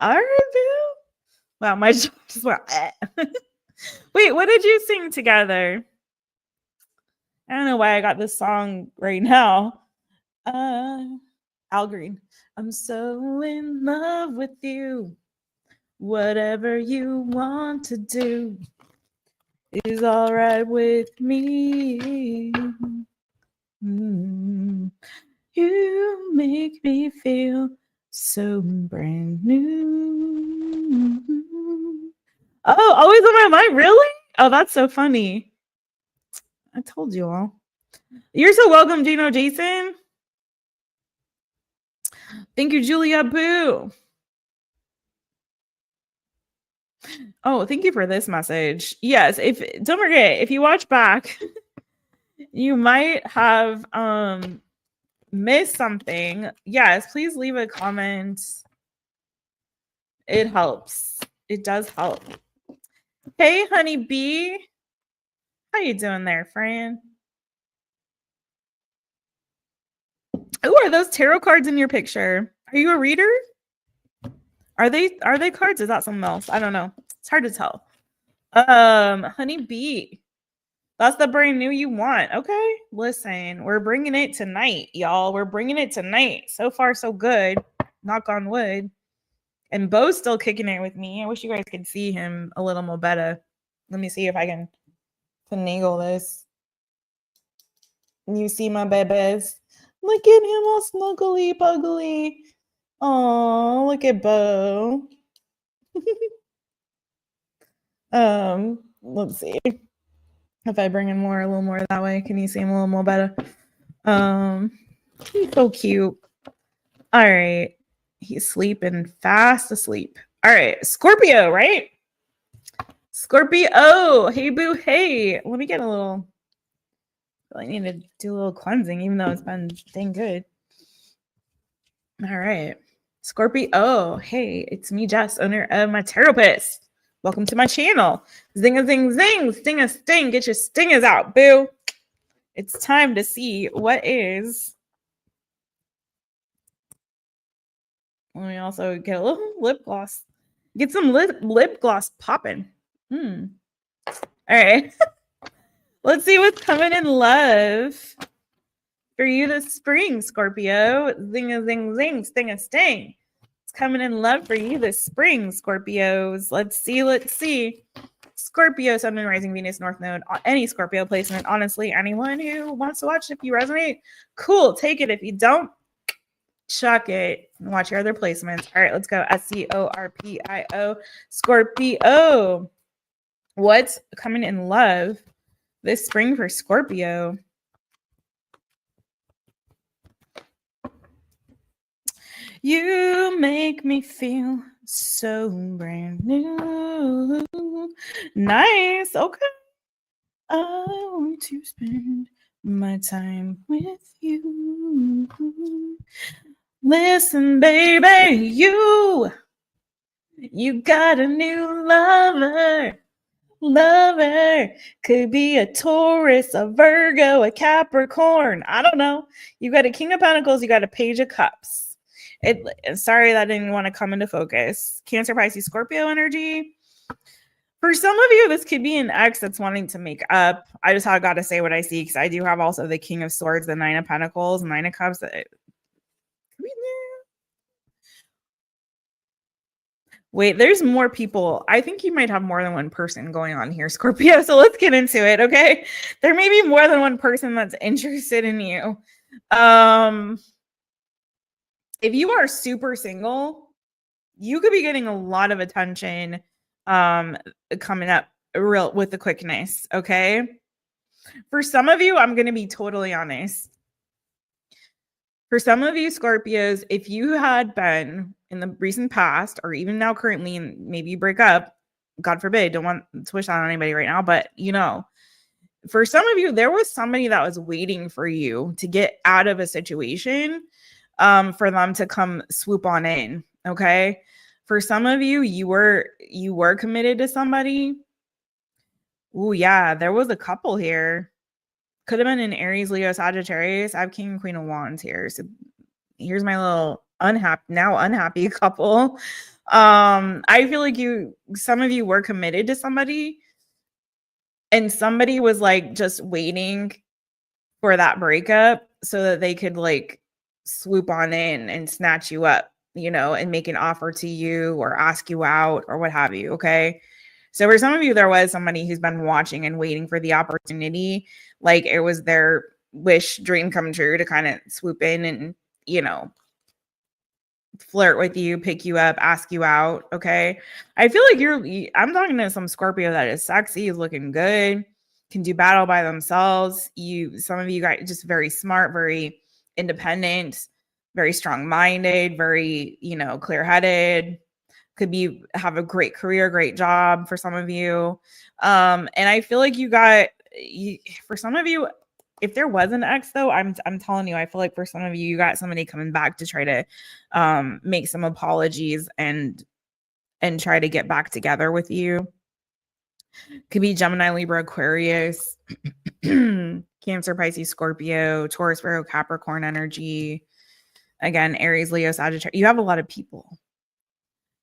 All right, boo. Wow, my jaw just went. Wait, what did you sing together? I don't know why I got this song right now. Al Green. I'm so in love with you. Whatever you want to do is all right with me. You make me feel so brand new. Oh, always on my mind. Really? Oh, that's so funny. I told you all. You're so welcome, Gino Jason. Thank you, Julia Boo. Oh, thank you for this message. Yes, don't forget, if you watch back, you might have missed something. Yes, please leave a comment. It helps. It does help. Hey, honey bee. How you doing there, friend? Oh, are those tarot cards in your picture? Are you a reader? Are they cards? Is that something else? I don't know. It's hard to tell. Honey bee. That's the brand new you want. Okay. Listen, we're bringing it tonight, y'all. We're bringing it tonight. So far, so good. Knock on wood. And Bo's still kicking it with me. I wish you guys could see him a little more better. Let me see if I can finagle this. You see my babies? Look at him all snuggly puggly. Oh, look at Bo. Let's see. If I bring in a little more that way, can you see him a little more better? He's so cute. All right. He's sleeping fast asleep. All right. Scorpio, right? Scorpio. Hey, boo. Hey. Let me get a little. I need to do a little cleansing, even though it's been dang good. All right. Scorpio. Hey, it's me, Jess, owner of My Taropist. Welcome to my channel. Zing a zing zing. Sting a sting. Get your stingers out, boo. It's time to see what is. Let me also get a little lip gloss. Get some lip gloss popping. All right. Let's see what's coming in love for you this spring, Scorpio. Zing a zing zing, sting a sting. It's coming in love for you this spring, Scorpios. Let's see. Scorpio, Sun, Moon, Rising, Venus, North Node, any Scorpio placement. Honestly, anyone who wants to watch, if you resonate, cool. Take it. If you don't, chuck it and watch your other placements. All right, let's go. Scorpio. Scorpio. What's coming in love this spring for Scorpio? You make me feel so brand new. Nice. Okay. I want to spend my time with you. Listen, baby, you got a new lover. Could be a Taurus, a Virgo, a Capricorn. I don't know. You got a King of Pentacles, you got a Page of Cups. Sorry that didn't want to come into focus. Cancer, Pisces, Scorpio energy. For some of you, this could be an ex that's wanting to make up. I just got to say what I see because I do have also the King of Swords, the Nine of Pentacles, Nine of Cups. Wait, there's more people. I think you might have more than one person going on here, Scorpio. So let's get into it, okay? There may be more than one person that's interested in you. If you are super single, you could be getting a lot of attention coming up real with the quickness, okay? For some of you, I'm going to be totally honest. For some of you Scorpios, if you had been in the recent past or even now currently, and maybe you break up, God forbid, don't want to wish that on anybody right now, but for some of you, there was somebody that was waiting for you to get out of a situation, for them to come swoop on in. Okay. For some of you, you were committed to somebody. Oh yeah, there was a couple here. Could have been an Aries, Leo, Sagittarius. I have King and Queen of Wands here. So here's my little unhappy couple. I feel like some of you were committed to somebody, and somebody was like just waiting for that breakup so that they could like swoop on in and snatch you up, and make an offer to you or ask you out or what have you. Okay. So for some of you, there was somebody who's been watching and waiting for the opportunity. Like it was their wish, dream come true to kind of swoop in and, flirt with you, pick you up, ask you out. Okay. I feel like I'm talking to some Scorpio that is sexy, is looking good, can do battle by themselves. Some of you guys just very smart, very independent, very strong-minded, very, clear-headed, could have a great career, great job for some of you. And I feel like for some of you, if there was an ex though, I'm telling you, I feel like for some of you, you got somebody coming back to try to make some apologies and try to get back together with you. Could be Gemini, Libra, Aquarius, Cancer, Pisces, Scorpio, Taurus, Virgo, Capricorn energy. Again, Aries, Leo, Sagittarius. You have a lot of people.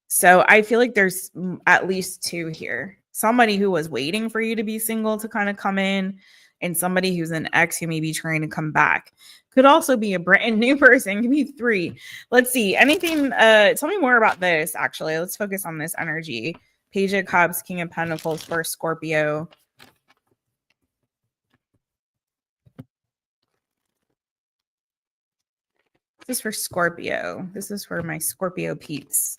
So I feel like there's at least two here. Somebody who was waiting for you to be single to kind of come in, and somebody who's an ex who may be trying to come back. Could also be a brand new person. Could be three. Let's see. Anything, tell me more about this, actually. Let's focus on this energy. Page of Cups, King of Pentacles for Scorpio. This is for Scorpio. This is for my Scorpio peeps.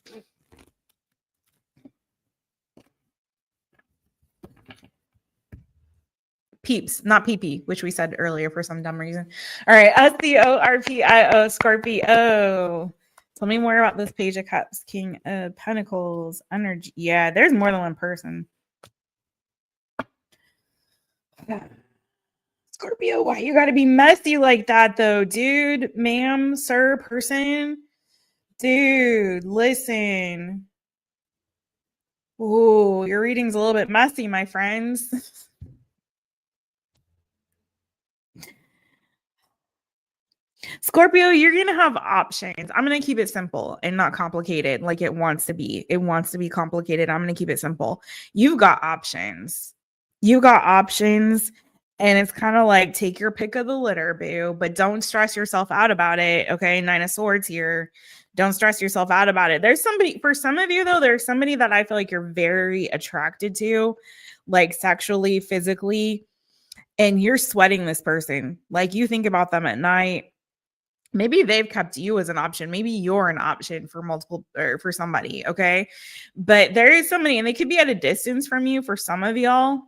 Peeps, not PP, which we said earlier for some dumb reason. All right, SCORPIO, Scorpio. Tell me more about this Page of Cups, King of Pentacles, energy. Yeah, there's more than one person. Scorpio, why you gotta be messy like that though, dude, ma'am, sir, person? Dude, listen. Ooh, your reading's a little bit messy, my friends. Scorpio, you're going to have options. I'm going to keep it simple and not complicated like it wants to be. It wants to be complicated. I'm going to keep it simple. You've got options. You got options. And it's kind of like take your pick of the litter, boo, but don't stress yourself out about it. Okay. 9 of Swords here. Don't stress yourself out about it. There's somebody, for some of you though, there's somebody that I feel like you're very attracted to, like sexually, physically, and you're sweating this person. Like you think about them at night. Maybe they've kept you as an option. Maybe you're an option for multiple or for somebody. Okay. But there is somebody, and they could be at a distance from you for some of y'all.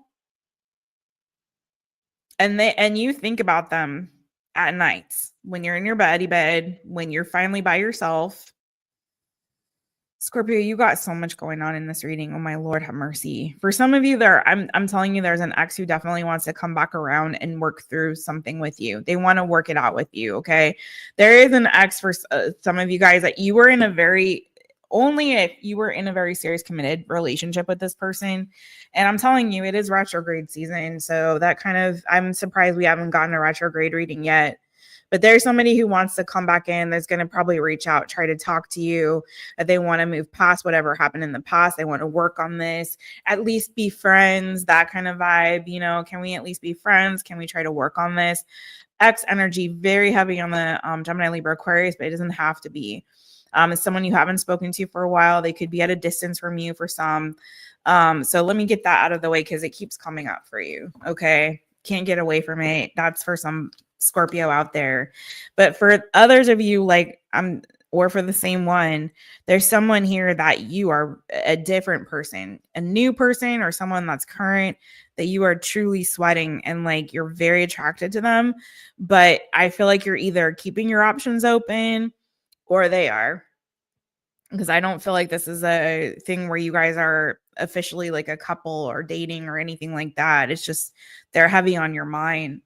And you think about them at nights when you're in your bed, when you're finally by yourself. Scorpio, you got so much going on in this reading. Oh my Lord, have mercy. For some of you I'm telling you, there's an ex who definitely wants to come back around and work through something with you. They want to work it out with you. Okay. There is an ex for some of you guys that you were in only if you were in a very serious committed relationship with this person. And I'm telling you, it is retrograde season. So I'm surprised we haven't gotten a retrograde reading yet. But there's somebody who wants to come back in that's going to probably reach out, try to talk to you, that they want to move past whatever happened in the past. They want to work on this, at least be friends, that kind of vibe. Can we at least be friends? Can we try to work on this? X energy, very heavy on the Gemini, Libra, Aquarius, but it doesn't have to be. It's someone you haven't spoken to for a while. They could be at a distance from you for some. So let me get that out of the way because it keeps coming up for you. Okay. Can't get away from it. That's for some Scorpio out there. But for others of you, like or for the same one, there's someone here that you are a different person, a new person, or someone that's current that you are truly sweating and like you're very attracted to them. But I feel like you're either keeping your options open or they are, because I don't feel like this is a thing where you guys are officially like a couple or dating or anything like that. It's just they're heavy on your mind.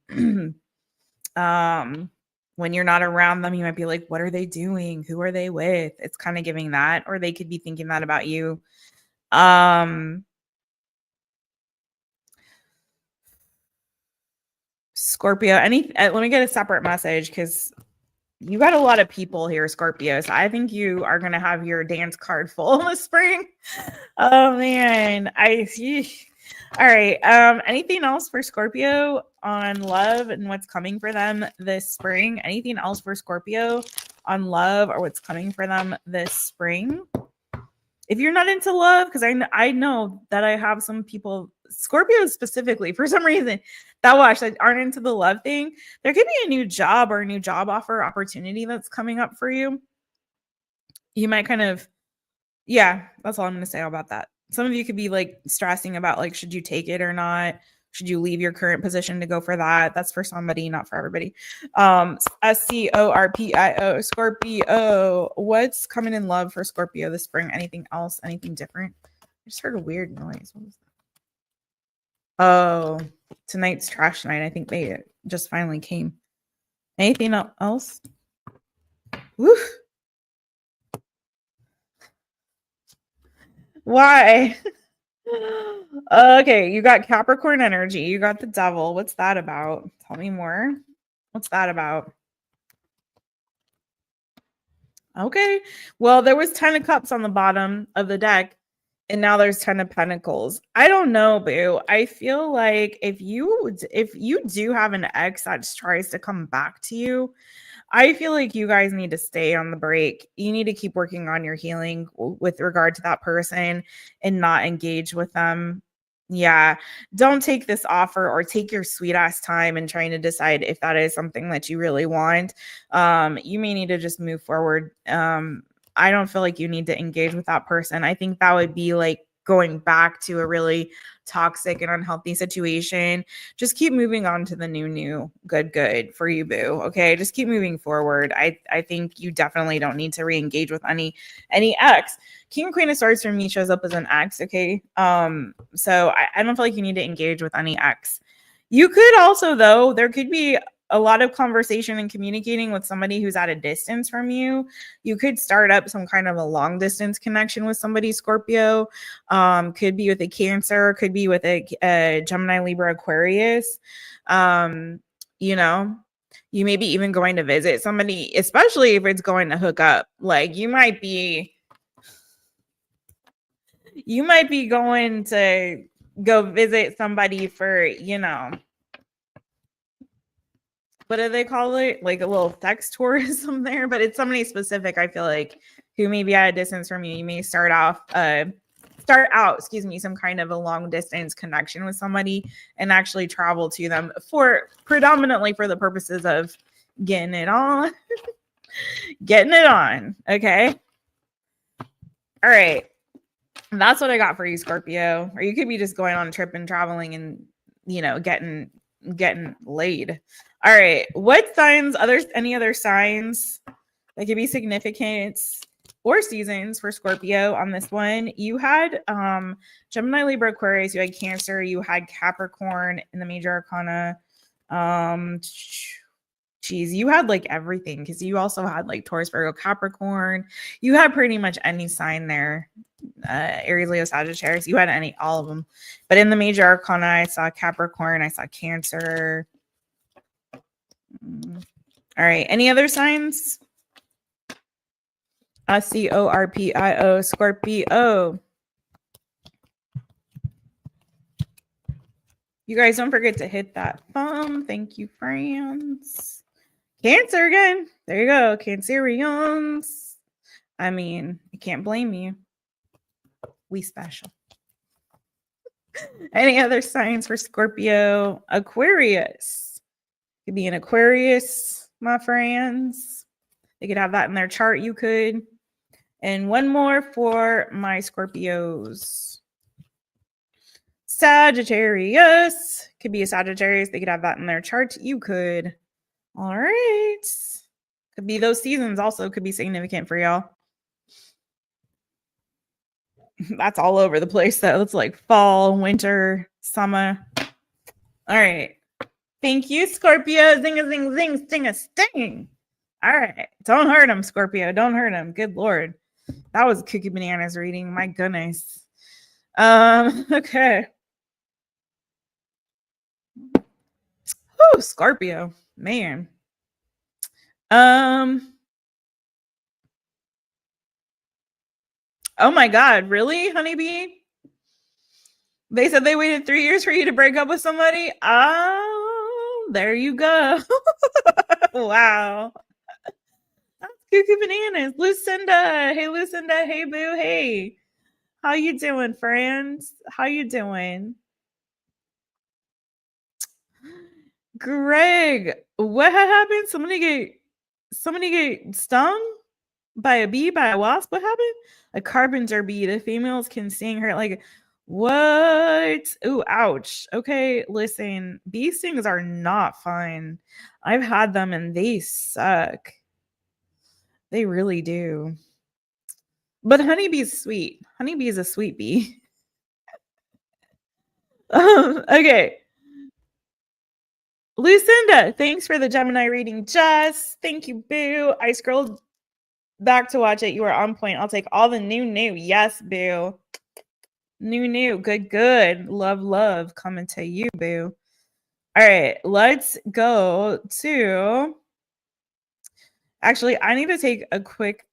When you're not around them, you might be like, what are they doing? Who are they with? It's kind of giving that, or they could be thinking that about you. Scorpio, let me get a separate message because you got a lot of people here, Scorpio. So I think you are going to have your dance card full this spring. Oh man, I see. All right. Anything else for Scorpio on love and what's coming for them this spring? Anything else for Scorpio on love or what's coming for them this spring? If you're not into love, because I know that I have some people, Scorpios specifically, for some reason, that aren't into the love thing. There could be a new job or a new job offer opportunity that's coming up for you. You might kind of, yeah, that's all I'm going to say about that. Some of you could be like stressing about like, should you take it or not? Should you leave your current position to go for that? That's for somebody, not for everybody. Scorpio, Scorpio. What's coming in love for Scorpio this spring? Anything else? Anything different? I just heard a weird noise. What was that? Oh, tonight's trash night. I think they just finally came. Anything else? Woo. Why? Okay, you got Capricorn energy. You got the devil. What's that about? Tell me more. What's that about? Okay. Well, there was 10 of cups on the bottom of the deck, and now there's 10 of pentacles. I don't know, boo. I feel like if you do have an ex that tries to come back to you, I feel like you guys need to stay on the break. You need to keep working on your healing with regard to that person and not engage with them. Yeah. Don't take this offer or take your sweet ass time in trying to decide if that is something that you really want. You may need to just move forward. I don't feel like you need to engage with that person. I think that would be like going back to a really toxic and unhealthy situation. Just keep moving on to the new good for you, boo. Okay, just keep moving forward. I think you definitely don't need to re-engage with any ex. King Queen of Swords for me shows up as an ex. Okay, so I don't feel like you need to engage with any ex. You could also, though, there could be a lot of conversation and communicating with somebody who's at a distance from you. You could start up some kind of a long distance connection with somebody, Scorpio. Could be with a Cancer, could be with a Gemini, Libra, Aquarius. You know, you may be even going to visit somebody, especially if it's going to hook up. Like you might be going to go visit somebody for, what do they call it? Like a little sex tourism there, but it's somebody specific, I feel like, who may be at a distance from you. You may start out, some kind of a long distance connection with somebody and actually travel to them predominantly for the purposes of getting it on. Okay. All right. That's what I got for you, Scorpio. Or you could be just going on a trip and traveling and, getting laid. All right. What signs, any other signs that could be significant or seasons for Scorpio on this one? You had Gemini, Libra, Aquarius, you had Cancer, you had Capricorn in the major arcana. You had like everything because you also had like Taurus, Virgo, Capricorn. You had pretty much any sign there. Aries, Leo, Sagittarius. You had all of them. But in the major arcana, I saw Capricorn, I saw Cancer. All right. Any other signs? Scorpio, Scorpio. You guys don't forget to hit that thumb. Thank you, friends. Cancer again. There you go. Cancerians. I mean, I can't blame you. We special. Any other signs for Scorpio? Aquarius. Could be an Aquarius, my friends. They could have that in their chart. You could. And one more for my Scorpios. Sagittarius. Could be a Sagittarius. They could have that in their chart. You could. All right. Could be those seasons also could be significant for y'all. That's all over the place though. It's like fall, winter, summer. All right. Thank you, Scorpio. Zing a zing zing, sting a sting. All right. Don't hurt him, Scorpio. Don't hurt him. Good Lord. That was Cookie Bananas reading. My goodness. Okay. Oh, Scorpio. Man. Oh my God. Really, honeybee? They said they waited 3 years for you to break up with somebody. Oh, there you go. Wow. That's Cuckoo Bananas. Lucinda. Hey, Lucinda. Hey, boo. Hey. How you doing, friends? How you doing? Greg, what happened? Somebody get stung by a bee, by a wasp? What happened? A carpenter bee. The females can sting her like what? Ooh, ouch. Okay, listen, bee stings are not fun. I've had them and they suck. They really do. But honeybee's sweet. Honeybee is a sweet bee. Okay. Lucinda, thanks for the Gemini reading. Jess, thank you, boo. I scrolled back to watch it. You are on point. I'll take all the new. Yes, boo. New. Good. Love. Coming to you, boo. All right, let's go to. Actually, I need to take a quick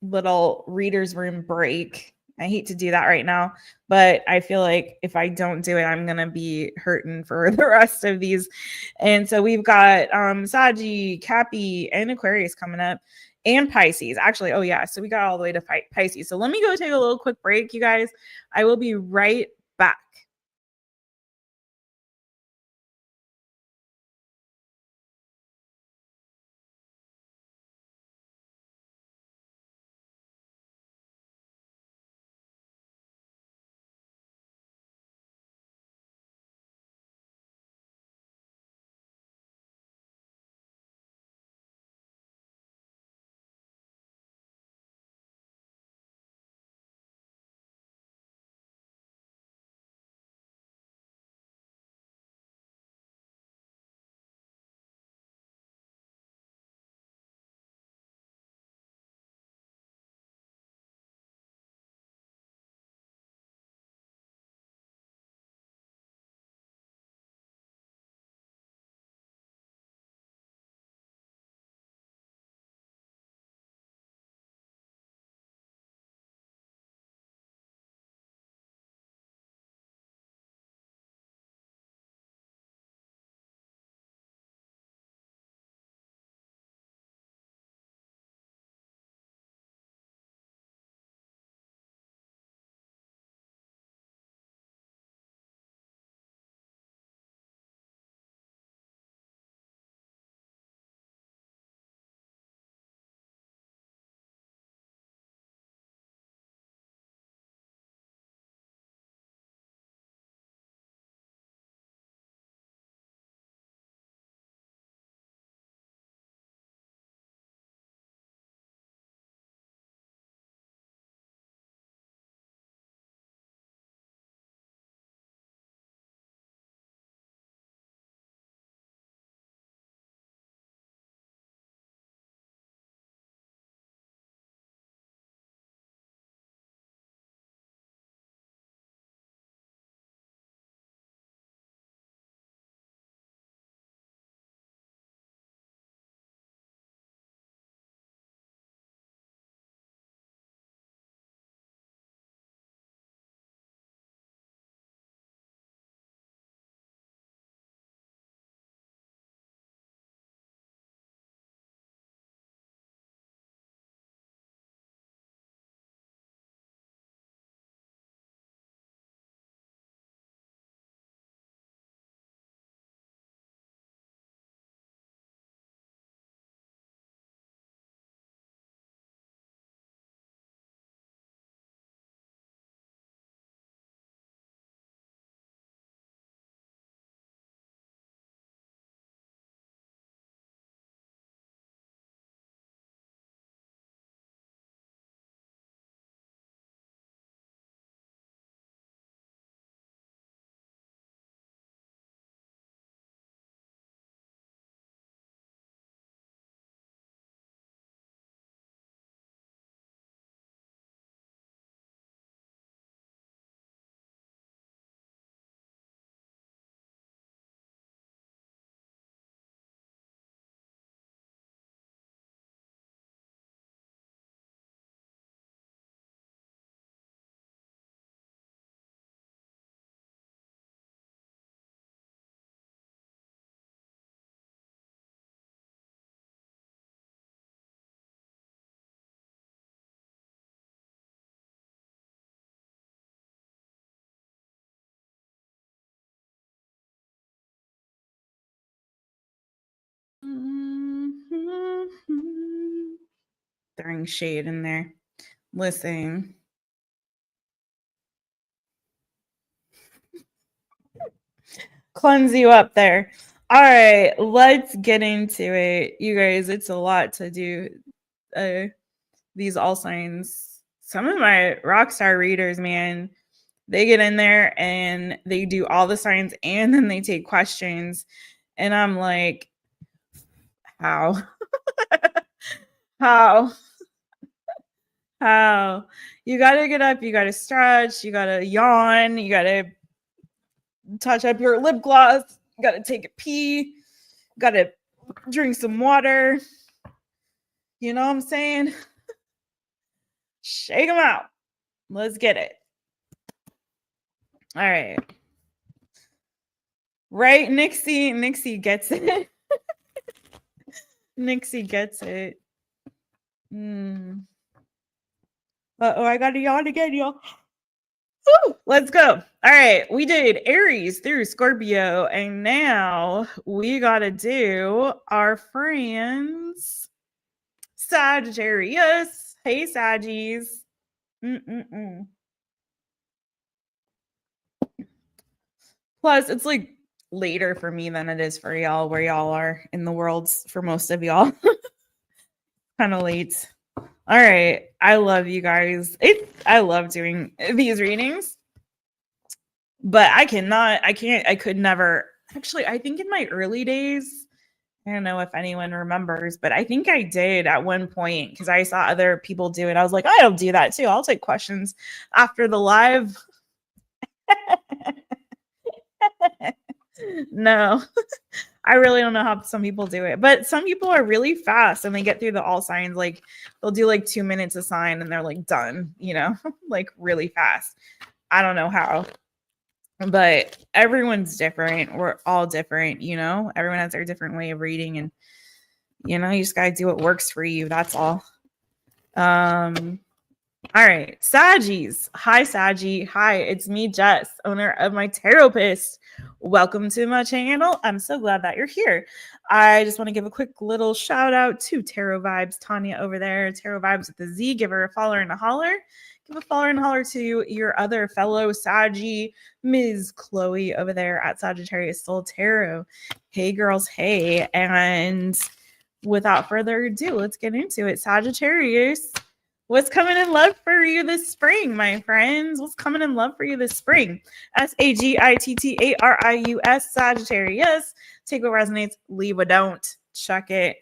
little reader's room break. I hate to do that right now, but I feel like if I don't do it, I'm gonna be hurting for the rest of these. And so we've got Saggy, Cappy, and Aquarius coming up, and Pisces. Actually, oh yeah, so we got all the way to Pisces. So let me go take a little quick break, you guys. I will be right back. Throwing shade in there. Listen. Cleanse you up there. All right, let's get into it. You guys, it's a lot to do. These all signs. Some of my rock star readers, man, they get in there and they do all the signs and then they take questions. And I'm like, how? How? How? You got to get up, you got to stretch, you got to yawn, you got to touch up your lip gloss, you got to take a pee, got to drink some water. You know what I'm saying? Shake them out. Let's get it. All right. Right, Nixie? Nixie gets it. Nixie gets it. Uh-oh, I got to yawn again, y'all. Woo, let's go. All right, we did Aries through Scorpio, and now we got to do our friends Sagittarius. Hey, Saggies. Plus, it's like later for me than it is for y'all, where y'all are in the worlds for most of y'all. Kind of late. All right. I love you guys. I love doing these readings, but I could never. Actually, I think in my early days, I don't know if anyone remembers, but I think I did at one point because I saw other people do it. I was like, I'll do that too. I'll take questions after the live. No, I really don't know how some people do it, but some people are really fast and they get through the all signs. Like they'll do like 2 minutes a sign and they're like done, you know, like really fast. I don't know how, but everyone's different. We're all different, you know, everyone has their different way of reading and, you know, you just got to do what works for you. That's all. All right, Saggies. Hi, Saggy. Hi, it's me, Jess, owner of My Taropist. Welcome to my channel. I'm so glad that you're here. I just want to give a quick little shout out to Tarot Vibes, Tanya over there. Tarot Vibes with the Z. Give her a follower and a holler. Give a follower and a holler to your other fellow Saggy, Ms. Chloe over there at Sagittarius Soul Tarot. Hey, girls. Hey. And without further ado, let's get into it. Sagittarius. What's coming in love for you this spring, my friends? What's coming in love for you this spring? Sagittarius, Sagittarius. Take what resonates, leave what don't. Check it.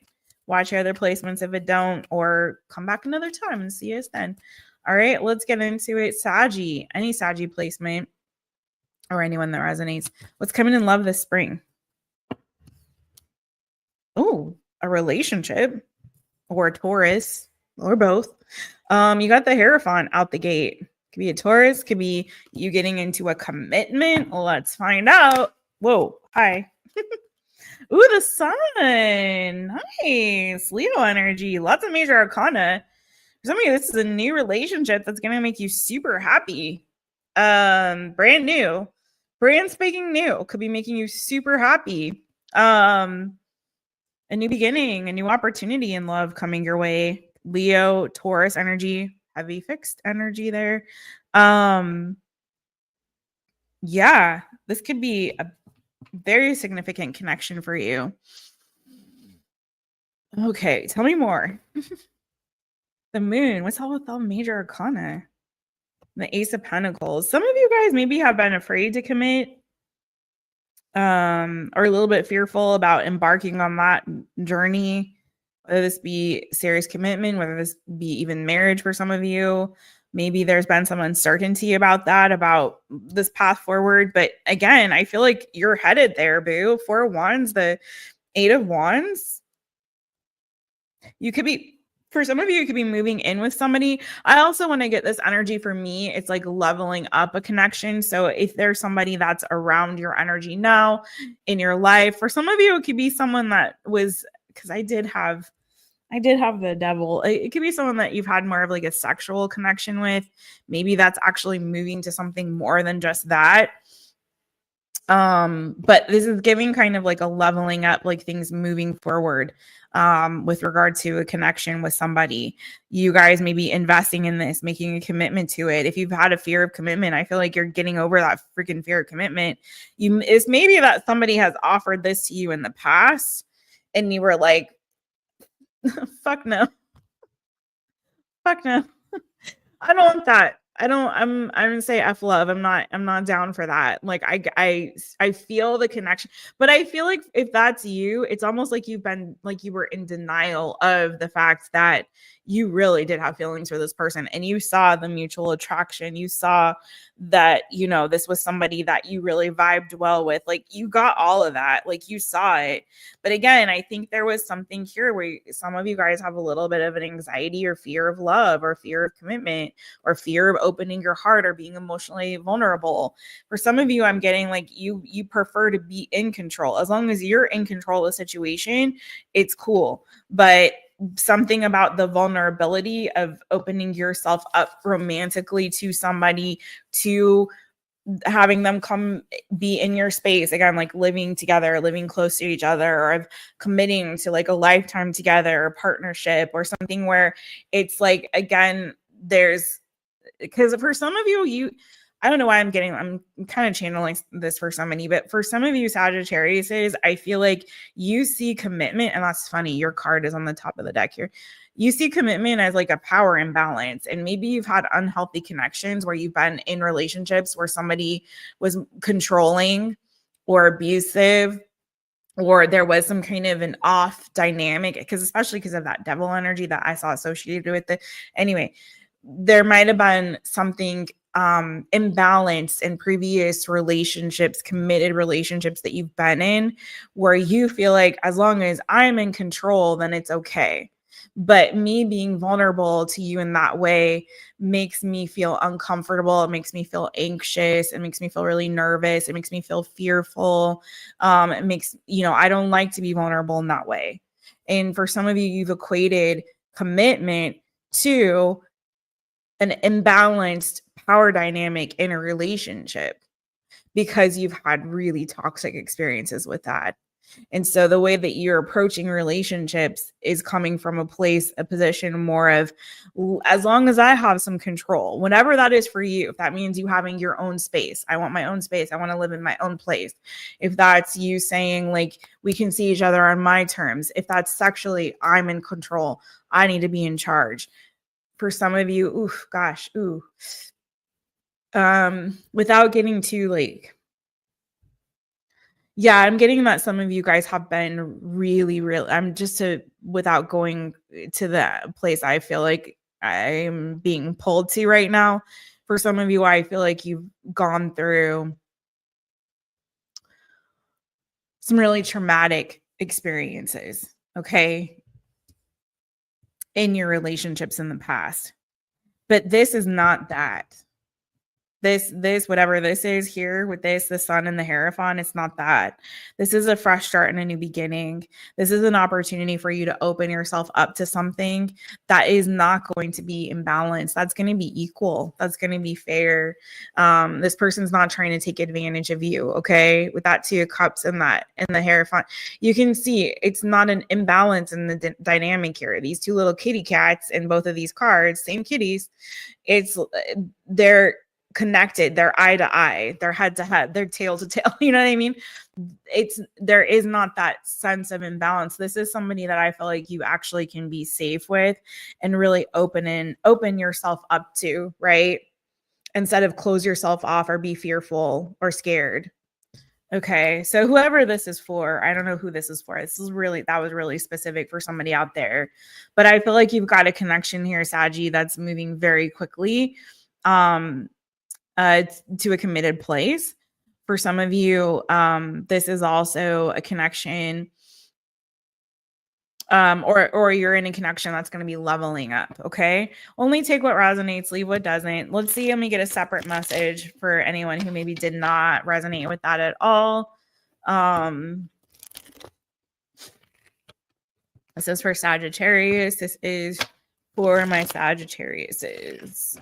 Watch your other placements if it don't, or come back another time and see us then. All right, let's get into it. Saggy, any Saggy placement or anyone that resonates. What's coming in love this spring? Oh, a relationship or a Taurus or both. You got the Hierophant out the gate. Could be a Taurus, could be you getting into a commitment. Let's find out. Whoa, hi. Ooh, the sun. Nice. Leo energy. Lots of major arcana. For some of you, this is a new relationship that's going to make you super happy. Brand new. Brand spanking new. Could be making you super happy. A new beginning, a new opportunity in love coming your way. Leo, Taurus energy, heavy fixed energy there. Yeah, this could be a very significant connection for you. Okay, tell me more. The moon, what's all with all major arcana? The Ace of Pentacles. Some of you guys maybe have been afraid to commit, or a little bit fearful about embarking on that journey. Whether this be serious commitment, whether this be even marriage for some of you. Maybe there's been some uncertainty about that, about this path forward. But again, I feel like you're headed there, boo. 4 of Wands, the 8 of Wands. You could be, for some of you, you could be moving in with somebody. I also want to get this energy for me. It's like leveling up a connection. So if there's somebody that's around your energy now in your life, for some of you, it could be someone that was, because I did have the devil. It could be someone that you've had more of like a sexual connection with. Maybe that's actually moving to something more than just that. But this is giving kind of like a leveling up, like things moving forward with regard to a connection with somebody. You guys may be investing in this, making a commitment to it. If you've had a fear of commitment, I feel like you're getting over that freaking fear of commitment. It's maybe that somebody has offered this to you in the past and you were like, fuck no, fuck no. I don't want that. I'm gonna say F love. I'm not down for that. Like I feel the connection, but I feel like if that's you, it's almost like you've been like you were in denial of the fact that you really did have feelings for this person and you saw the mutual attraction. You saw that, you know, this was somebody that you really vibed well with. Like you got all of that. Like you saw it. But again, I think there was something here where some of you guys have a little bit of an anxiety or fear of love or fear of commitment or fear of opening your heart or being emotionally vulnerable. For some of you, I'm getting like you prefer to be in control. As long as you're in control of the situation, it's cool. But something about the vulnerability of opening yourself up romantically to somebody, to having them come be in your space again, like living together, living close to each other, or committing to like a lifetime together, or partnership, or something where it's like, again, there's, because for some of you, I don't know why I'm kind of channeling this for somebody, but for some of you Sagittarius, I feel like you see commitment, and that's funny. Your card is on the top of the deck here. You see commitment as like a power imbalance, and maybe you've had unhealthy connections where you've been in relationships where somebody was controlling or abusive, or there was some kind of an off dynamic, because especially because of that devil energy that I saw associated with it. Anyway, there might have been something imbalanced in previous relationships, committed relationships that you've been in, where you feel like as long as I'm in control, then it's okay. But me being vulnerable to you in that way makes me feel uncomfortable. It makes me feel anxious. It makes me feel really nervous. It makes me feel fearful. It makes, you know, I don't like to be vulnerable in that way. And for some of you, you've equated commitment to an imbalanced power dynamic in a relationship because you've had really toxic experiences with that. And so the way that you're approaching relationships is coming from a position more of, as long as I have some control, whatever that is for you. If that means you having your own space, I want my own space. I want to live in my own place. If that's you saying like, we can see each other on my terms. If that's sexually, I'm in control. I need to be in charge. For some of you, without getting too like, yeah, I'm getting that some of you guys have been really, I'm just without going to the place I feel like I'm being pulled to right now. For some of you, I feel like you've gone through some really traumatic experiences, okay, in your relationships in the past. But this is not that. This whatever this is here with the sun and the Hierophant, it's not that. This is a fresh start and a new beginning. This is an opportunity for you to open yourself up to something that is not going to be imbalanced. That's going to be equal. That's going to be fair. This person's not trying to take advantage of you. Okay, with that 2 of Cups and that and the Hierophant, you can see it's not an imbalance in the dynamic here. These 2 little kitty cats in both of these cards, same kitties. They're connected, they're eye to eye, they're head to head, they're tail to tail. You know what I mean? There is not that sense of imbalance. This is somebody that I feel like you actually can be safe with and really open yourself up to, right? Instead of close yourself off or be fearful or scared. Okay, so whoever this is for, I don't know who this is for. That was really specific for somebody out there. But I feel like you've got a connection here, Saggy, that's moving very quickly. To a committed place. For some of you, this is also a connection, or you're in a connection that's going to be leveling up. Okay, only take what resonates, leave what doesn't. Let's see. Let me get a separate message for anyone who maybe did not resonate with that at all. This is for Sagittarius. This is for my Sagittariuses.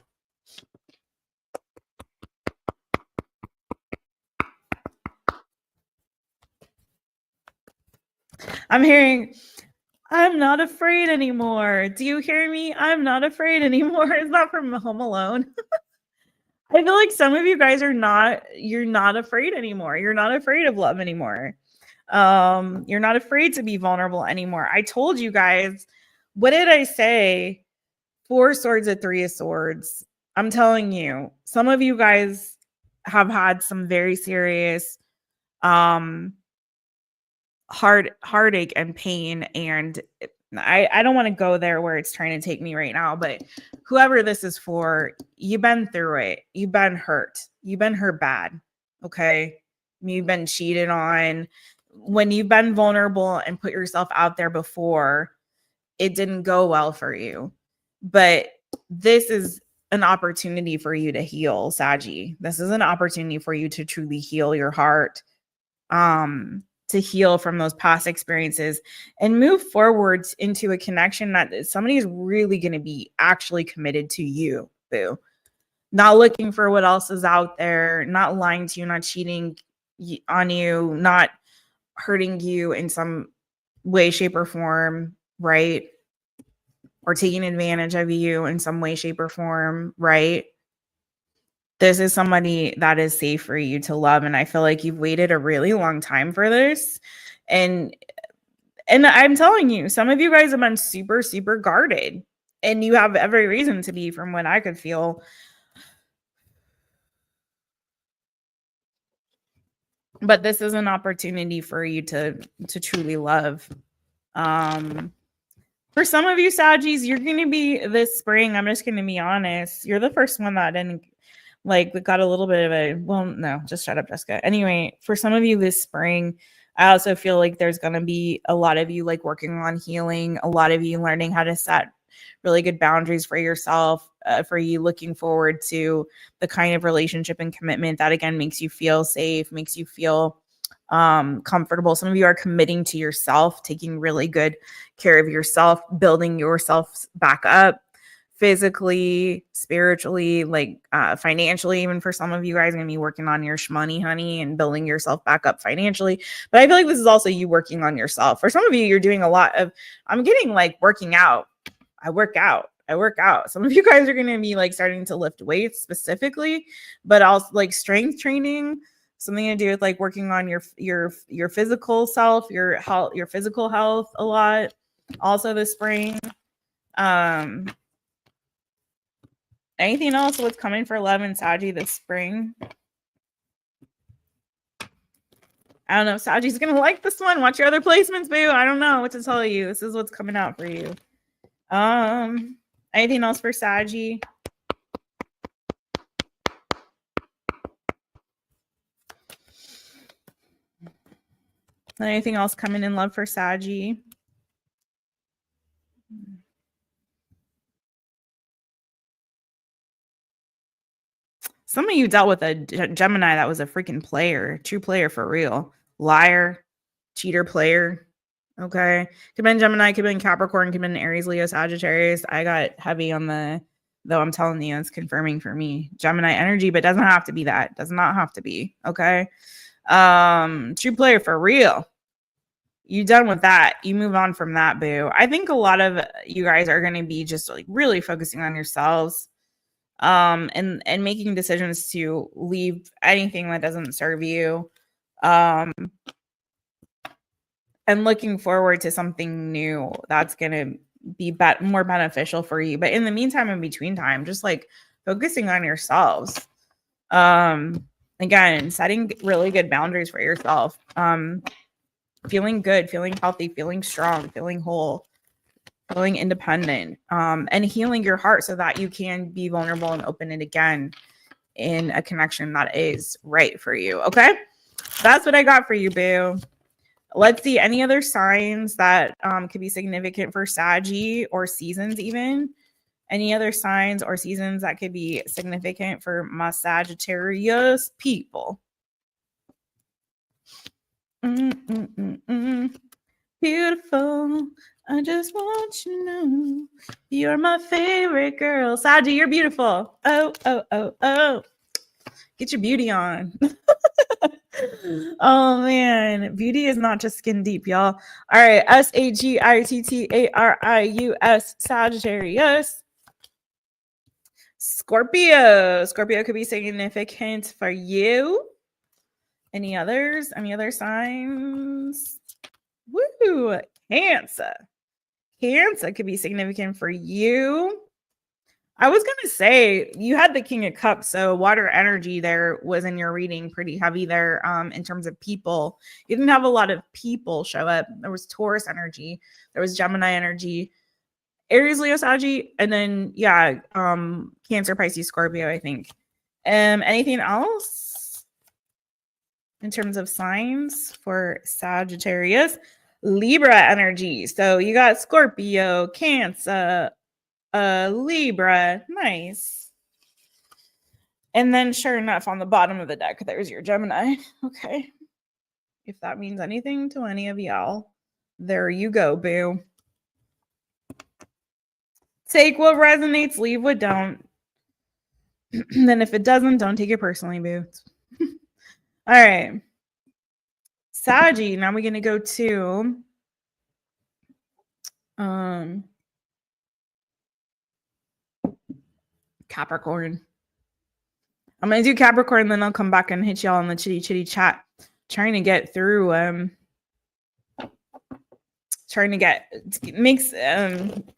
I'm hearing, I'm not afraid anymore. Do you hear me? I'm not afraid anymore. Is that from Home Alone? I feel like some of you guys are not, you're not afraid anymore. You're not afraid of love anymore. You're not afraid to be vulnerable anymore. I told you guys, what did I say? 4 swords at 3 of swords. I'm telling you, some of you guys have had some very serious heartache and pain, and I don't want to go there where it's trying to take me right now, but whoever this is for, you've been through it. You've been hurt. You've been hurt bad. Okay. You've been cheated on. When you've been vulnerable and put yourself out there before, it didn't go well for you. But this is an opportunity for you to heal, Saggy. This is an opportunity for you to truly heal your heart. To heal from those past experiences and move forwards into a connection that somebody is really going to be actually committed to you, boo. Not looking for what else is out there, not lying to you, not cheating on you, not hurting you in some way, shape, or form, right? Or taking advantage of you in some way, shape, or form, right? This is somebody that is safe for you to love. And I feel like you've waited a really long time for this. And I'm telling you, some of you guys have been super, super guarded. And you have every reason to be, from what I could feel. But this is an opportunity for you to truly love. For some of you, Saggies, you're going to be this spring. I'm just going to be honest. You're the first one that didn't, like, we got a little bit of a, well, no, just shut up, Jessica. Anyway, for some of you this spring, I also feel like there's going to be a lot of you like working on healing, a lot of you learning how to set really good boundaries for yourself, for you looking forward to the kind of relationship and commitment that, again, makes you feel safe, makes you feel comfortable. Some of you are committing to yourself, taking really good care of yourself, building yourself back up physically, spiritually, like financially. Even for some of you guys, are going to be working on your shmoney, honey, and building yourself back up financially. But I feel like this is also you working on yourself. For some of you, you're doing a lot of, I'm getting like working out. I work out. Some of you guys are going to be like starting to lift weights specifically, but also like strength training, something to do with like working on your physical self, your health, your physical health a lot. Also this spring. Anything else? What's coming for love and Saggy this spring? I don't know if Saggy's gonna like this one. Watch your other placements, boo. I don't know what to tell you. This is what's coming out for you. Anything else for Saggy? Anything else coming in love for Saggy? Some of you dealt with a Gemini that was a freaking player, true player for real. Liar, cheater player. Okay. Could have been Gemini, could have been Capricorn, could have been Aries, Leo, Sagittarius. I got heavy on the, though I'm telling you, it's confirming for me. Gemini energy, but doesn't have to be that. Does not have to be. Okay. True player for real. You done with that. You move on from that, boo. I think a lot of you guys are going to be just like really focusing on yourselves. And making decisions to leave anything that doesn't serve you, and looking forward to something new that's going to be more beneficial for you. But in the meantime, in between time, just like focusing on yourselves. Again, setting really good boundaries for yourself. Feeling good, feeling healthy, feeling strong, feeling whole, feeling independent, and healing your heart so that you can be vulnerable and open it again in a connection that is right for you. Okay. That's what I got for you, boo. Let's see any other signs that could be significant for Saggy or seasons, even any other signs or seasons that could be significant for my Sagittarius people. Beautiful. I just want you to know you're my favorite girl. Saggy, you're beautiful. Oh. Get your beauty on. Oh man, beauty is not just skin deep, y'all. All right, Sagittarius, Sagittarius. Scorpio. Scorpio could be significant for you. Any others? Any other signs? Woo! Cancer. Cancer could be significant for you. I was going to say you had the King of Cups, so water energy there was in your reading pretty heavy there in terms of people. You didn't have a lot of people show up. There was Taurus energy. There was Gemini energy. Aries, Leo, Saggy, and then Cancer, Pisces, Scorpio, I think. Anything else in terms of signs for Sagittarius? Libra energy. So you got Scorpio, Cancer, Libra. Nice. And then sure enough, on the bottom of the deck, there's your Gemini. Okay. If that means anything to any of y'all, there you go, boo. Take what resonates, leave what don't. Then if it doesn't, don't take it personally, boo. All right. Saggy, now we're going to go to Capricorn. I'm going to do Capricorn, then I'll come back and hit y'all in the chitty chat. Trying to get through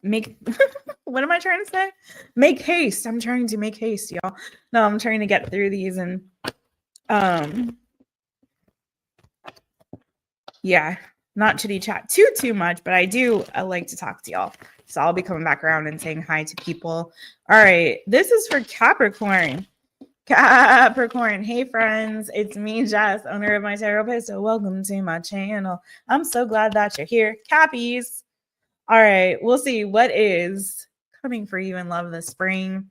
make what am I trying to say? Make haste. I'm trying to make haste, y'all. No, I'm trying to get through these and yeah, not chitty chat too much, but I like to talk to y'all. So I'll be coming back around and saying hi to people. All right, this is for Capricorn. Capricorn, hey friends, it's me, Jess, owner of My Taropist. So welcome to my channel. I'm so glad that you're here, Cappies. All right, we'll see what is coming for you in love this spring.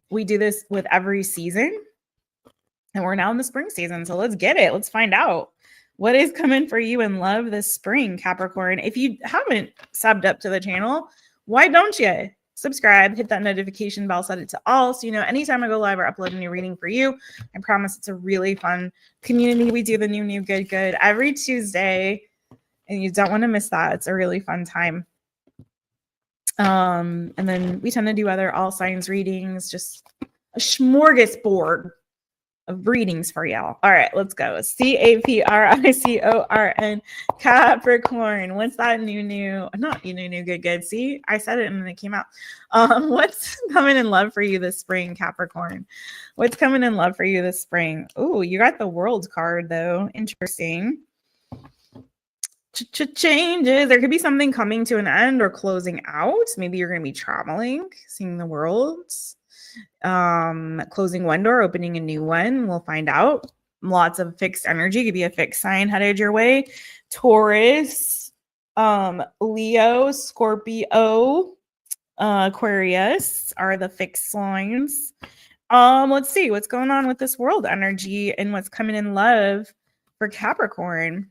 We do this with every season, and we're now in the spring season. So let's get it. Let's find out what is coming for you in love this spring, Capricorn. If you haven't subbed up to the channel, why don't you? Subscribe, hit that notification bell, set it to all. So, anytime I go live or upload a new reading for you, I promise it's a really fun community. We do the new, good every Tuesday, and you don't want to miss that. It's a really fun time. And then we tend to do other all signs readings, just a smorgasbord of readings for y'all. All right, let's go. Capricorn, Capricorn. What's that new? Not new, good. See, I said it and it came out. What's coming in love for you this spring, Capricorn? What's coming in love for you this spring? Oh, you got the World card though. Interesting. Changes. There could be something coming to an end or closing out. Maybe you're going to be traveling, seeing the world. Closing one door, opening a new one. We'll find out. Lots of fixed energy. Could be a fixed sign headed your way. Taurus, Leo, Scorpio, Aquarius are the fixed signs. Let's see what's going on with this world energy and what's coming in love for Capricorn.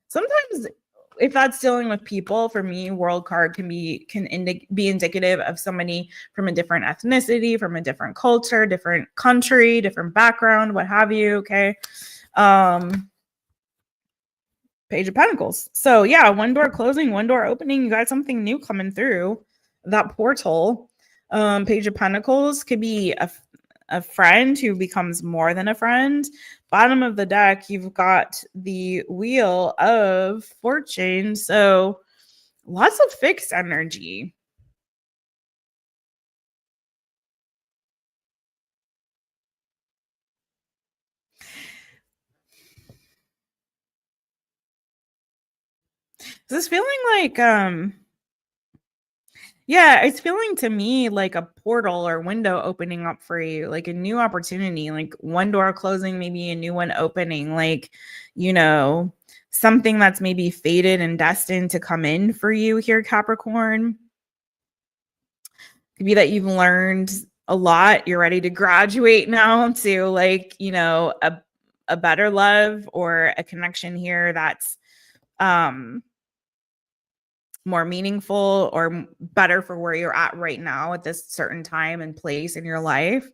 Sometimes if that's dealing with people, for me, world card can be indicative of somebody from a different ethnicity, from a different culture, different country, different background, what have you. Okay. Page of Pentacles. So yeah, one door closing, one door opening. You got something new coming through that portal. Page of Pentacles could be a friend who becomes more than a friend. Bottom of the deck, you've got the Wheel of Fortune. So lots of fixed energy. Is this feeling like yeah, it's feeling to me like a portal or window opening up for you, like a new opportunity, like one door closing, maybe a new one opening, like, something that's maybe fated and destined to come in for you here, Capricorn. Could be that you've learned a lot. You're ready to graduate now to a better love or a connection here that's more meaningful or better for where you're at right now at this certain time and place in your life.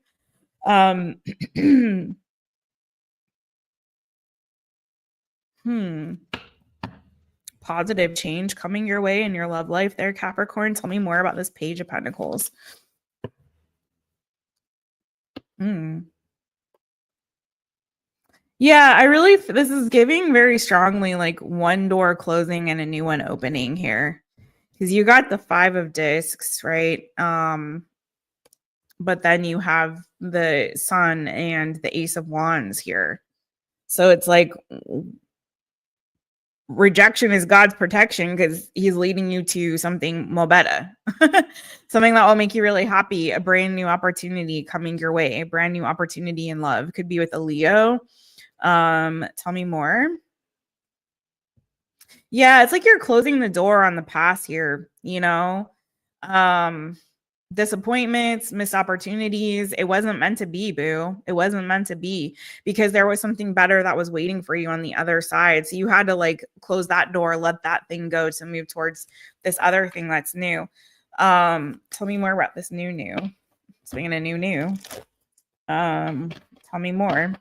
Positive change coming your way in your love life there, Capricorn. Tell me more about this Page of Pentacles. Yeah, this is giving very strongly like one door closing and a new one opening here. Because you got the 5 of Discs, right? But then you have the Sun and the Ace of Wands here. So it's like rejection is God's protection because he's leading you to something more better. Something that will make you really happy, a brand new opportunity coming your way, a brand new opportunity in love. Could be with a Leo. Tell me more. Yeah, it's like you're closing the door on the past here, you know? Disappointments, missed opportunities. It wasn't meant to be, boo. It wasn't meant to be because there was something better that was waiting for you on the other side. So you had to like close that door, let that thing go to move towards this other thing that's new. Tell me more about this new. Speaking of new. Tell me more.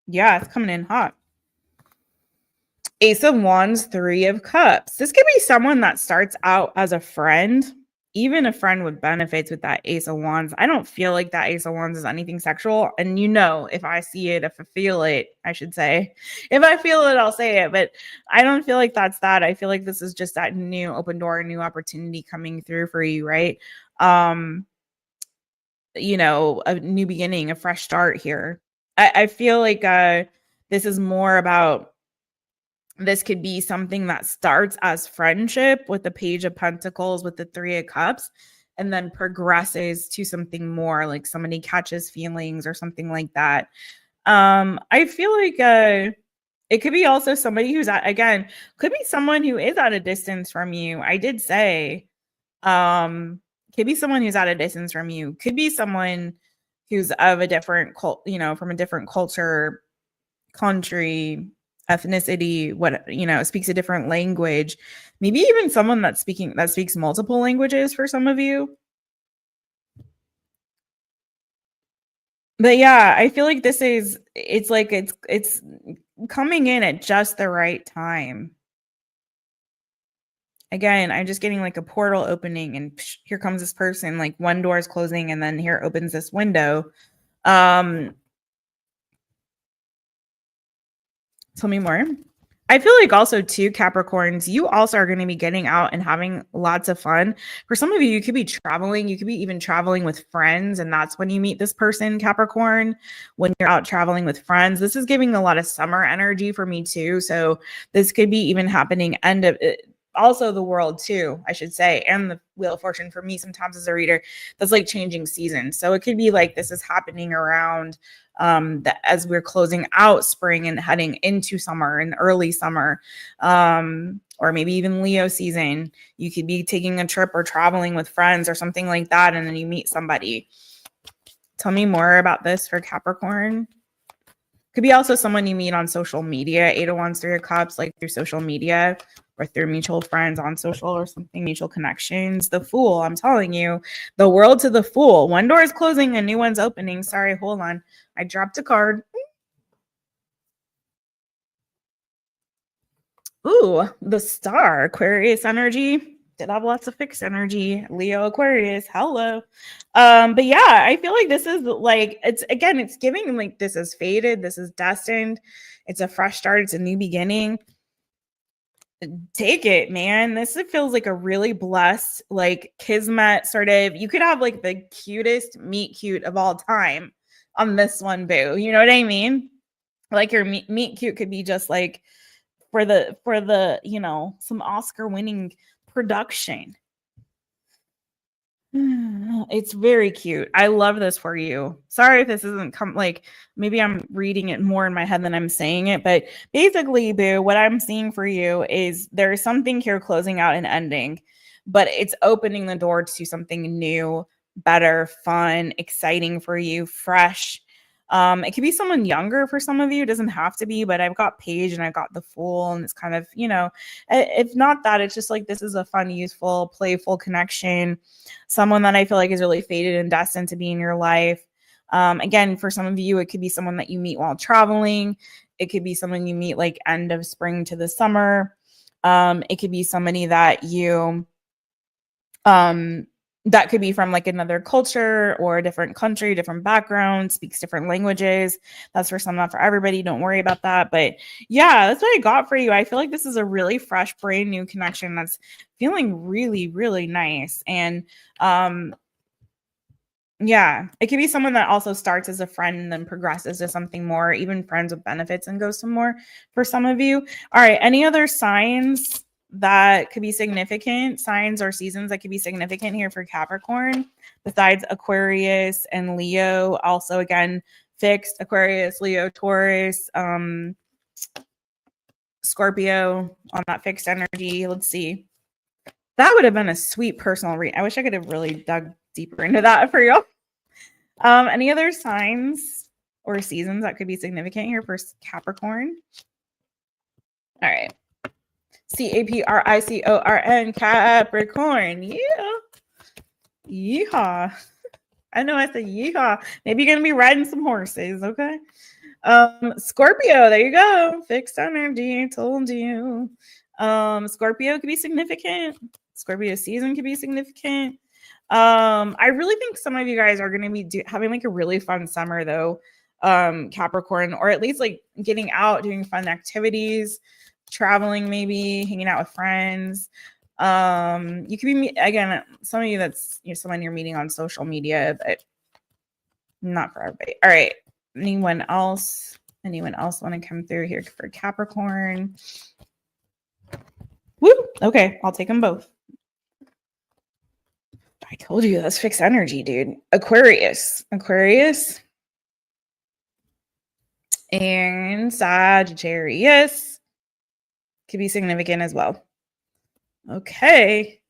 Yeah, it's coming in hot. Ace of Wands, 3 of Cups. This could be someone that starts out as a friend. Even a friend with benefits with that Ace of Wands. I don't feel like that Ace of Wands is anything sexual. And you know, if I see it, if I feel it, I should say. If I feel it, I'll say it. But I don't feel like that's that. I feel like this is just that new open door, new opportunity coming through for you, right? You know, a new beginning, a fresh start here. I feel like this is more about, this could be something that starts as friendship with the Page of Pentacles, with the 3 of Cups, and then progresses to something more, like somebody catches feelings or something like that. I feel like it could be also somebody who's could be someone who is at a distance from you. I did say, could be someone who's at a distance from you. Could be someone who's of a different from a different culture, country, ethnicity, speaks a different language, maybe even someone that speaks multiple languages for some of you. But yeah, I feel like it's coming in at just the right time. Again, I'm just getting like a portal opening and here comes this person, like one door is closing and then here opens this window. Tell me more. I feel like also too, Capricorns, you also are going to be getting out and having lots of fun. For some of you, you could be traveling. You could be even traveling with friends. And that's when you meet this person, Capricorn, when you're out traveling with friends. This is giving a lot of summer energy for me too. So this could be even happening also the world too, I should say, and the Wheel of Fortune for me sometimes as a reader, that's like changing seasons. So it could be like this is happening around as we're closing out spring and heading into summer and early summer, or maybe even Leo season. You could be taking a trip or traveling with friends or something like that, and then you meet somebody. Tell me more about this for Capricorn. Could be also someone you meet on social media, 8 of Wands, 3 of Cups, like through social media or through mutual friends on social or something, mutual connections. The Fool, I'm telling you, the world to the Fool. One door is closing, a new one's opening. Sorry, hold on. I dropped a card. Ooh, the Star, Aquarius energy. Did have lots of fixed energy. Leo, Aquarius, hello. But yeah, I feel like this is like, it's giving like this is fated, this is destined, it's a fresh start, it's a new beginning. Take it, man. This feels like a really blessed, like kismet sort of. You could have like the cutest meet cute of all time on this one, boo. You know what I mean? Like your meet cute could be just like for the some Oscar winning production. It's very cute. I love this for you. Sorry if this isn't maybe I'm reading it more in my head than I'm saying it, but basically, boo, what I'm seeing for you is there's something here closing out and ending, but it's opening the door to something new, better, fun, exciting for you, fresh. It could be someone younger for some of you. It doesn't have to be, but I've got Page and I've got the Fool, and it's kind of, if not that, it's just like this is a fun, useful, playful connection. Someone that I feel like is really fated and destined to be in your life. Again, for some of you, it could be someone that you meet while traveling. It could be someone you meet like end of spring to the summer. It could be somebody that you that could be from like another culture or a different country, different background, speaks different languages. That's for some, not for everybody. Don't worry about that. But yeah, that's what I got for you. I feel like this is a really fresh, brand new connection that's feeling really, really nice. And yeah, it could be someone that also starts as a friend and then progresses to something more, even friends with benefits, and goes to more for some of you. All right, any other signs that could be significant, signs or seasons that could be significant here for Capricorn besides Aquarius and Leo? Also, again, fixed Aquarius, Leo, Taurus, Scorpio on that fixed energy. Let's see. That would have been a sweet personal read. I wish I could have really dug deeper into that for y'all. Any other signs or seasons that could be significant here for Capricorn? All right. Capricorn, Capricorn. Yeah. Yeehaw. I know I said yeehaw. Maybe you're going to be riding some horses, okay? Scorpio, there you go. Fixed energy, I told you. Scorpio could be significant. Scorpio season could be significant. I really think some of you guys are going to be having like a really fun summer though, Capricorn, or at least like getting out, doing fun activities, traveling, maybe hanging out with friends. You could be, again, some of you that's someone you're meeting on social media, but not for everybody. All right. Anyone else want to come through here for Capricorn? Woo! Okay, I'll take them both. I told you that's fixed energy, dude. Aquarius and Sagittarius could be significant as well. Okay,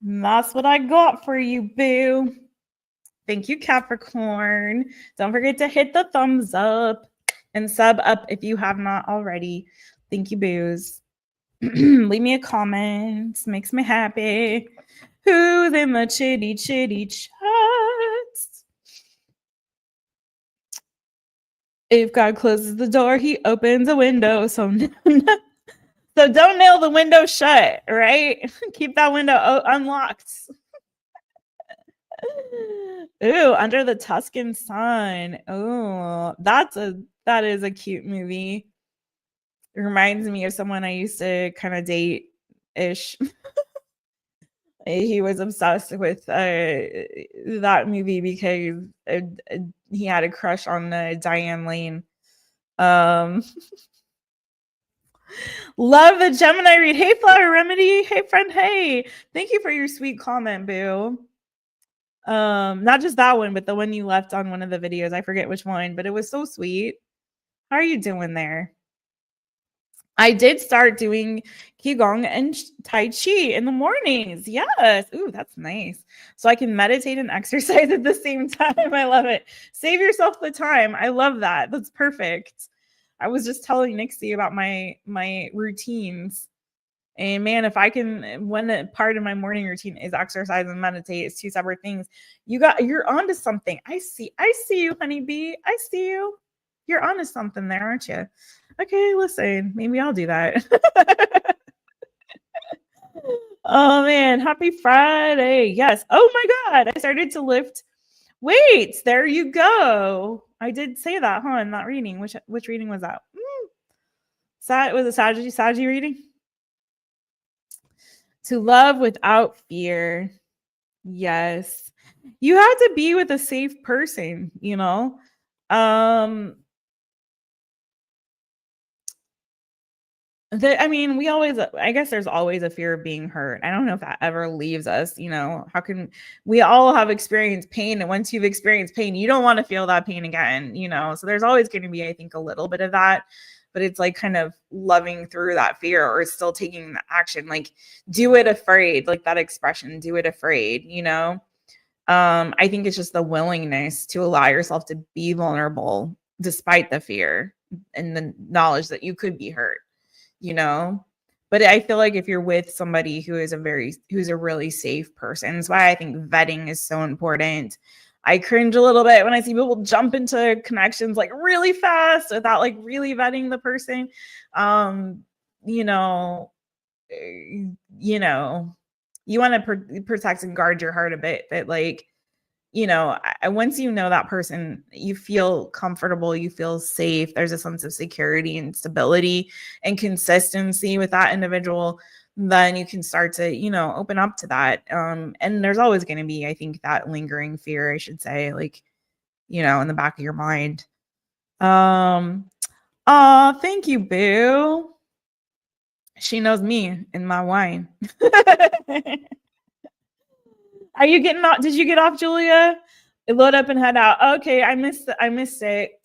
that's what I got for you, boo. Thank you, Capricorn. Don't forget to hit the thumbs up and sub up if you have not already. Thank you, boos. Leave me a comment. Makes me happy. Who's in the chitty chats? If God closes the door, he opens a window. So don't nail the window shut, right? Keep that window unlocked. Ooh, Under the Tuscan Sun. Oh, that is a cute movie. It reminds me of someone I used to kind of date ish. He was obsessed with that movie because he had a crush on Diane Lane. Love the Gemini read. Hey, Flower Remedy. Hey, friend. Hey, thank you for your sweet comment, boo. Not just that one, but the one you left on one of the videos. I forget which one, but it was so sweet. How are you doing there? I did start doing Qigong and Tai Chi in the mornings. Yes. Ooh, that's nice. So I can meditate and exercise at the same time. I love it. Save yourself the time. I love that. That's perfect. I was just telling Nixie about my routines. And man, if I can, one part of my morning routine is exercise and meditate. It's two separate things. You're onto something. I see you, honeybee. I see you. You're onto something there, aren't you? Okay, listen, maybe I'll do that. Oh man, happy Friday. Yes. Oh my God, I started to lift weights. There you go. I did say that, huh? In that reading. Which reading was that? Was it Saggy reading? To love without fear. Yes. You have to be with a safe person, you know? I guess there's always a fear of being hurt. I don't know if that ever leaves us, you know. How can we all have experienced pain? And once you've experienced pain, you don't want to feel that pain again, you know. So there's always going to be, I think, a little bit of that, but it's like kind of loving through that fear or still taking the action, like do it afraid, like that expression, do it afraid, you know. I think it's just the willingness to allow yourself to be vulnerable despite the fear and the knowledge that you could be hurt, you know. But I feel like if you're with somebody who's a really safe person, that's why I think vetting is so important. I cringe a little bit when I see people jump into connections like really fast without like really vetting the person. You know, you know, you want to protect and guard your heart a bit, but like, you know, once you know that person, you feel comfortable, you feel safe. There's a sense of security and stability and consistency with that individual. Then you can start to, you know, open up to that. And there's always going to be, I think, that lingering fear, I should say, like, you know, in the back of your mind. Oh, thank you, Boo. She knows me and my wine. Are you getting off? Did you get off, Julia? Load up and head out. Okay, I missed it.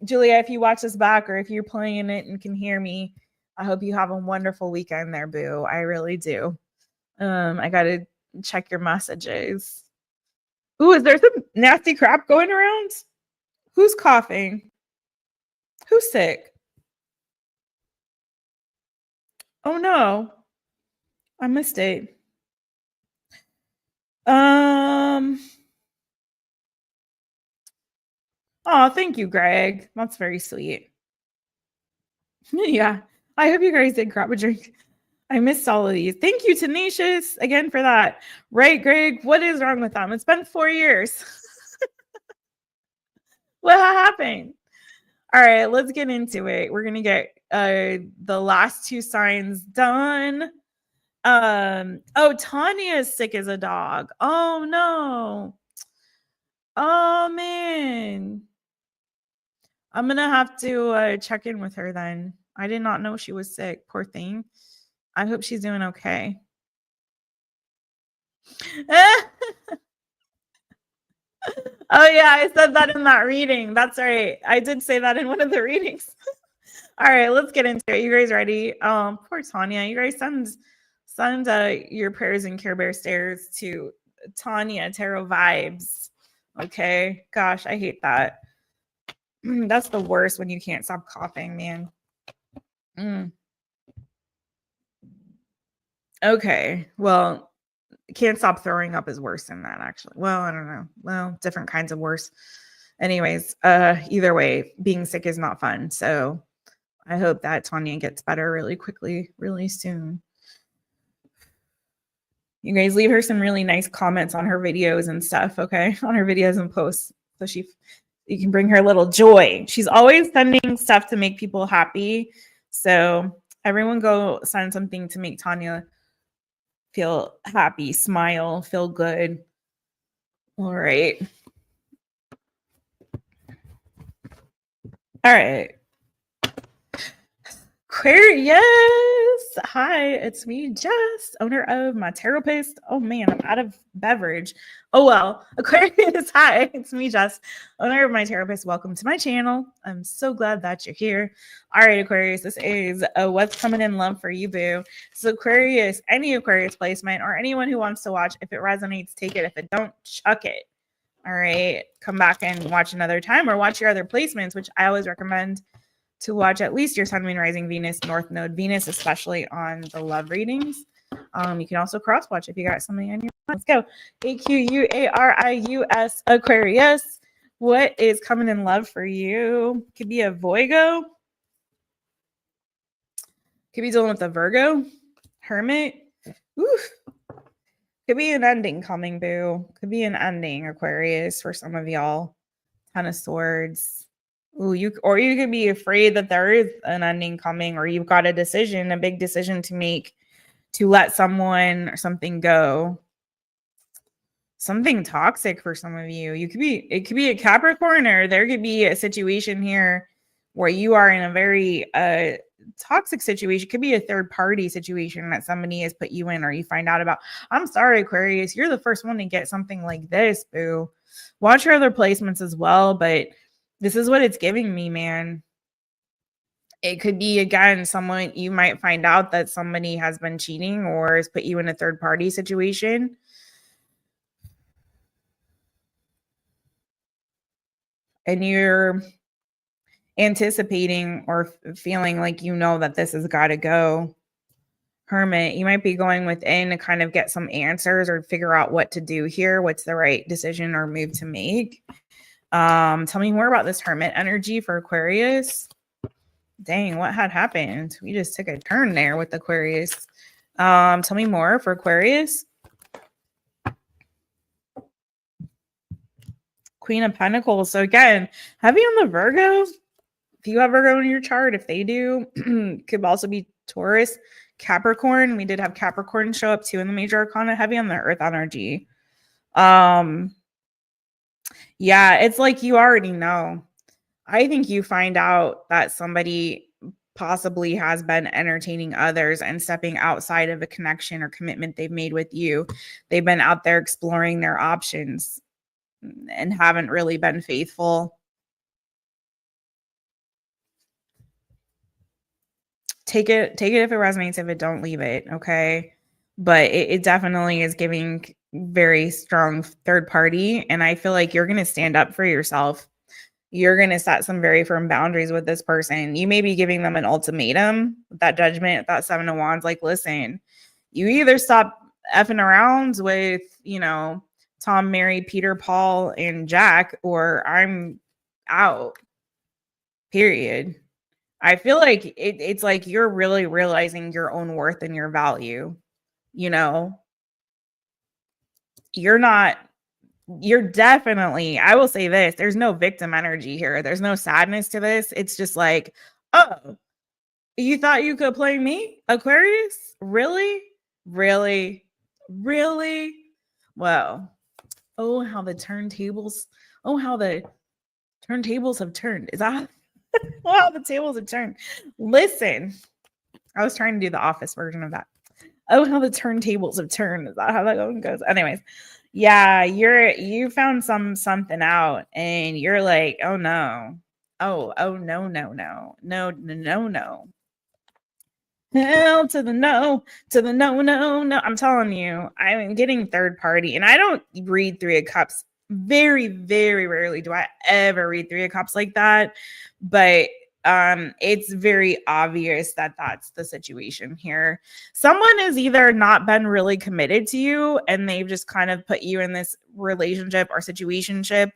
Julia, if you watch this back or if you're playing it and can hear me, I hope you have a wonderful weekend there, Boo. I really do. I gotta check your messages. Ooh, is there some nasty crap going around? Who's coughing? Who's sick? Oh no. I missed it. Oh, thank you, Greg. That's very sweet. Yeah. I hope you guys did grab a drink. I missed all of these. Thank you, Tenacious, again for that. Right, Greg? What is wrong with them? It's been 4 years. What happened? All right, let's get into it. We're gonna get the last 2 signs done. Oh, Tanya is sick as a dog. Oh no. Oh man. I'm gonna have to check in with her then. I did not know she was sick. Poor thing. I hope she's doing okay. Oh yeah, I said that in that reading. That's right. I did say that in one of the readings. All right, let's get into it. You guys ready? Poor Tanya. You guys send your prayers and Care Bear stares to Tanya Tarot Vibes. Okay. Gosh, I hate that. That's the worst when you can't stop coughing, man. Okay. Well, can't stop throwing up is worse than that, actually. Well, I don't know. Well, different kinds of worse. Anyways, either way, being sick is not fun. So I hope that Tanya gets better really quickly, really soon. You guys leave her some really nice comments on her videos and stuff, okay? On her videos and posts. So you can bring her a little joy. She's always sending stuff to make people happy. So everyone go send something to make Tanya feel happy, smile, feel good. All right. All right. Aquarius. Hi, it's me, Jess, owner of My Taropist. Oh man, I'm out of beverage. Oh well. Aquarius, hi, it's me, Jess, owner of My Taropist. Welcome to my channel. I'm so glad that you're here. All right, Aquarius, this is what's coming in love for you, boo. So Aquarius, any Aquarius placement or anyone who wants to watch, if it resonates, take it. If it don't, chuck it. All right, come back and watch another time or watch your other placements, which I always recommend to watch at least your Sun, Moon, Rising, Venus, North Node, Venus, especially on the love readings. You can also cross watch if you got something on your mind. Let's go. Aquarius, Aquarius. What is coming in love for you? Could be a Virgo. Could be dealing with a Virgo. Hermit. Oof. Could be an ending coming, boo. Could be an ending, Aquarius, for some of y'all. 10 of Swords. Ooh, you could be afraid that there is an ending coming, or you've got a big decision to make to let someone or something go. Something toxic for some of you. It could be a Capricorn, or there could be a situation here where you are in a very toxic situation. It could be a third party situation that somebody has put you in, or you find out about. I'm sorry, Aquarius, you're the first one to get something like this, boo. Watch your other placements as well, but this is what it's giving me, man. It could be, again, someone, you might find out that somebody has been cheating or has put you in a third party situation. And you're anticipating or feeling like you know that this has got to go. Hermit, you might be going within to kind of get some answers or figure out what to do here. What's the right decision or move to make? Tell me more about this Hermit energy for Aquarius. Dang, what had happened? We just took a turn there with Aquarius. Tell me more for Aquarius. Queen of Pentacles. So again, heavy on the Virgo. If you have Virgo in your chart, if they do, could also be Taurus, Capricorn. We did have Capricorn show up too in the major arcana, heavy on the earth energy. Yeah, it's like you already know. I think you find out that somebody possibly has been entertaining others and stepping outside of a connection or commitment they've made with you. They've been out there exploring their options and haven't really been faithful. Take it if it resonates. If it don't, leave it. Okay. But it definitely is giving very strong third party. And I feel like you're going to stand up for yourself. You're going to set some very firm boundaries with this person. You may be giving them an ultimatum, that judgment, that 7 of Wands. Like, listen, you either stop effing around with, Tom, Mary, Peter, Paul, and Jack, or I'm out. Period. I feel like it's like you're really realizing your own worth and your value. You're definitely, I will say this, there's no victim energy here. There's no sadness to this. It's just like, oh, you thought you could play me, Aquarius? Really? Really? Really? Well, how the turntables have turned. Is that how the tables have turned? Listen, I was trying to do the Office version of that. Oh, how the turntables have turned. Is that how that one goes? Anyways, yeah, you found something out and you're like, oh no. Oh no. Hell to the no, no. I'm telling you, I'm getting third party, and I don't read Three of Cups. Very, very rarely do I ever read Three of Cups like that. But it's very obvious that that's the situation here. Someone has either not been really committed to you, and they've just kind of put you in this relationship or situationship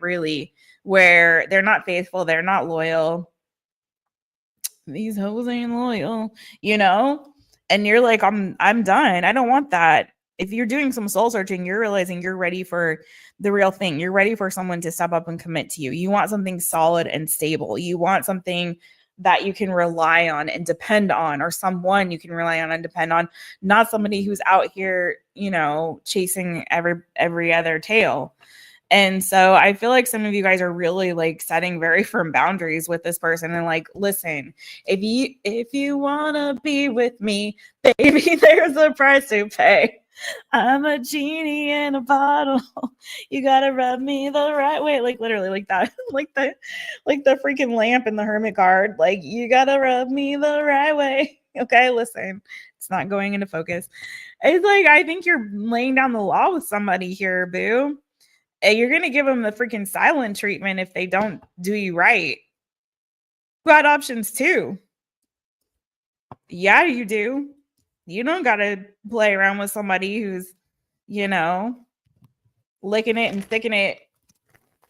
really, where they're not faithful, they're not loyal. These hoes ain't loyal, and you're like, I'm done. I don't want that. If you're doing some soul searching, you're realizing you're ready for the real thing. You're ready for someone to step up and commit to you. You want something solid and stable. You want something that you can rely on and depend on, or someone you can rely on and depend on, not somebody who's out here, chasing every other tail. And so I feel like some of you guys are really like setting very firm boundaries with this person and like, listen, if you want to be with me, baby, there's a price to pay. I'm a genie in a bottle. You got to rub me the right way. Like literally like that, like the freaking lamp in the Hermit card. Like, you got to rub me the right way. Okay. Listen, it's not going into focus. It's like, I think you're laying down the law with somebody here, boo. You're going to give them the freaking silent treatment if they don't do you right. You got options too. Yeah, you do. You don't got to play around with somebody who's, licking it and sticking it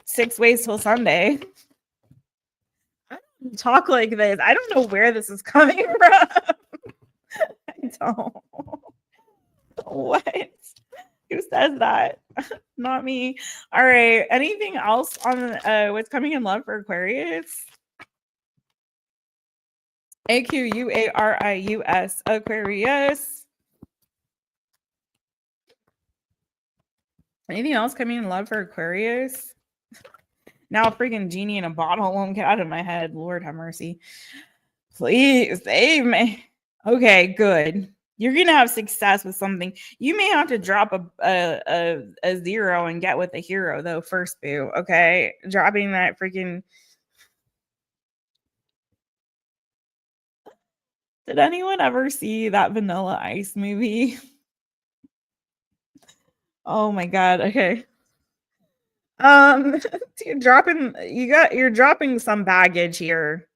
6 ways till Sunday. I don't talk like this. I don't know where this is coming from. I don't. What? Who says that? Not me. All right. Anything else on what's coming in love for Aquarius? Aquarius. Aquarius. Anything else coming in love for Aquarius? Now a freaking genie in a bottle won't get out of my head. Lord have mercy. Please save me. Okay, good. You're gonna have success with something. You may have to drop a 0 and get with a hero though first, boo. Okay, dropping that freaking. Did anyone ever see that Vanilla Ice movie? Oh my god. Okay. You're dropping some baggage here.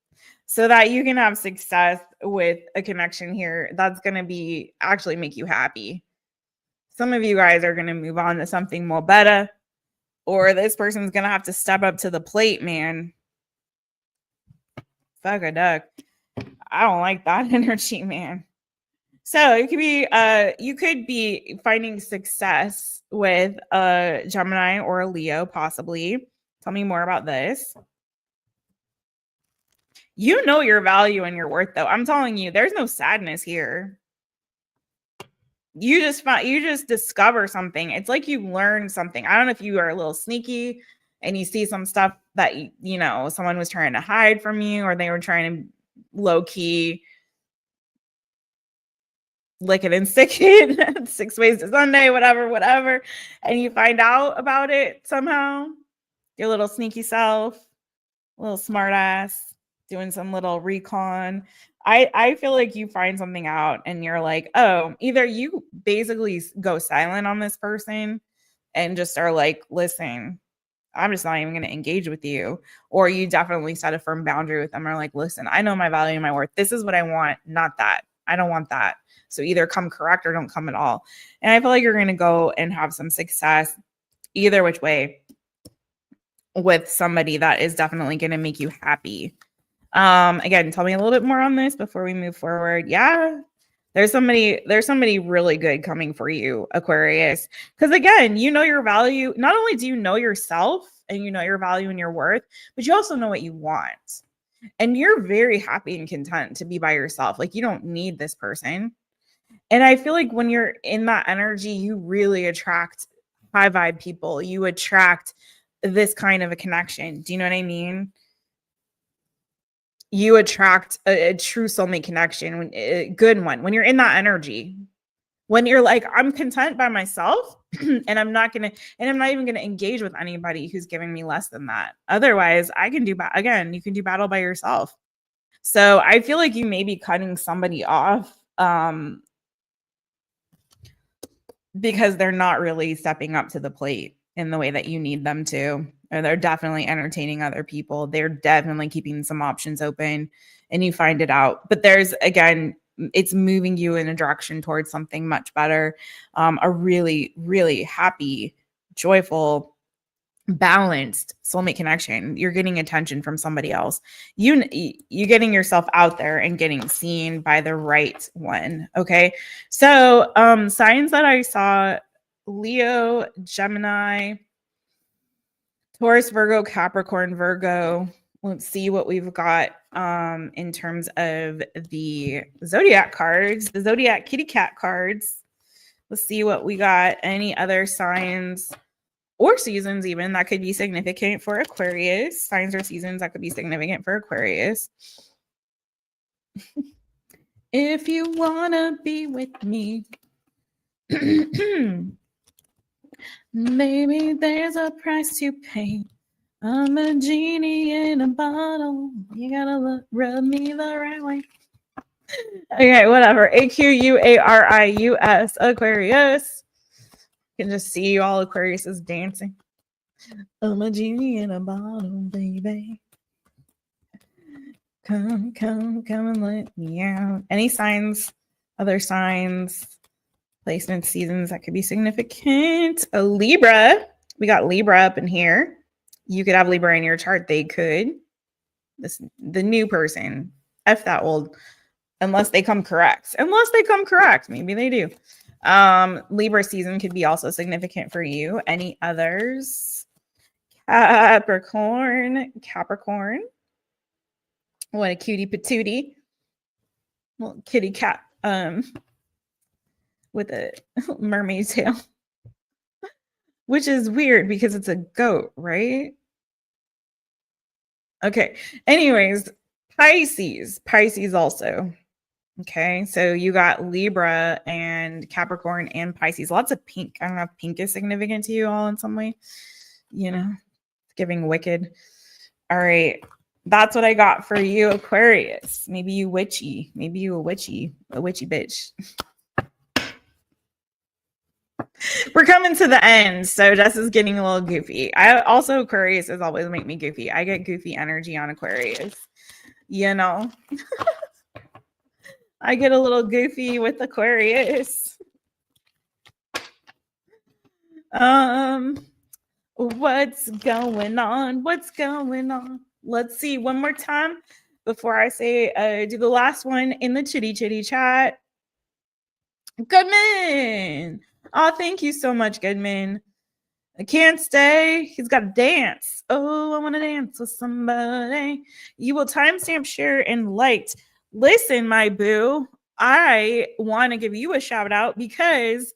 so that you can have success with a connection here that's going to be actually make you happy. Some of you guys are going to move on to something more better, or this person's going to have to step up to the plate, man. Fuck a duck. I don't like that energy, man. So it could be you could be finding success with a Gemini or a Leo, possibly. Tell me more about this. You know your value and your worth, though. I'm telling you, there's no sadness here. You just discover something. It's like you learn something. I don't know if you are a little sneaky and you see some stuff that you know someone was trying to hide from you, or they were trying to low key lick it and stick it 6 ways to Sunday, whatever, and you find out about it somehow. Your little sneaky self, a little smart ass, doing some little recon. I feel like you find something out and you're like, oh, either you basically go silent on this person and just are like, listen, I'm just not even going to engage with you. Or you definitely set a firm boundary with them, or like, listen, I know my value and my worth. This is what I want, not that. I don't want that. So either come correct or don't come at all. And I feel like you're going to go and have some success either which way with somebody that is definitely going to make you happy. Again, tell me a little bit more on this before we move forward. Yeah, there's somebody really good coming for you, Aquarius. Because again, you know your value. Not only do you know yourself and you know your value and your worth, but you also know what you want. And you're very happy and content to be by yourself. Like, you don't need this person. And I feel like when you're in that energy, you really attract high vibe people. You attract this kind of a connection. Do you know what I mean? You attract a true soulmate connection, a good one, when you're in that energy. When you're like, I'm content by myself and I'm not even going to engage with anybody who's giving me less than that. Otherwise, I can do again, you can do battle by yourself. So I feel like you may be cutting somebody off because they're not really stepping up to the plate in the way that you need them to. Or they're definitely entertaining other people. They're definitely keeping some options open, and you find it out. But there's, again, it's moving you in a direction towards something much better. A really, really happy, joyful, balanced soulmate connection. You're getting attention from somebody else. You getting yourself out there and getting seen by the right one. Okay. So signs that I saw: Leo, Gemini, Taurus, Virgo, Capricorn, Virgo. Let's see what we've got in terms of the zodiac cards, the zodiac kitty cat cards. Let's see what we got. Any other signs or seasons even that could be significant for Aquarius. Signs or seasons that could be significant for Aquarius. If you want to be with me, maybe there's a price to pay. I'm a genie in a bottle. You gotta rub me the right way. Okay, whatever. Aquarius, Aquarius. You can just see all Aquariuses dancing. I'm a genie in a bottle, baby. Come and let me out. Any signs, other signs, placement, seasons that could be significant? A Libra. We got Libra up in here. You could have Libra in your chart. They could. The new person. F that old. Unless they come correct. Maybe they do. Libra season could be also significant for you. Any others? Capricorn. What a cutie patootie. Little kitty cat with a mermaid tail. Which is weird because it's a goat, right? Okay. Anyways, Pisces also. Okay. So you got Libra and Capricorn and Pisces. Lots of pink. I don't know if pink is significant to you all in some way. You know, giving wicked. All right. That's what I got for you, Aquarius. Maybe you witchy. Maybe you a witchy bitch. We're coming to the end, so Jess is getting a little goofy. Aquarius is always make me goofy. I get goofy energy on Aquarius. you know. I get a little goofy with Aquarius. What's going on? What's going on? Let's see one more time before I say do the last one in the chitty chitty chat. Goodman. Oh, thank you so much, Goodman. I can't stay. He's got to dance. Oh, I want to dance with somebody. You will timestamp, share, and like. Listen, my boo, I want to give you a shout out because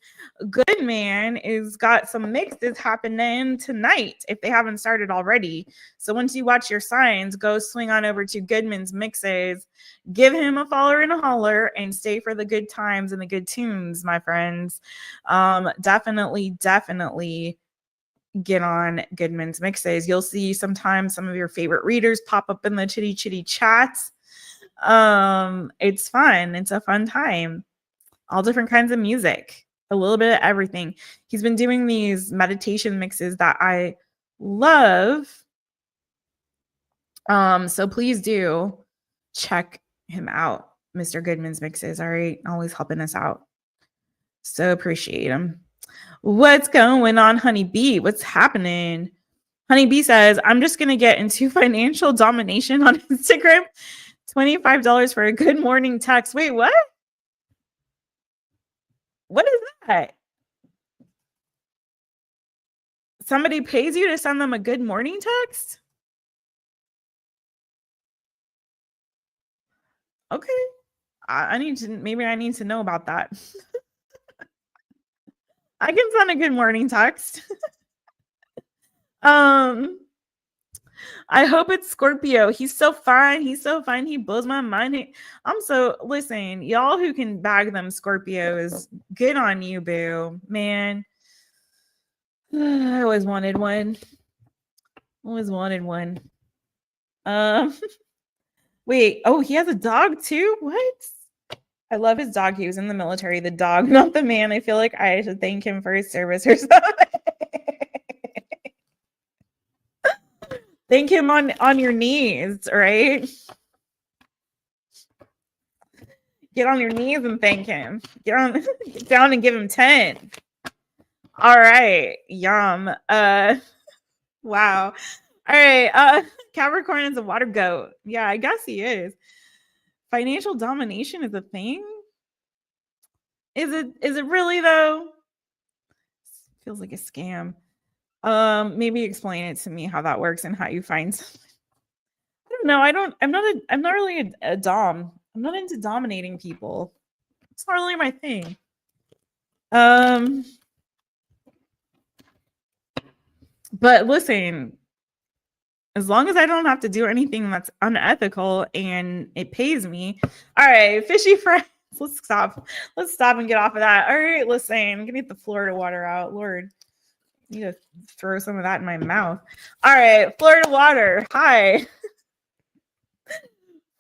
Goodman is got some mixes happening tonight if they haven't started already. So once you watch your signs, go swing on over to Goodman's Mixes. Give him a follower and a holler and stay for the good times and the good tunes, my friends. Definitely get on Goodman's Mixes. You'll see sometimes some of your favorite readers pop up in the chitty chitty chats. It's fun. It's a fun time. All different kinds of music, a little bit of everything. He's been doing these meditation mixes that I love. So please do check him out, Mr. Goodman's Mixes. All right, always helping us out. So appreciate him. What's going on, Honeybee? What's happening? Honeybee says, I'm just going to get into financial domination on Instagram. $25 for a good morning text. Wait, what? What is that? Somebody pays you to send them a good morning text? Okay. I need to know about that. I can send a good morning text. I hope it's Scorpio. He's so fine. He blows my mind. Listen, y'all who can bag them Scorpios, good on you, boo. Man. I always wanted one. Wait. Oh, he has a dog too? What? I love his dog. He was in the military. The dog, not the man. I feel like I should thank him for his service or something. Thank him on your knees, right? Get on your knees and thank him. Get down and give him 10. All right. Yum. Wow. All right. Capricorn is a water goat. Yeah, I guess he is. Financial domination is a thing? Is it really though? Feels like a scam. Maybe explain it to me how that works and how you find something. I don't know. I'm not really a dom. I'm not into dominating people. It's not really my thing. But listen, as long as I don't have to do anything that's unethical and it pays me. All right, fishy friends. Let's stop and get off of that. All right, listen, I'm gonna get the Florida water out. Lord, I need to throw some of that in my mouth. All right, Florida water. Hi.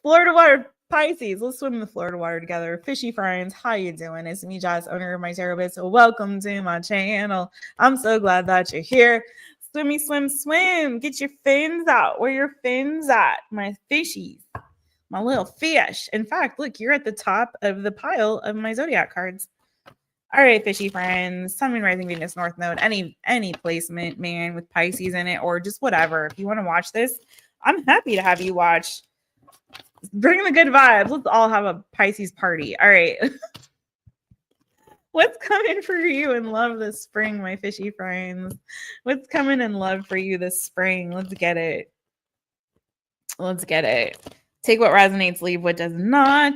Florida water, Pisces. Let's swim in the Florida water together. Fishy friends, how you doing? It's me, Jess, owner of My Taropist. Welcome to my channel. I'm so glad that you're here. Swimmy, swim, swim. Get your fins out. Where your fins at? My fishies. My little fish. In fact, look, you're at the top of the pile of my zodiac cards. All right, fishy friends. Sun, Moon, Rising, Venus, North Node. Any placement, man, with Pisces in it, or just whatever. If you want to watch this, I'm happy to have you watch. Bring the good vibes. Let's all have a Pisces party. All right. What's coming for you in love this spring, my fishy friends? What's coming in love for you this spring? Let's get it. Take what resonates, leave what does not.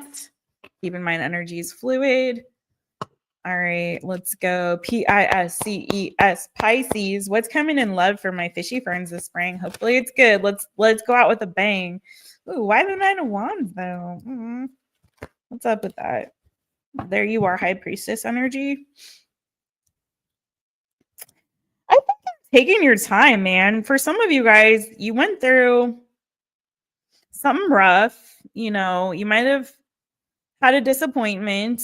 Keep in mind, energy is fluid. All right, let's go. Pisces, Pisces. What's coming in love for my fishy friends this spring? Hopefully it's good. Let's go out with a bang. Ooh, why the Nine of Wands though? What's up with that? There you are, High Priestess energy. I think you're taking your time, man. For some of you guys, you went through something rough. You know, you might have had a disappointment.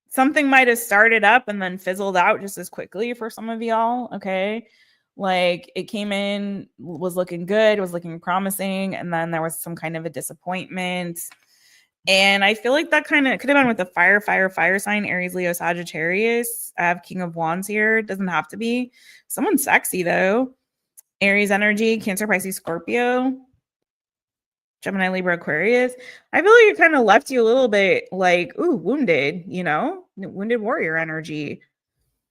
Something might have started up and then fizzled out just as quickly for some of y'all. Okay. Like it came in, was looking good, was looking promising, and then there was some kind of a disappointment. And I feel like that kind of could have been with the fire sign, Aries, Leo, Sagittarius. I have King of Wands here. It doesn't have to be. Someone sexy though. Aries energy, Cancer, Pisces, Scorpio, Gemini, Libra, Aquarius. I feel like it kind of left you a little bit like, ooh, wounded, wounded warrior energy.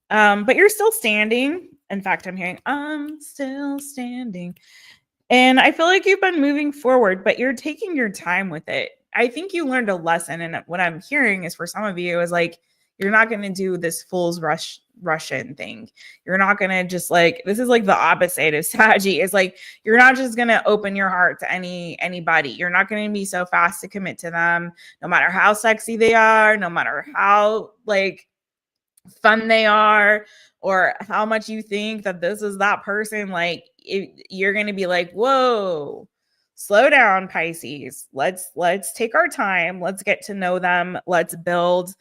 But you're still standing. In fact, I'm hearing, I'm still standing. And I feel like you've been moving forward, but you're taking your time with it. I think you learned a lesson. And what I'm hearing is for some of you is like, you're not going to do this fool's Russian thing. You're not going to just like, this is like the opposite of Saggy. It's like, you're not just going to open your heart to anybody. You're not going to be so fast to commit to them, no matter how sexy they are, no matter how like fun they are, or how much you think that this is that person. Like you're going to be like, whoa, slow down, Pisces. Let's take our time. Let's get to know them. Let's build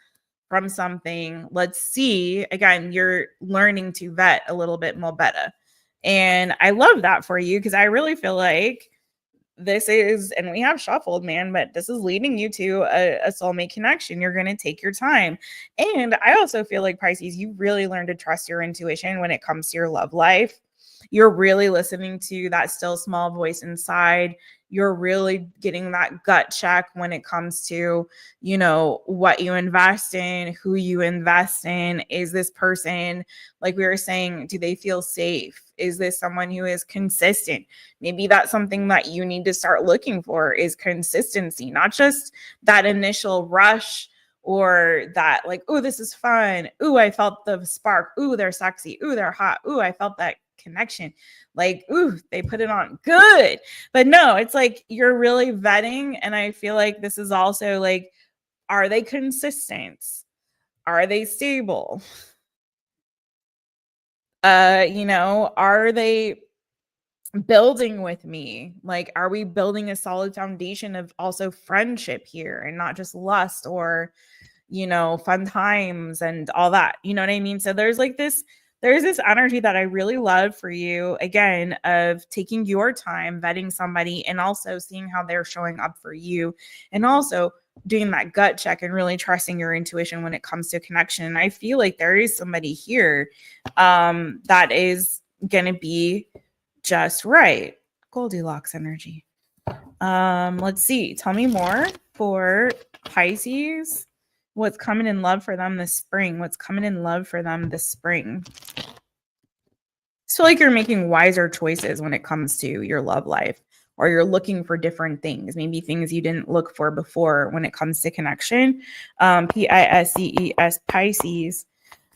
from something. Let's see. Again, you're learning to vet a little bit more better. And I love that for you because I really feel like this is, and we have shuffled, man, but this is leading you to a soulmate connection. You're going to take your time. And I also feel like Pisces, you really learn to trust your intuition when it comes to your love life. You're really listening to that still small voice inside. You're really getting that gut check when it comes to, what you invest in, who you invest in. Is this person, like we were saying, do they feel safe? Is this someone who is consistent? Maybe that's something that you need to start looking for is consistency, not just that initial rush or that like, oh, this is fun. Oh, I felt the spark. Oh, they're sexy. Oh, they're hot. Oh, I felt that connection. Like, ooh, they put it on good. But no, it's like you're really vetting. And I feel like this is also like, are they consistent? Are they stable? Are they building with me? Like, are we building a solid foundation of also friendship here and not just lust or, fun times and all that? You know what I mean? So there's this energy that I really love for you, again, of taking your time, vetting somebody, and also seeing how they're showing up for you, and also doing that gut check and really trusting your intuition when it comes to connection. And I feel like there is somebody here that is going to be just right. Goldilocks energy. Let's see. Tell me more for Pisces. What's coming in love for them this spring? What's coming in love for them this spring? I feel like you're making wiser choices when it comes to your love life, or you're looking for different things, maybe things you didn't look for before when it comes to connection. Pisces, Pisces,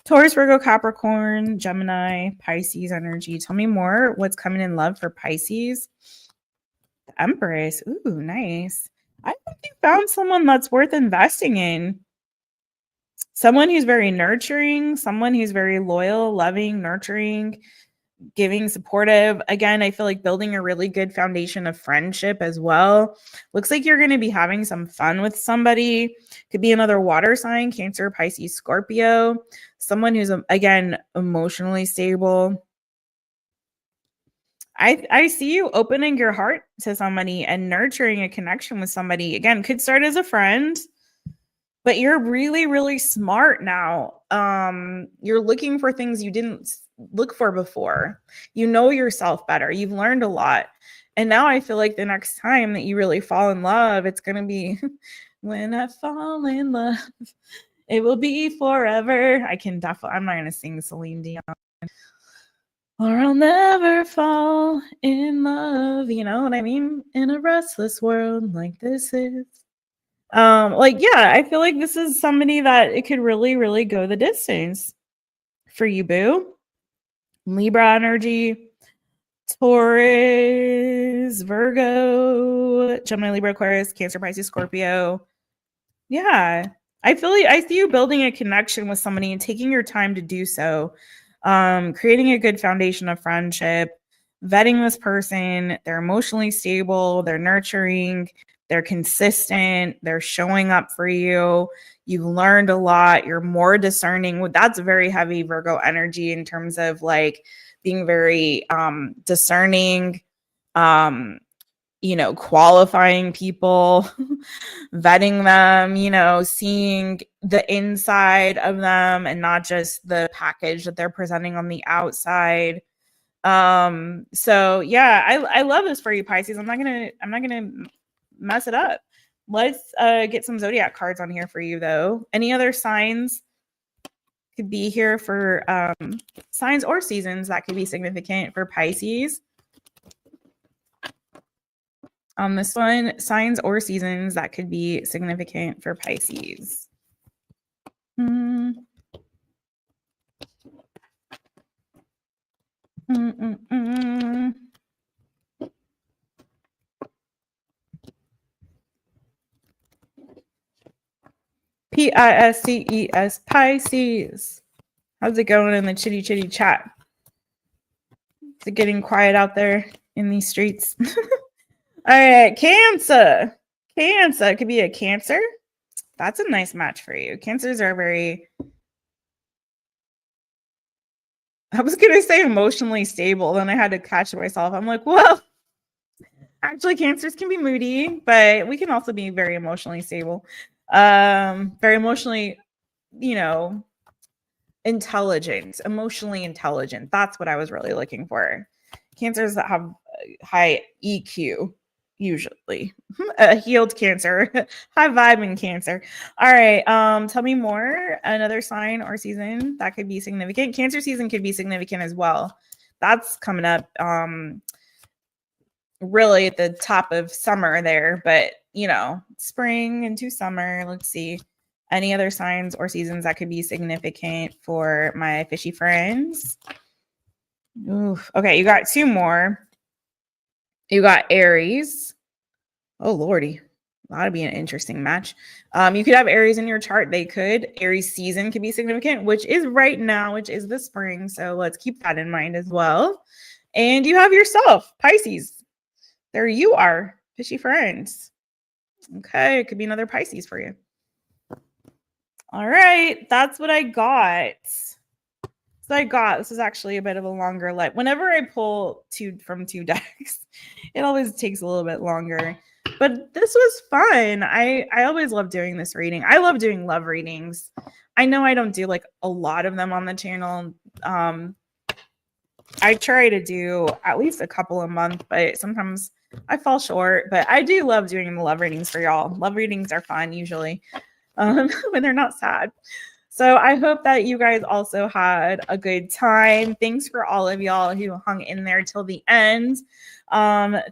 Taurus, Virgo, Capricorn, Gemini, Pisces energy. Tell me more. What's coming in love for Pisces? The Empress. Ooh, nice. I think you found someone that's worth investing in. Someone who's very nurturing, someone who's very loyal, loving, nurturing, giving, supportive. Again, I feel like building a really good foundation of friendship as well. Looks like you're going to be having some fun with somebody. Could be another water sign, Cancer, Pisces, Scorpio. Someone who's, again, emotionally stable. I see you opening your heart to somebody and nurturing a connection with somebody. Again, could start as a friend, but you're really, really smart now. You're looking for things you didn't look for before. You know yourself better. You've learned a lot. And now I feel like the next time that you really fall in love, it's going to be when I fall in love, it will be forever. I'm not going to sing Celine Dion. Or I'll never fall in love. You know what I mean? In a restless world like this is. I feel like this is somebody that it could really, really go the distance for you, boo. Libra energy, Taurus, Virgo, Gemini, Libra, Aquarius, Cancer, Pisces, Scorpio. Yeah. I feel like I see you building a connection with somebody and taking your time to do so. Creating a good foundation of friendship, vetting this person. They're emotionally stable, they're nurturing, they're consistent, they're showing up for you. You've learned a lot. You're more discerning. That's very heavy Virgo energy in terms of like being very discerning, qualifying people, vetting them, seeing the inside of them and not just the package that they're presenting on the outside. So yeah, I love this for you, Pisces. I'm not gonna mess it up. Let's get some zodiac cards on here for you though. Any other signs could be here for signs or seasons that could be significant for Pisces. On this one, signs or seasons that could be significant for Pisces. Pisces, Pisces. How's it going in the chitty chitty chat? Is it getting quiet out there in these streets? All right, Cancer. Cancer. It could be a Cancer. That's a nice match for you. Cancers are very, I was going to say emotionally stable. Then I had to catch myself. I'm like, well, actually Cancers can be moody, but we can also be very emotionally stable. Very emotionally, intelligent, emotionally intelligent. That's what I was really looking for. Cancers that have high EQ, usually. A healed Cancer, high vibing Cancer. All right, tell me more. Another sign or season that could be significant. Cancer season could be significant as well. That's coming up really at the top of summer there, but spring into summer. Let's see. Any other signs or seasons that could be significant for my fishy friends? Oof. Okay, you got two more. You got Aries. Oh, Lordy. That'd be an interesting match. You could have Aries in your chart. They could. Aries season could be significant, which is right now, which is the spring. So let's keep that in mind as well. And you have yourself, Pisces. There you are, fishy friends. Okay, it could be another Pisces for you. All right, that's what I got. This is actually a bit of a longer light. Whenever I pull from two decks, it always takes a little bit longer. But this was fun. I always love doing this reading. I love doing love readings. I know I don't do like a lot of them on the channel. I try to do at least a couple a month, but sometimes I fall short. But I do love doing the love readings for y'all. Love readings are fun usually. When they're not sad. So I hope that you guys also had a good time. Thanks for all of y'all who hung in there till the end.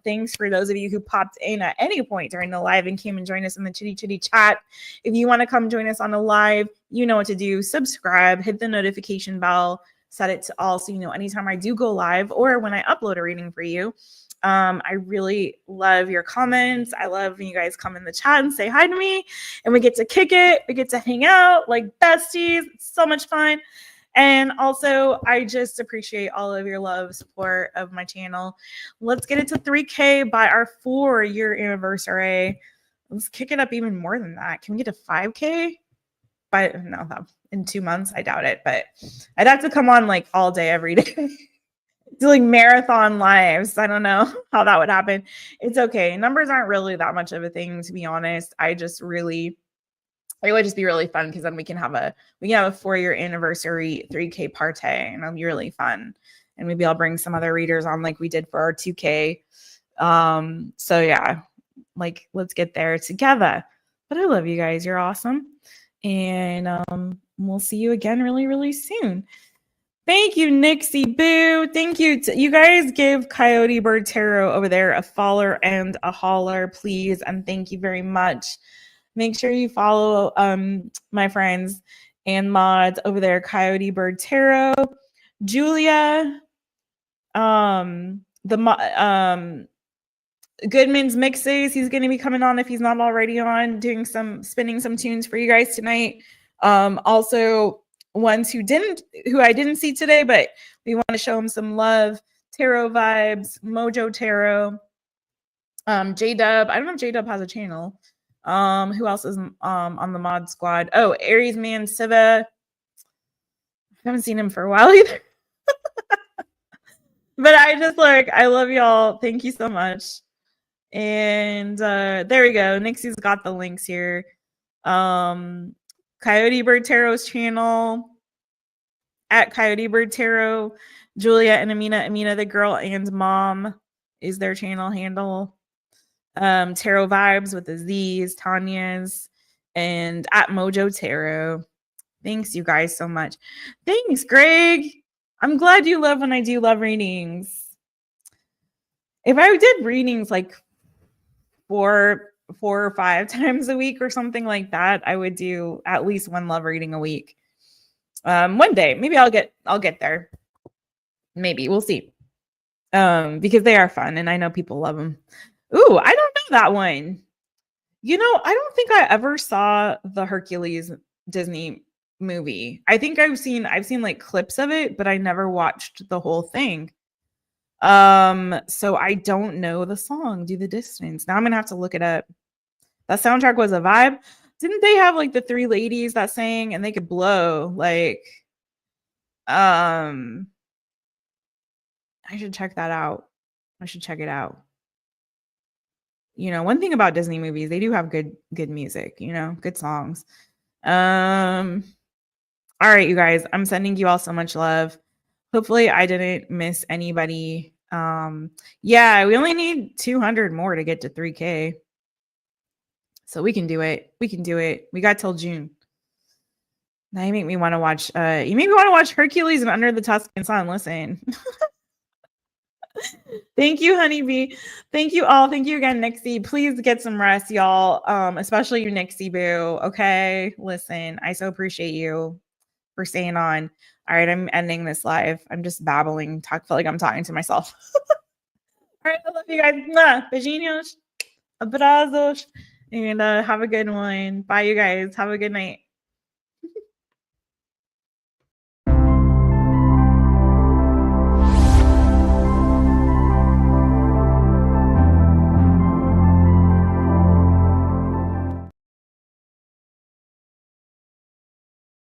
Thanks for those of you who popped in at any point during the live and came and joined us in the chitty chitty chat. If you want to come join us on a live, you know what to do. Subscribe, hit the notification bell, set it to all so you know anytime I do go live or when I upload a reading for you. I really love your comments. I love when you guys come in the chat and say hi to me and we get to kick it. We get to hang out like besties. It's so much fun. And also, I just appreciate all of your love, support of my channel. Let's get it to 3K by our 4-year anniversary. Let's kick it up even more than that. Can we get to 5K? In 2 months? I doubt it, but I'd have to come on like all day, every day. Do like marathon lives. I don't know how that would happen. It's okay. Numbers aren't really that much of a thing, to be honest. It would just be really fun because then we can have a 4-year anniversary 3K party, and it'll be really fun. And maybe I'll bring some other readers on like we did for our 2K. So yeah, like let's get there together. But I love you guys. You're awesome. And we'll see you again really, really soon. Thank you, Nixie Boo. Thank you. You guys give Coyote Bird Tarot over there a follow and a holler, please. And thank you very much. Make sure you follow my friends and mods over there, Coyote Bird Tarot. Julia, Goodman's Mixes. He's going to be coming on if he's not already on, spinning some tunes for you guys tonight. Also, ones who I didn't see today, but we want to show them some love. Tarot Vibes, Mojo Tarot, J-Dub. I don't know if J-Dub has a channel. Who else is on the mod squad? Oh, Aries Man Siva. I haven't seen him for a while either. But I just like, I love y'all. Thank you so much. And there we go. Nixie's got the links here. Coyote Bird Tarot's channel at Coyote Bird Tarot. Julia and Amina the girl and mom is their channel handle. Tarot Vibes with the Z's, Tanya's, and at Mojo Tarot. Thanks, you guys, so much. Thanks, Greg. I'm glad you love when I do love readings. If I did readings like four or 5 times a week or something like that, I would do at least one love reading a week. One day, maybe I'll get there. Maybe we'll see. Because they are fun and I know people love them. Ooh, I don't know that one. You know, I don't think I ever saw the Hercules Disney movie. I think I've seen like clips of it, but I never watched the whole thing. So I don't know the song Do the Distance. Now I'm gonna have to look it up. That soundtrack was a vibe. Didn't they have like the 3 ladies that sang and they could blow? Like, I should check that out. I should check it out. You know, one thing about Disney movies, they do have good music, you know, good songs. All right, you guys, I'm sending you all so much love. Hopefully I didn't miss anybody. Yeah, we only need 200 more to get to 3K. So we can do it. We can do it. We got till June. Now you make me want to watch Hercules and Under the Tuscan Sun. Listen. Thank you, Honeybee. Thank you all. Thank you again, Nixie. Please get some rest, y'all. Especially you, Nixie Boo. Okay. Listen, I so appreciate you for staying on. All right, I'm ending this live. I'm just babbling. Feel like I'm talking to myself. All right, I love you guys. Beijinhos, abrazos, and have a good one. Bye, you guys. Have a good night.